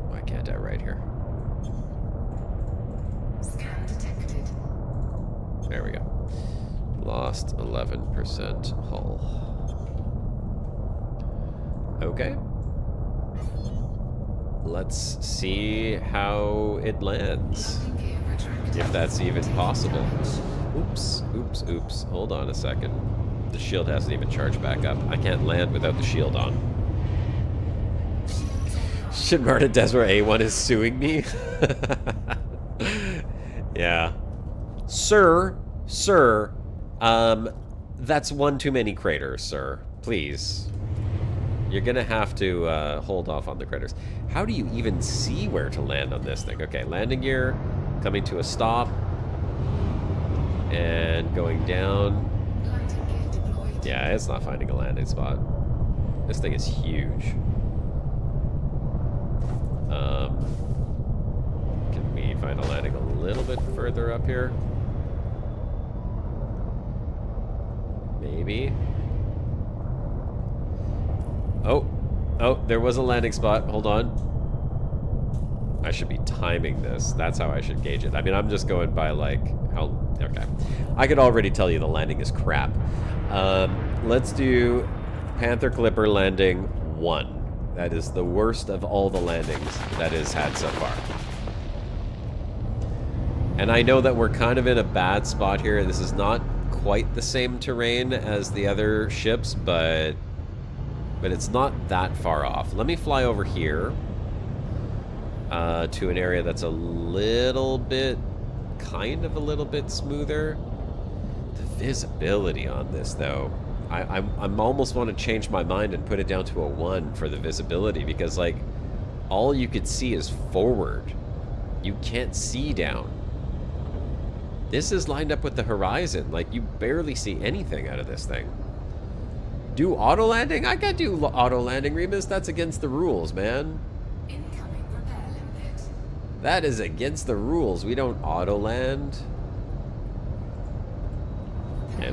Why can't I write here? Scan detected. There we go. Lost 11% hull. Okay. Let's see how it lands. Landing gear retracted. If that's even possible. Oops, oops, oops. Hold on a second. The shield hasn't even charged back up. I can't land without the shield on. Shinmarta Desra A1 is suing me. Yeah. Sir, that's one too many craters, sir. Please. You're gonna have to hold off on the craters. How do you even see where to land on this thing? Okay, landing gear, coming to a stop, and going down. Landing gear deployed. Yeah, it's not finding a landing spot. This thing is huge. Can we find a landing a little bit further up here? Maybe. Oh, there was a landing spot. Hold on. I should be timing this. That's how I should gauge it. I mean, I'm just going by, like, how... Okay. I could already tell you the landing is crap. Let's do Panther Clipper landing 1. That is the worst of all the landings that it's had so far. And I know that we're kind of in a bad spot here. This is not quite the same terrain as the other ships, but it's not that far off. Let me fly over here to an area that's a little bit, kind of a little bit smoother. The visibility on this, though, I'm almost want to change my mind and put it down to a 1 for the visibility, because, like, all you could see is forward. You can't see down. This is lined up with the horizon. Like, you barely see anything out of this thing. Do auto landing? I can't do auto landing, Remus. That's against the rules, man. Incoming repair limpet. That is against the rules. We don't auto land. Okay,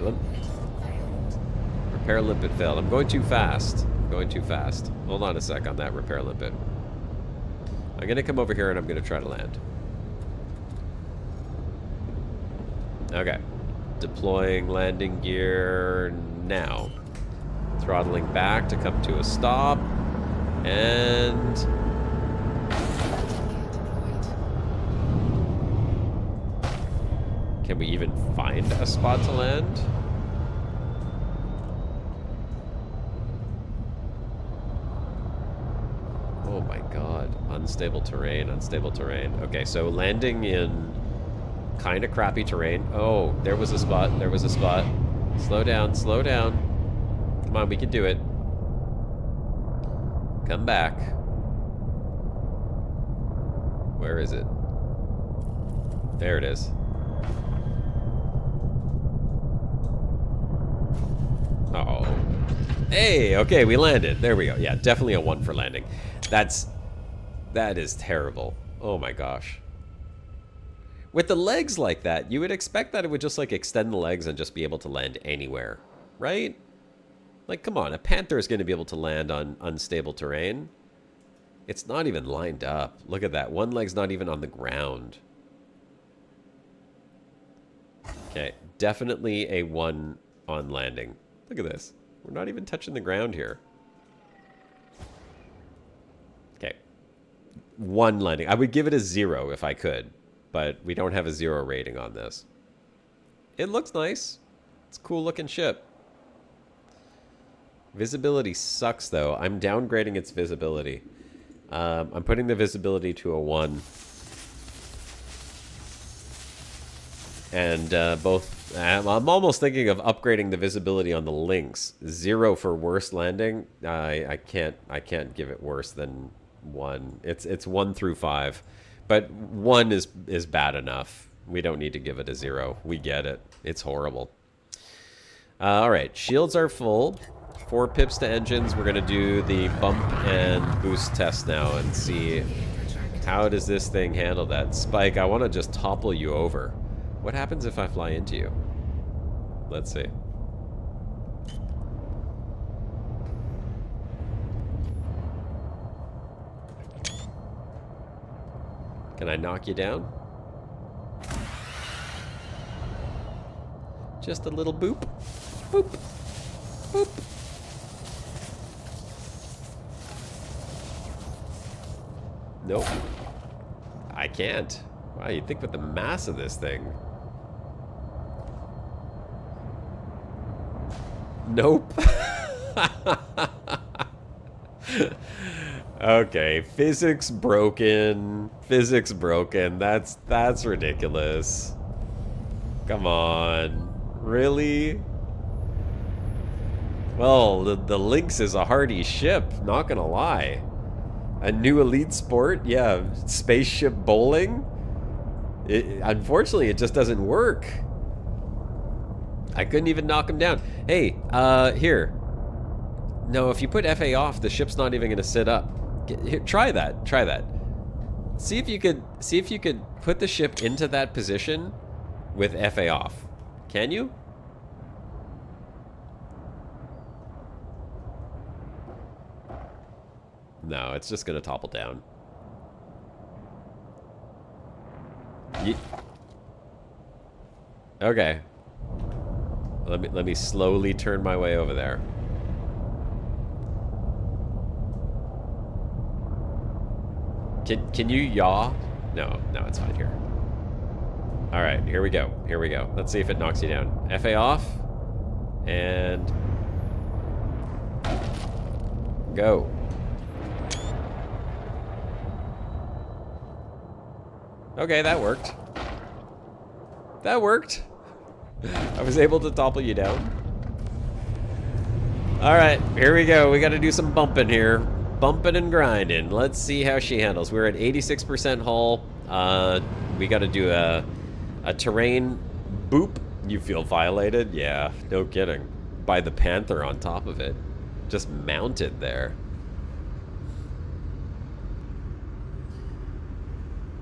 repair limpet failed. I'm going too fast. Hold on a sec on that repair limpet. I'm going to come over here and I'm going to try to land. Okay. Deploying landing gear now. Throttling back to come to a stop. And... Can we even find a spot to land? Oh my god. Unstable terrain, unstable terrain. Okay, so landing in kind of crappy terrain. Oh, there was a spot, there was a spot. Slow down, slow down. Come on, we can do it. Come back. Where is it? There it is. Uh-oh. Hey, okay, we landed. There we go. Yeah, definitely a 1 for landing. That is terrible. Oh my gosh. With the legs like that, you would expect that it would just, like, extend the legs and just be able to land anywhere, right? Like, come on, a Panther is going to be able to land on unstable terrain. It's not even lined up. Look at that. One leg's not even on the ground. Okay, definitely a 1 on landing. Look at this. We're not even touching the ground here. Okay. 1 landing. I would give it a 0 if I could, but we don't have a 0 rating on this. It looks nice. It's a cool looking ship. Visibility sucks, though. I'm downgrading its visibility. I'm putting the visibility to a 1. And I'm almost thinking of upgrading the visibility on the Lynx. 0 for worst landing. I can't give it worse than 1. It's 1 through 5. But 1 is bad enough. We don't need to give it a 0. We get it. It's horrible. All right, shields are full. 4 pips to engines. We're gonna do the bump and boost test now and see how does this thing handle that. Spike, I want to just topple you over. What happens if I fly into you? Let's see. Can I knock you down? Just a little boop. Boop. Boop. Nope. I can't. Wow, you'd think with the mass of this thing. Nope. Okay, physics broken. Physics broken. That's ridiculous. Come on. Really? Well, the Lynx is a hardy ship, not gonna lie. A new elite sport? Yeah, spaceship bowling? Unfortunately, it just doesn't work. I couldn't even knock him down. Hey, here. No, if you put FA off, the ship's not even gonna sit up. Here, try that. Try that. See if you could put the ship into that position with FA off. Can you? No, it's just gonna topple down. Okay. Let me slowly turn my way over there. Can you yaw? No, it's fine here. All right, here we go. Here we go. Let's see if it knocks you down. FA off. And go. Okay, that worked. That worked. I was able to topple you down. All right, here we go. We got to do some bumping here. Bumping and grinding. Let's see how she handles. We're at 86% hull. We got to do a terrain boop. You feel violated? Yeah, no kidding. By the Panther on top of it. Just mounted there.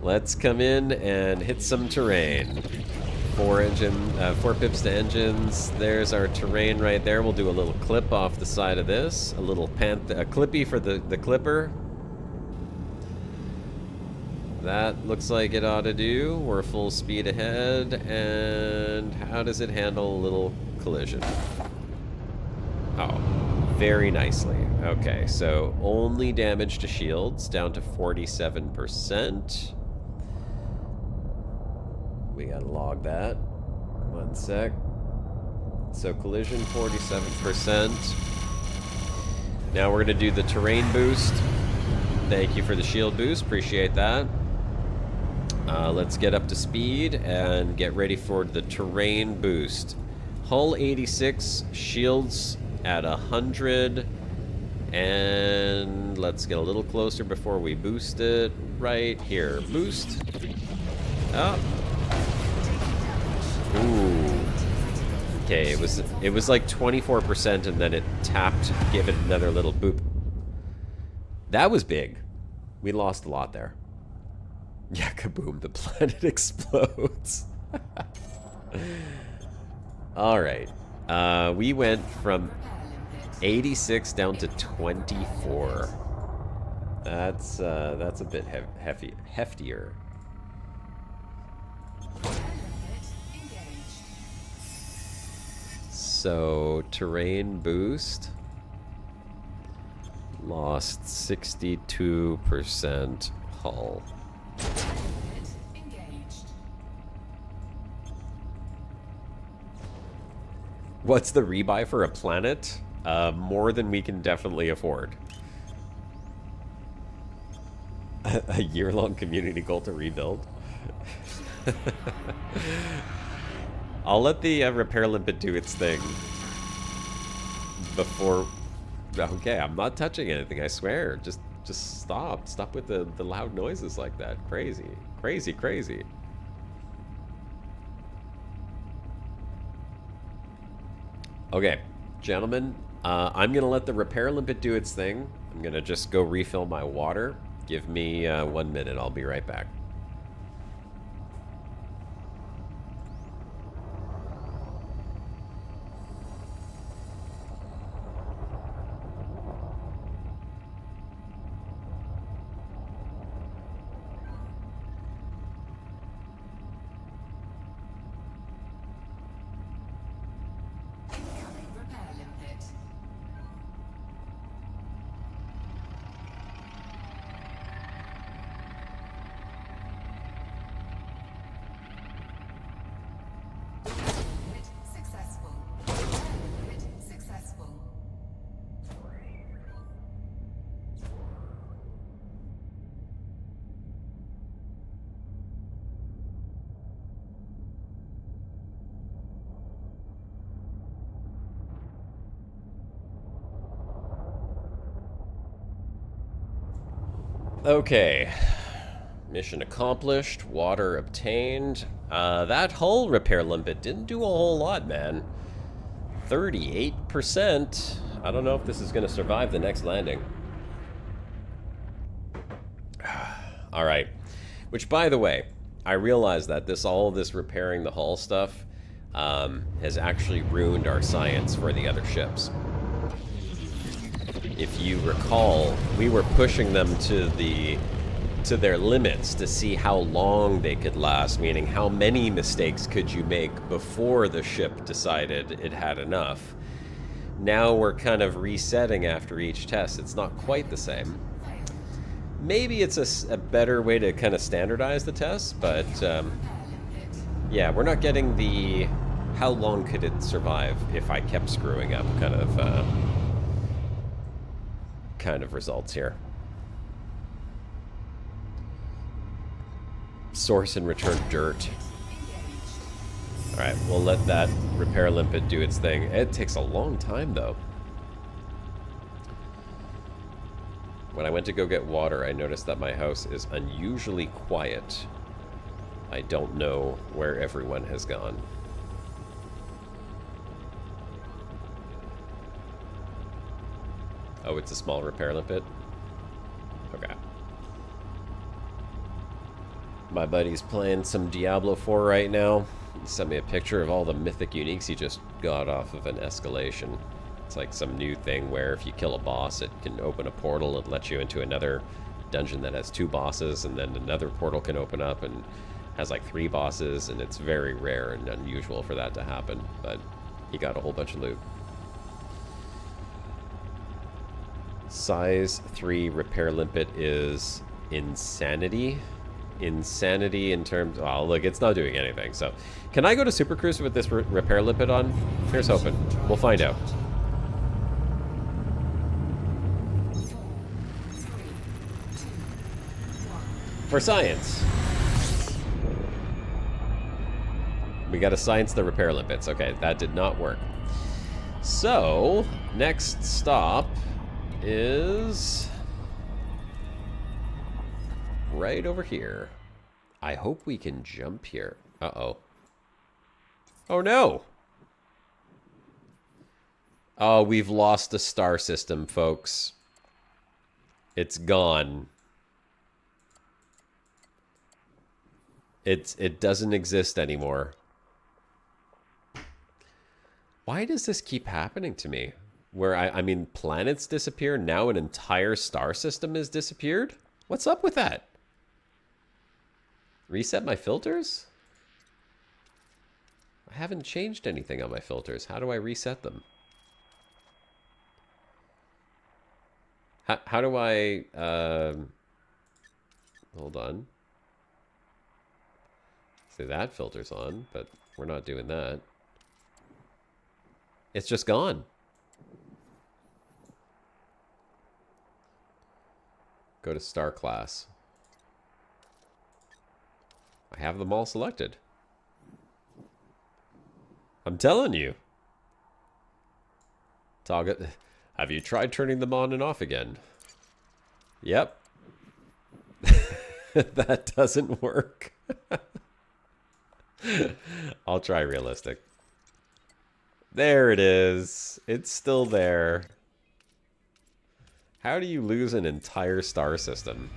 Let's come in and hit some terrain. 4 pips to engines. There's our terrain right there. We'll do a little clip off the side of this. A little a clippy for the clipper. That looks like it ought to do. We're full speed ahead. And how does it handle a little collision? Oh, very nicely. Okay, so only damage to shields, down to 47%. We gotta log that. 1 sec. So collision, 47%. Now we're gonna do the terrain boost. Thank you for the shield boost, appreciate that. Let's get up to speed and get ready for the terrain boost. Hull 86, shields at 100. And let's get a little closer before we boost it. Right here, boost. Oh. Ooh. Okay, it was like 24% and then it tapped, give it another little boop. That was big. We lost a lot there. Yeah, kaboom, the planet explodes. All right. We went from 86 down to 24. That's a bit heftier. So, terrain boost. Lost 62% hull. What's the rebuy for a planet? More than we can definitely afford. A year-long community goal to rebuild. I'll let the repair limpet do its thing before. Okay, I'm not touching anything. I swear. Just Just stop. Stop with the loud noises like that. Crazy. Crazy, crazy. Okay, gentlemen, I'm going to let the repair limpet do its thing. I'm going to just go refill my water. Give me 1 minute. I'll be right back. Incoming repair limpet. Limpet successful. Repair limpet successful. Okay. Mission accomplished. Water obtained. That hull repair limpet didn't do a whole lot, man. 38%. I don't know if this is going to survive the next landing. Alright. Which, by the way, I realize that all this repairing the hull stuff has actually ruined our science for the other ships. If you recall, we were pushing them to their limits to see how long they could last, meaning how many mistakes could you make before the ship decided it had enough. Now we're kind of resetting after each test. It's not quite the same. Maybe it's a better way to kind of standardize the tests, but yeah, we're not getting the how long could it survive if I kept screwing up kind of results here. Source and return dirt. Alright, we'll let that repair limpet do its thing. It takes a long time, though. When I went to go get water, I noticed that my house is unusually quiet. I don't know where everyone has gone. Oh, it's a small repair limpet? Okay. My buddy's playing some Diablo 4 right now. He sent me a picture of all the mythic uniques he just got off of an escalation. It's like some new thing where if you kill a boss, it can open a portal and let you into another dungeon that has 2 bosses, and then another portal can open up and has like 3 bosses, and it's very rare and unusual for that to happen, but he got a whole bunch of loot. Size 3 repair limpet is insanity. Insanity in terms... Oh, look, it's not doing anything. So, can I go to Super Cruise with this repair limpet on? Here's hoping. We'll find out. 4, 3, 2, 1. For science. We got to science the repair limpets. Okay, that did not work. So, next stop is right over here. I hope we can jump here. Uh-oh. Oh, no. Oh, we've lost the star system, folks. It's gone. It doesn't exist anymore. Why does this keep happening to me? Where, I mean, planets disappear, now an entire star system has disappeared? What's up with that? Reset my filters? I haven't changed anything on my filters. How do I reset them? How do I... hold on. See, that filter's on, but we're not doing that. It's just gone. Go to star class. I have them all selected. I'm telling you. Have you tried turning them on and off again? Yep. That doesn't work. I'll try realistic. There it is. It's still there. How do you lose an entire star system?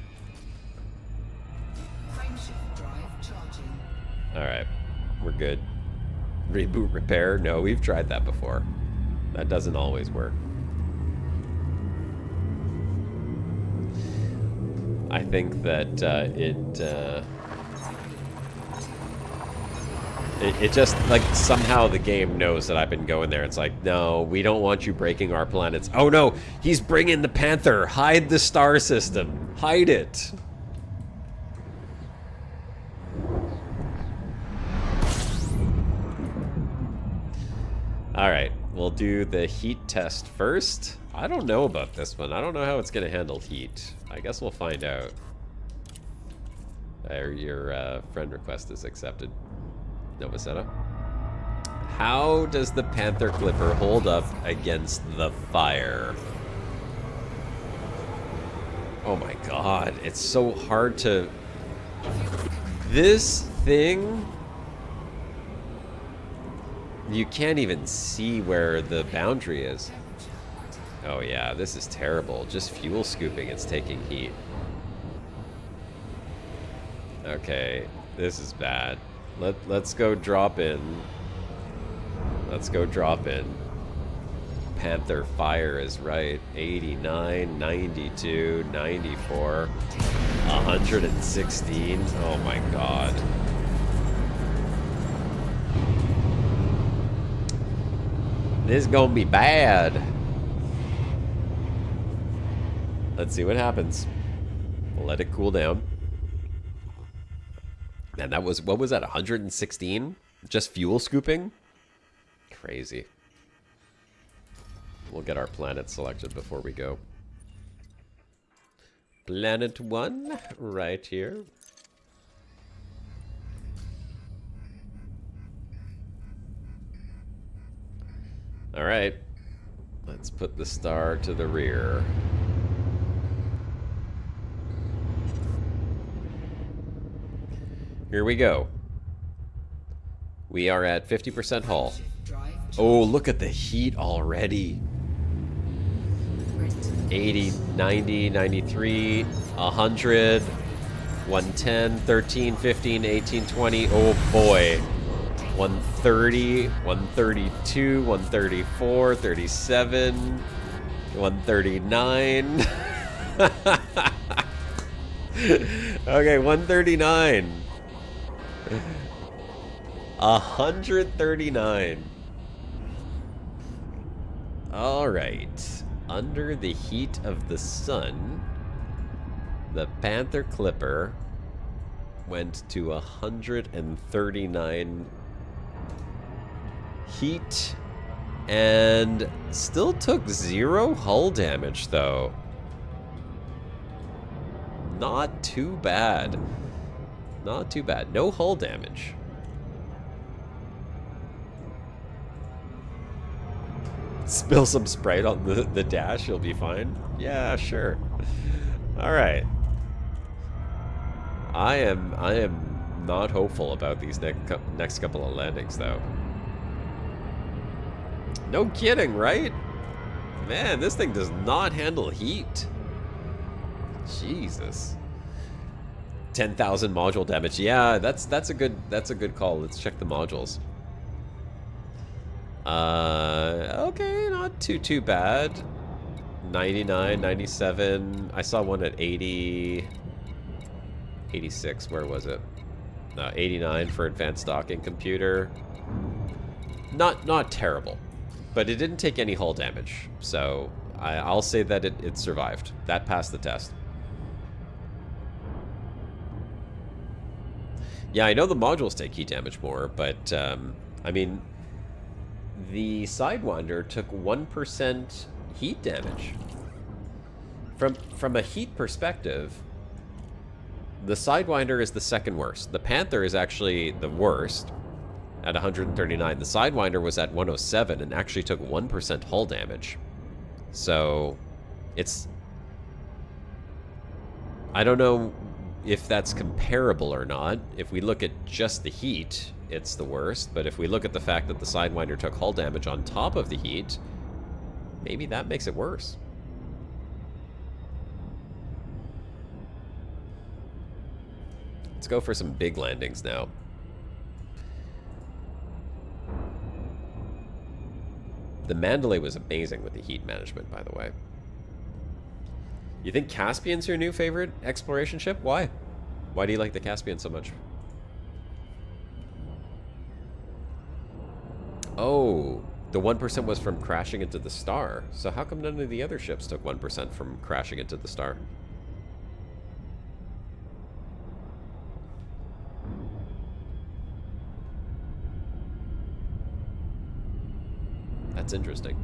Frameshift drive charging. Alright. We're good. Reboot repair? No, we've tried that before. That doesn't always work. I think that it just, like, somehow the game knows that I've been going there. It's like, no, we don't want you breaking our planets. Oh no, he's bringing the Panther. Hide the star system. Hide it. Alright, we'll do the heat test first. I don't know about this one. I don't know how it's going to handle heat. I guess we'll find out. Your friend request is accepted. Novacetta. How does the Panther Clipper hold up against the fire? Oh my god, it's so hard to... This thing... You can't even see where the boundary is. Oh yeah, this is terrible. Just fuel scooping, it's taking heat. Okay, this is bad. Let's go drop in. Let's go drop in. Panther fire is right. 89, 92, 94, 116. Oh my god. This is gonna be bad. Let's see what happens. We'll let it cool down. And that was, what was that, 116? Just fuel scooping? Crazy. We'll get our planet selected before we go. Planet 1, right here. Alright. Let's put the star to the rear. Here we go. We are at 50% hull. Oh, look at the heat already. 80, 90, 93, 100, 110, 13, 15, 18, 20. Oh boy. 130, 132, 134, 37, 139. Okay, 139. 139. All right. Under the heat of the sun, the Panther Clipper went to 139 heat and still took 0 hull damage, though. Not too bad. Not too bad. No hull damage. Spill some Sprite on the dash, you'll be fine. Yeah, sure. All right. I am not hopeful about these next couple of landings, though. No kidding, right? Man, this thing does not handle heat. Jesus. 10,000 module damage. Yeah, that's a good call. Let's check the modules. Okay, not too bad. 99, 97. I saw one at 80, 86. Where was it? 89 for advanced docking computer. Not terrible, but it didn't take any hull damage. So I'll say that it survived. That passed the test. Yeah, I know the modules take heat damage more, but I mean, the Sidewinder took 1% heat damage. From a heat perspective, the Sidewinder is the second worst. The Panther is actually the worst at 139. The Sidewinder was at 107 and actually took 1% hull damage. So it's I don't know if that's comparable or not. If we look at just the heat, it's the worst. But if we look at the fact that the Sidewinder took hull damage on top of the heat, maybe that makes it worse. Let's go for some big landings now. The Mandalay was amazing with the heat management, by the way. You think Caspian's your new favorite exploration ship? Why? Why do you like the Caspian so much? Oh, the 1% was from crashing into the star. So how come none of the other ships took 1% from crashing into the star? That's interesting.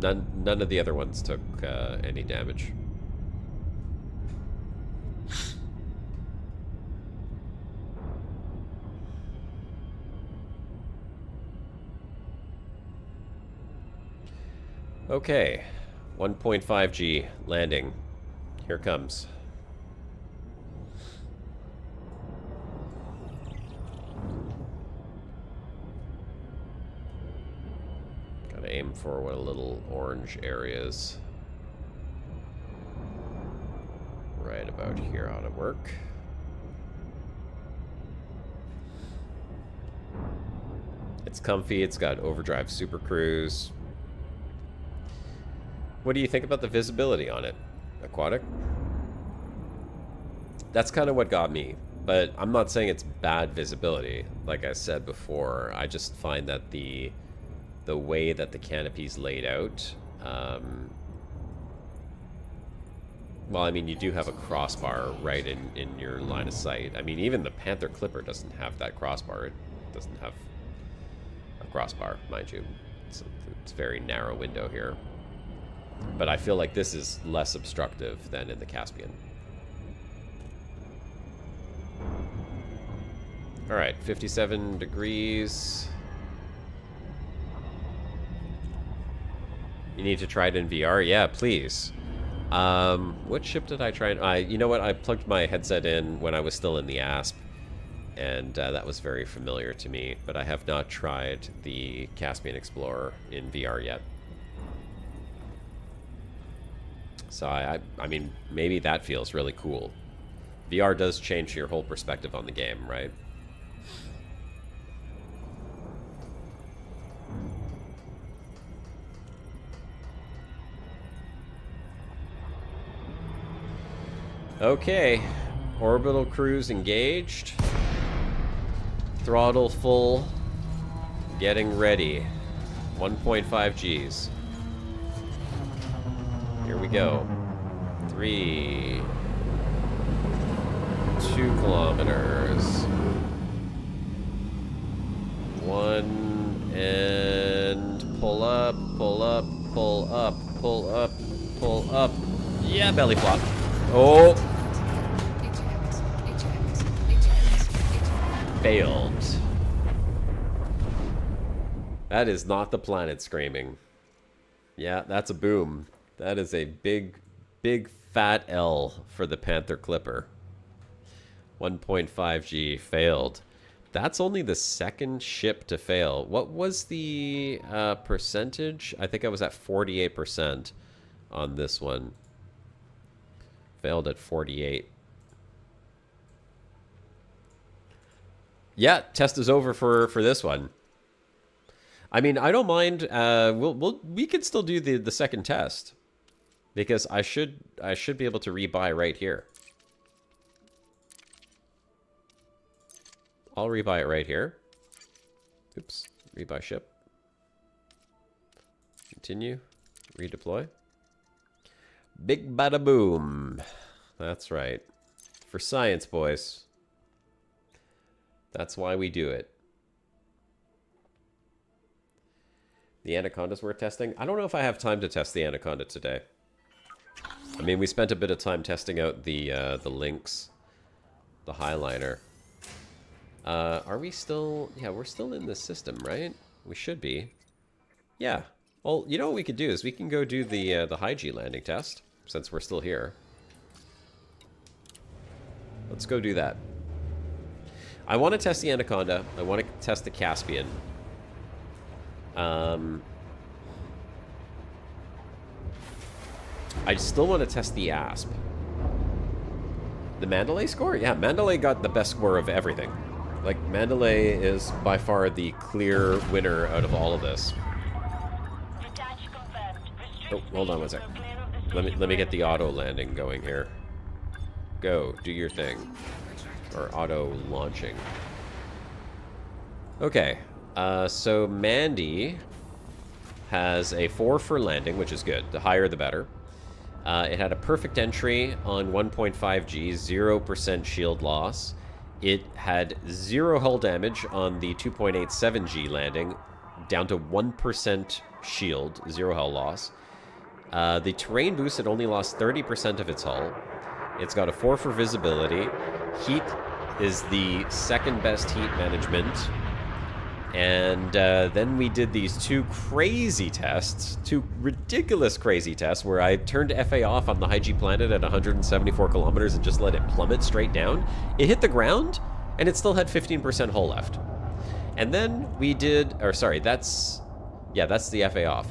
None of the other ones took any damage. Okay, 1.5G landing. Here it comes. Gotta aim for one of the little orange areas. Right about here ought to work. It's comfy, it's got overdrive super cruise. What do you think about the visibility on it, Aquatic? That's kind of what got me, but I'm not saying it's bad visibility. Like I said before, I just find that the way that the canopy's laid out, well, I mean, you do have a crossbar right in your line of sight. I mean, even the Panther Clipper doesn't have that crossbar. It doesn't have a crossbar, mind you. It's a very narrow window here. But I feel like this is less obstructive than in the Caspian. Alright, 57 degrees. You need to try it in VR? Yeah, please. What ship did I try? You know what? I plugged my headset in when I was still in the ASP. And that was very familiar to me. But I have not tried the Caspian Explorer in VR yet. So I mean, maybe that feels really cool. VR does change your whole perspective on the game, right? Okay, orbital cruise engaged. Throttle full. Getting ready. 1.5 Gs. Here we go. 3, 2 kilometers. 1, and pull up, pull up, pull up, pull up, pull up. Yeah, belly flop. Oh! Failed. That is not the planet screaming. Yeah, that's a boom. That is a big, big fat L for the Panther Clipper. 1.5G failed. That's only the second ship to fail. What was the percentage? I think I was at 48% on this one. Failed at 48. Yeah, test is over for this one. I mean, I don't mind. We can still do the second test. Because I should be able to rebuy right here. I'll rebuy it right here. Oops. Rebuy ship. Continue. Redeploy. Big bada boom. That's right. For science, boys. That's why we do it. The Anaconda's worth testing. I don't know if I have time to test the Anaconda today. I mean, we spent a bit of time testing out the Lynx, the Highliner. Are we still... Yeah, we're still in this system, right? We should be. Yeah. Well, you know what we could do is we can go do the high G landing test. since we're still here. Let's go do that. I want to test the Anaconda. I want to test the Caspian. I still want to test the Asp. The Mandalay score? Yeah, Mandalay got the best score of everything. Like, Mandalay is by far the clear winner out of all of this. Oh, hold on one sec. Let me get the auto landing going here. Go, do your thing. Or auto launching. Okay, so Mandy has a 4 for landing, which is good. The higher the better. It had a perfect entry on 1.5G, 0% shield loss. It had 0 hull damage on the 2.87G landing, down to 1% shield, 0 hull loss. The terrain boost had only lost 30% of its hull. It's got a 4 for visibility. Heat is the second best heat management. And then we did these 2 crazy tests, 2 ridiculous crazy tests, where I turned FA off on the high G planet at 174 kilometers and just let it plummet straight down. It hit the ground, and it still had 15% hull left. And then we did, or sorry, that's the FA off.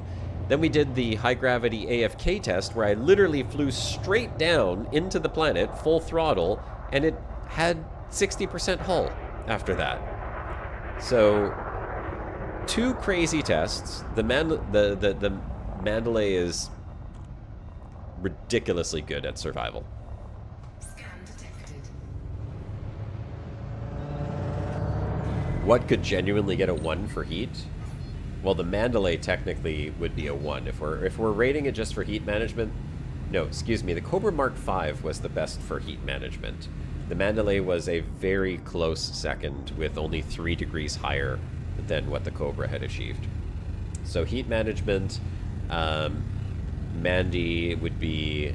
Then we did the high gravity AFK test, where I literally flew straight down into the planet, full throttle, and it had 60% hull after that. So 2 crazy tests. The Mandalay is ridiculously good at survival. Scan detected. What could genuinely get a 1 for heat? Well, the Mandalay technically would be a 1 if we're rating it just for heat management. No, excuse me. The Cobra Mark V was the best for heat management. The Mandalay was a very close second, with only 3 degrees higher than what the Cobra had achieved. So heat management, Mandy would be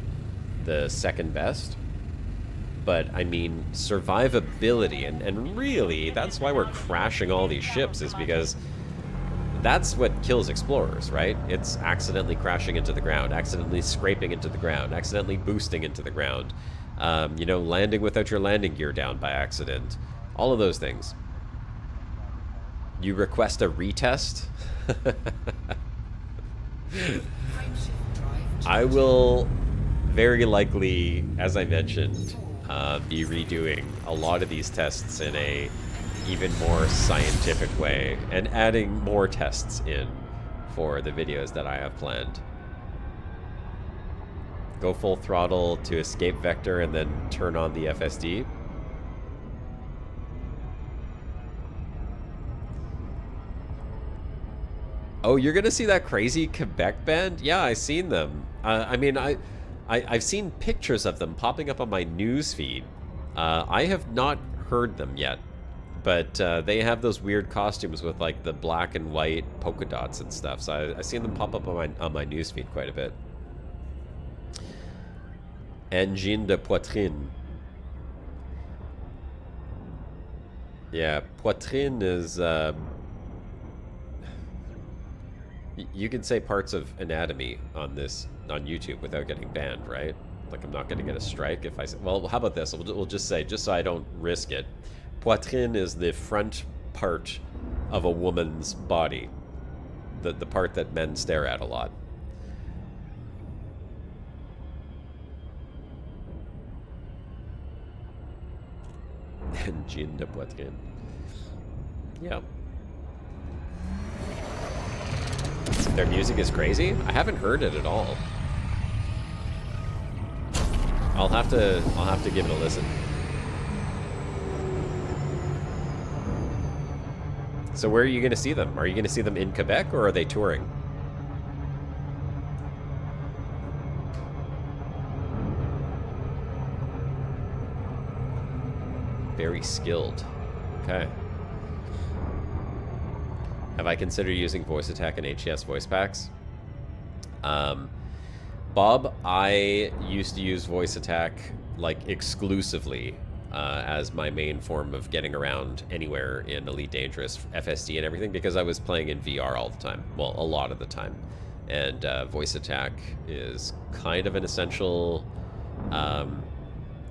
the second best. But, I mean, survivability, and really, that's why we're crashing all these ships, is because that's what kills explorers, right? It's accidentally crashing into the ground, accidentally scraping into the ground, accidentally boosting into the ground. You know, landing without your landing gear down by accident. All of those things. You request a retest? I will very likely, as I mentioned, be redoing a lot of these tests in a even more scientific way, and adding more tests in for the videos that I have planned. Go full throttle to escape vector and then turn on the FSD. Oh, you're gonna see that crazy Quebec band? Yeah, I've seen them. I mean, I've seen pictures of them popping up on my news feed. I have not heard them yet, but they have those weird costumes with like the black and white polka dots and stuff. So I've seen them pop up on my news feed quite a bit. Engine de poitrine. Yeah, poitrine is... you can say parts of anatomy on YouTube without getting banned, right? Like, I'm not going to get a strike if I say... Well, how about this? We'll just say, just so I don't risk it, poitrine is the front part of a woman's body. The part that men stare at a lot. Engine de poitrine. Yeah. Their music is crazy? I haven't heard it at all. I'll have to give it a listen. So where are you going to see them? Are you going to see them in Quebec, or are they touring? Very skilled. Okay. Have I considered using voice attack and HES voice packs? Bob, I used to use voice attack like exclusively as my main form of getting around anywhere in Elite Dangerous, FSD and everything, because I was playing in VR all the time. Well, a lot of the time. And voice attack is kind of an essential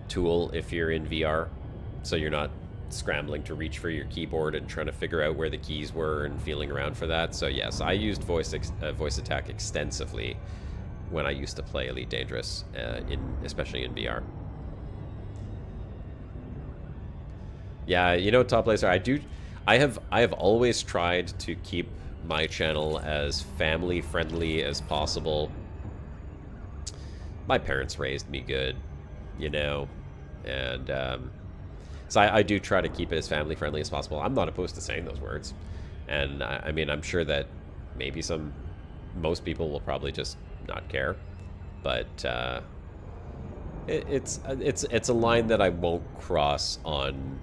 tool if you're in VR, so you're not scrambling to reach for your keyboard and trying to figure out where the keys were and feeling around for that. So yes, I used voice attack extensively when I used to play Elite Dangerous, especially in VR. Yeah, you know, Top Laser, I have always tried to keep my channel as family friendly as possible. My parents raised me good, you know, and so I do try to keep it as family friendly as possible. I'm not opposed to saying those words, and I mean, I'm sure that maybe most people will probably just not care, but it's a line that I won't cross on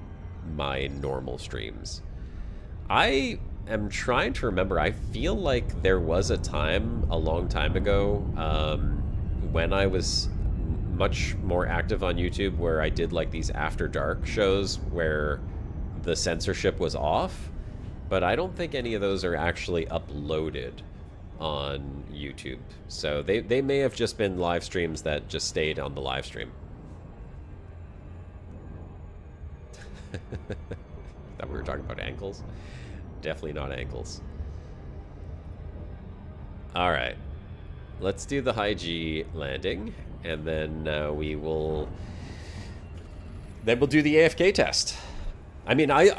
my normal streams. I am trying to remember. I feel like there was a time a long time ago when I was much more active on YouTube where I did like these after dark shows where the censorship was off, but I don't think any of those are actually uploaded on YouTube. So they may have just been live streams that just stayed on the live stream. Thought we were talking about ankles. Definitely not ankles. All right, let's do the high G landing, and then we'll do the AFK test. I mean, I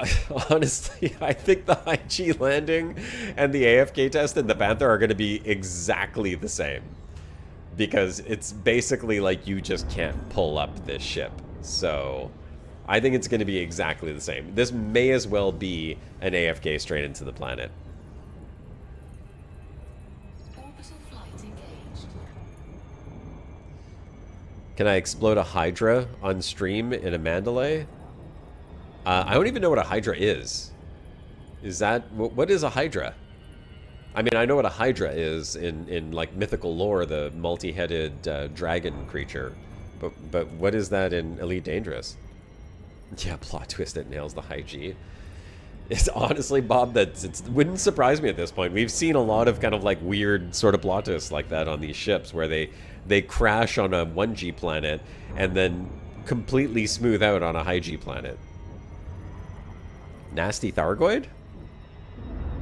honestly, I think the high G landing and the AFK test in the Panther are going to be exactly the same, because it's basically like you just can't pull up this ship. So I think it's going to be exactly the same. This may as well be an AFK straight into the planet. Orbital flight engaged. Can I explode a Hydra on stream in a Mandalay? I don't even know what a Hydra is. Is that... What is a Hydra? I mean, I know what a Hydra is in like mythical lore, the multi-headed dragon creature. But what is that in Elite Dangerous? Yeah, plot twist that nails the high G. It's honestly, Bob, it wouldn't surprise me at this point. We've seen a lot of kind of like weird sort of plot twists like that on these ships where they crash on a 1G planet and then completely smooth out on a high G planet. Nasty Thargoid?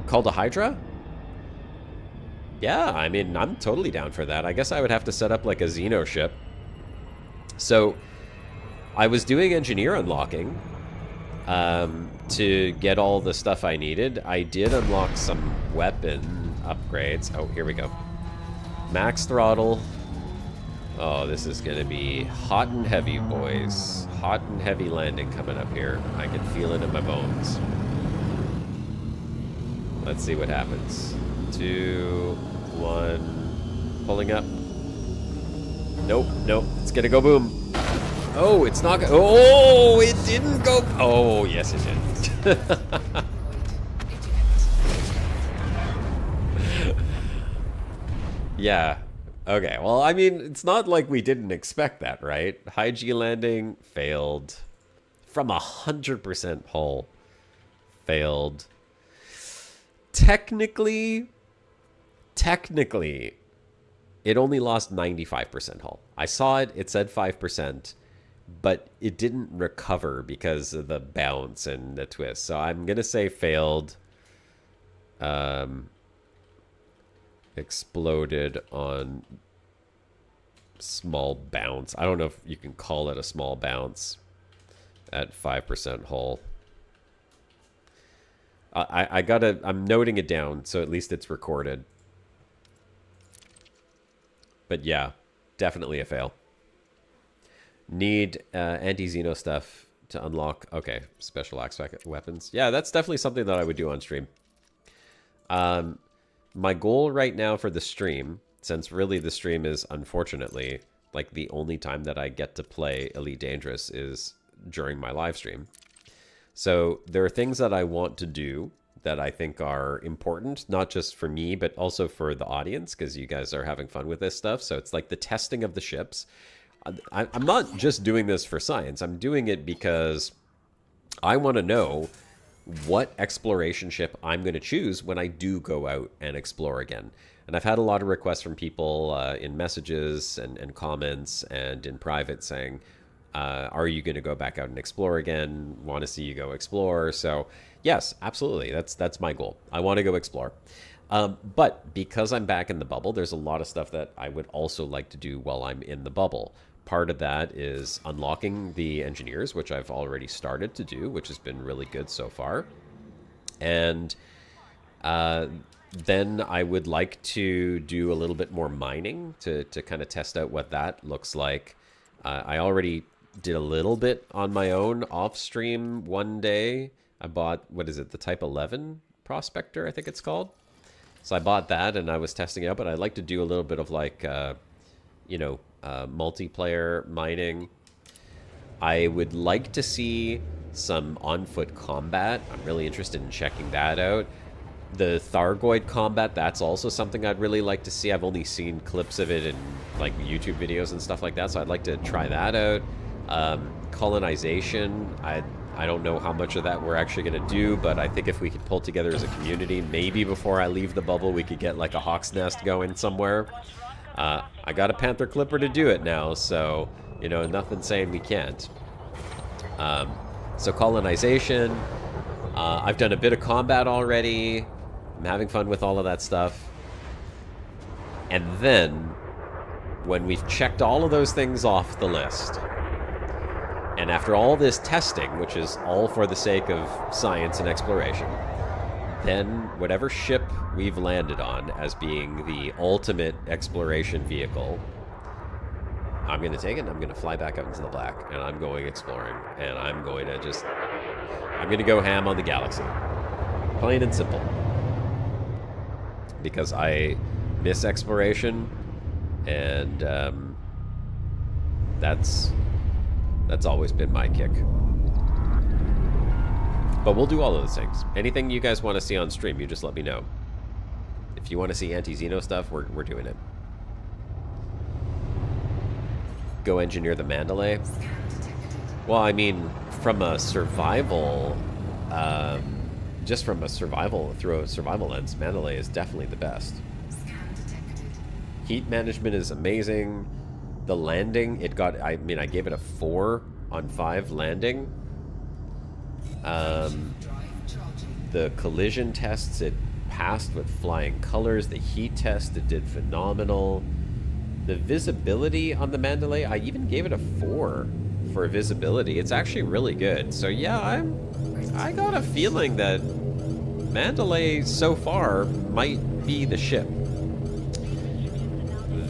Called a Hydra? Yeah, I mean, I'm totally down for that. I guess I would have to set up like a Xeno ship. So I was doing engineer unlocking to get all the stuff I needed. I did unlock some weapon upgrades. Oh, here we go. Max throttle. Oh, this is going to be hot and heavy, boys. Hot and heavy landing coming up here. I can feel it in my bones. Let's see what happens. 2, 1. Pulling up. Nope, nope. It's going to go boom. Oh, it's not... Oh, it didn't go... Oh, yes, it did. Yeah. Okay, well, I mean, it's not like we didn't expect that, right? High G landing failed. From 100% hull. Failed. Technically, it only lost 95% hull. I saw it, it said 5%. But it didn't recover because of the bounce and the twist. So I'm going to say failed. Exploded on small bounce. I don't know if you can call it a small bounce at 5% hull. I'm noting it down so at least it's recorded. But yeah, definitely a fail. Need anti-Xeno stuff to unlock. Okay, special axe weapons. Yeah, that's definitely something that I would do on stream. My goal right now for the stream, since really the stream is unfortunately like the only time that I get to play Elite Dangerous is during my live stream. So there are things that I want to do that I think are important, not just for me, but also for the audience, because you guys are having fun with this stuff. So it's like the testing of the ships. I'm not just doing this for science. I'm doing it because I want to know what exploration ship I'm going to choose when I do go out and explore again. And I've had a lot of requests from people in messages and comments and in private saying, are you going to go back out and explore again? Want to see you go explore. So yes, absolutely. That's my goal. I want to go explore. But because I'm back in the bubble, there's a lot of stuff that I would also like to do while I'm in the bubble. Part of that is unlocking the engineers, which I've already started to do, which has been really good so far. And then I would like to do a little bit more mining to kind of test out what that looks like. I already did a little bit on my own off stream one day. I bought, what is it, the Type 11 Prospector, I think it's called. So I bought that and I was testing it out, but I'd like to do a little bit of like, multiplayer mining. I would like to see some on-foot combat. I'm really interested in checking that out. The Thargoid combat, that's also something I'd really like to see. I've only seen clips of it in like YouTube videos and stuff like that, so I'd like to try that out. Colonization, I don't know how much of that we're actually going to do, but I think if we could pull together as a community, maybe before I leave the bubble, we could get like a hawk's nest going somewhere. I got a Panther Clipper to do it now, so, you know, nothing saying we can't. So colonization, I've done a bit of combat already. I'm having fun with all of that stuff. And then, when we've checked all of those things off the list, and after all this testing, which is all for the sake of science and exploration, then whatever ship we've landed on as being the ultimate exploration vehicle, I'm going to take it and I'm going to fly back out into the black, and I'm going exploring, and I'm going to go ham on the galaxy. Plain and simple. Because I miss exploration, and that's always been my kick. But we'll do all of those things. Anything you guys want to see on stream, you just let me know. If you want to see anti-Xeno stuff, we're doing it. Go engineer the Mandalay. Well, I mean, from a survival, just from a survival, through a survival lens, Mandalay is definitely the best. Heat management is amazing. The landing, it got, I mean, I gave it a 4 on 5 landing. The collision tests, it passed with flying colors. The heat test, it did phenomenal. The visibility on the Mandalay, I even gave it a 4 for visibility. It's actually really good. So yeah, I got a feeling that Mandalay so far might be the ship.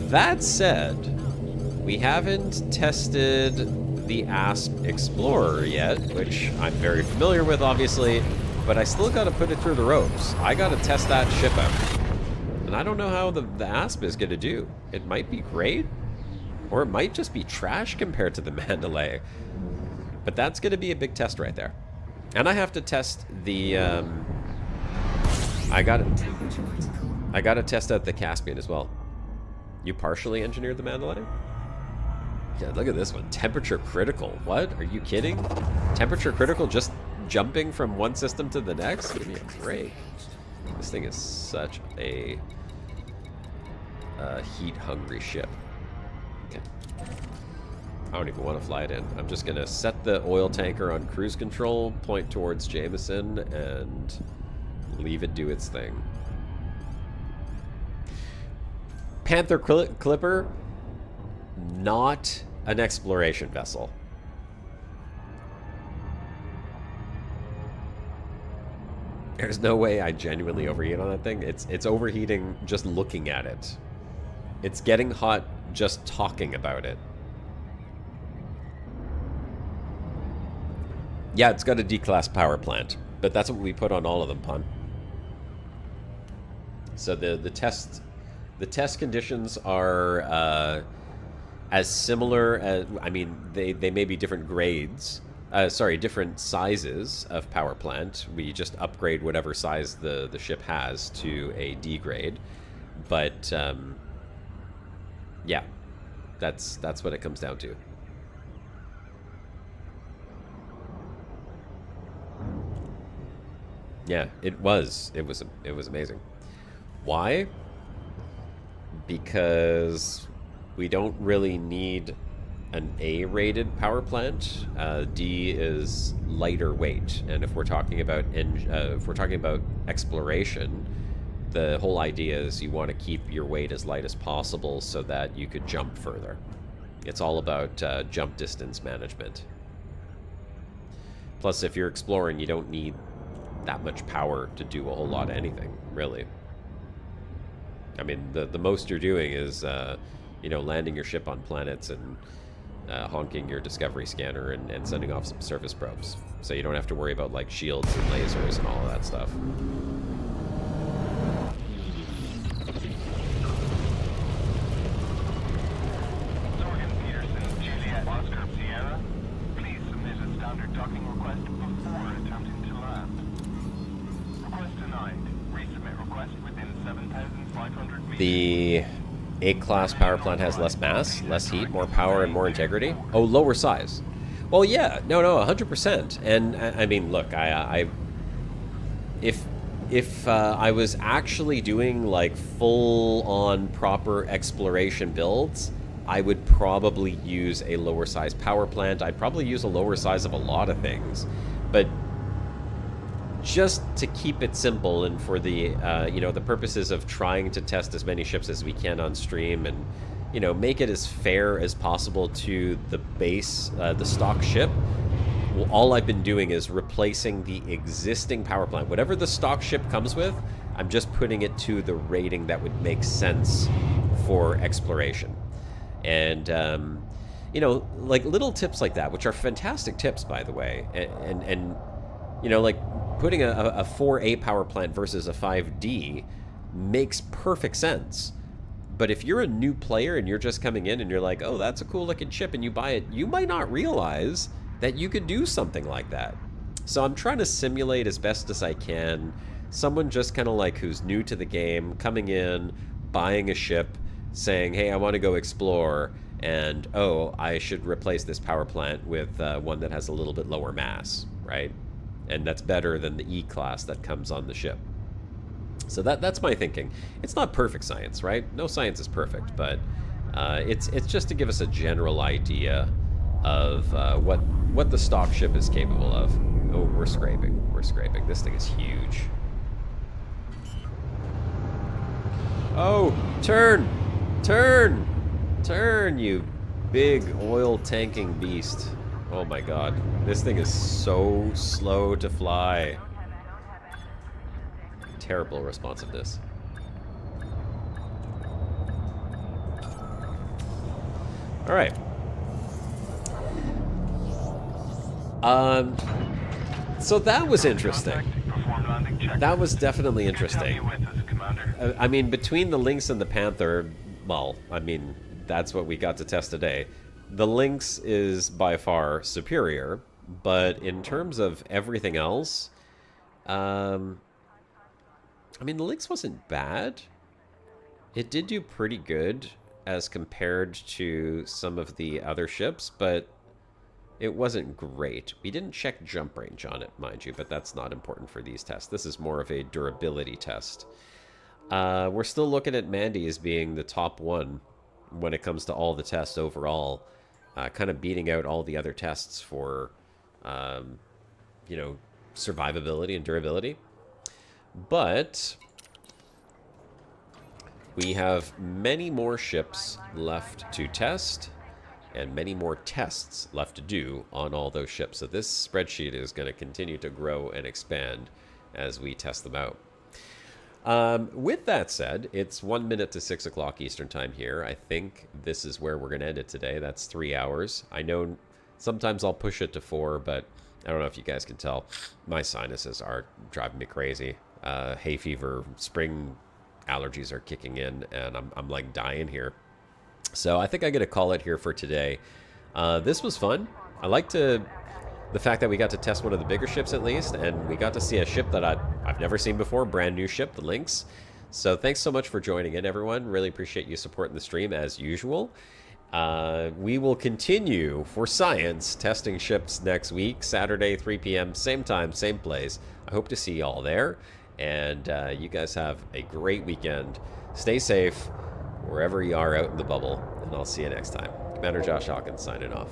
That said, we haven't tested the Asp Explorer yet, which I'm very familiar with, obviously, but I still got to put it through the ropes. I got to test that ship out. And I don't know how the Asp is going to do. It might be great, or it might just be trash compared to the Mandalay. But that's going to be a big test right there. And I have to test the... I got to test out the Caspian as well. You partially engineered the Mandalay? Yeah, look at this one. Temperature critical. What? Are you kidding? Temperature critical just jumping from one system to the next? Give me a break. This thing is such a heat-hungry ship. Okay. I don't even want to fly it in. I'm just going to set the oil tanker on cruise control, point towards Jameson, and leave it do its thing. Panther Clipper, not an exploration vessel. There's no way I genuinely overheat on that thing. It's overheating just looking at it. It's getting hot just talking about it. Yeah, it's got a D-class power plant, but that's what we put on all of them, Pun. So the test conditions are as similar as, I mean, they may be different grades. Different sizes of power plant. We just upgrade whatever size the ship has to a D grade. But yeah, that's what it comes down to. Yeah, it was amazing. Why? because we don't really need an A-rated power plant. D is lighter weight, and if we're talking about exploration, the whole idea is you want to keep your weight as light as possible so that you could jump further. It's all about jump distance management. Plus, if you're exploring, you don't need that much power to do a whole lot of anything, really. I mean, the most you're doing is, you know, landing your ship on planets and honking your discovery scanner and sending off some surface probes. So you don't have to worry about, like, shields and lasers and all of that stuff. Sorgan Peterson, Juliet, Oscar, Sierra. Please submit a standard docking request before attempting to land. Request denied. Resubmit request within 7,500 meters. The A-class power plant has less mass, less heat, more power, and more integrity. Oh, lower size. Well, yeah, no, 100%. And I mean, look, if I was actually doing like full-on proper exploration builds, I would probably use a lower size power plant. I'd probably use a lower size of a lot of things, but just to keep it simple and for the you know, the purposes of trying to test as many ships as we can on stream and, you know, make it as fair as possible to the base, the stock ship. Well, all I've been doing is replacing the existing power plant. Whatever the stock ship comes with, I'm just putting it to the rating that would make sense for exploration. And you know, like little tips like that, which are fantastic tips, by the way, and you know, like putting a 4A power plant versus a 5D makes perfect sense. But if you're a new player and you're just coming in and you're like, oh, that's a cool looking ship, and you buy it, you might not realize that you could do something like that. So I'm trying to simulate as best as I can someone just kind of like who's new to the game, coming in, buying a ship, saying, hey, I want to go explore, and oh, I should replace this power plant with one that has a little bit lower mass, right? And that's better than the E-class that comes on the ship. So that's my thinking. It's not perfect science, right? No science is perfect, but it's just to give us a general idea of what the stock ship is capable of. Oh, we're scraping. We're scraping. This thing is huge. Oh, turn! Turn! Turn, you big oil-tanking beast. Oh my god. This thing is so slow to fly. Terrible responsiveness. Alright. So that was interesting. That was definitely interesting. I mean, between the Lynx and the Panther, well, I mean, that's what we got to test today. The Lynx is by far superior, but in terms of everything else, I mean, the Lynx wasn't bad. It did do pretty good as compared to some of the other ships, but it wasn't great. We didn't check jump range on it, mind you, but that's not important for these tests. This is more of a durability test. We're still looking at Mandy as being the top one when it comes to all the tests overall, kind of beating out all the other tests for, you know, survivability and durability. But we have many more ships left to test and many more tests left to do on all those ships. So this spreadsheet is going to continue to grow and expand as we test them out. With that said, it's 1 minute to 6 o'clock Eastern time here. I think this is where we're going to end it today. That's 3 hours. I know sometimes I'll push it to 4, but I don't know if you guys can tell. My sinuses are driving me crazy. Hay fever, spring allergies are kicking in, and I'm like dying here. So I think I'm going to call it here for today. This was fun. I liked the fact that we got to test one of the bigger ships at least, and we got to see a ship that I've never seen before, brand new ship, the Lynx. So thanks so much for joining in, everyone. Really appreciate you supporting the stream as usual. We will continue for science testing ships next week, Saturday, 3 p.m., same time, same place. I hope to see you all there, and you guys have a great weekend. Stay safe. wherever you are out in the bubble, and I'll see you next time. Commander Josh Hawkins signing off.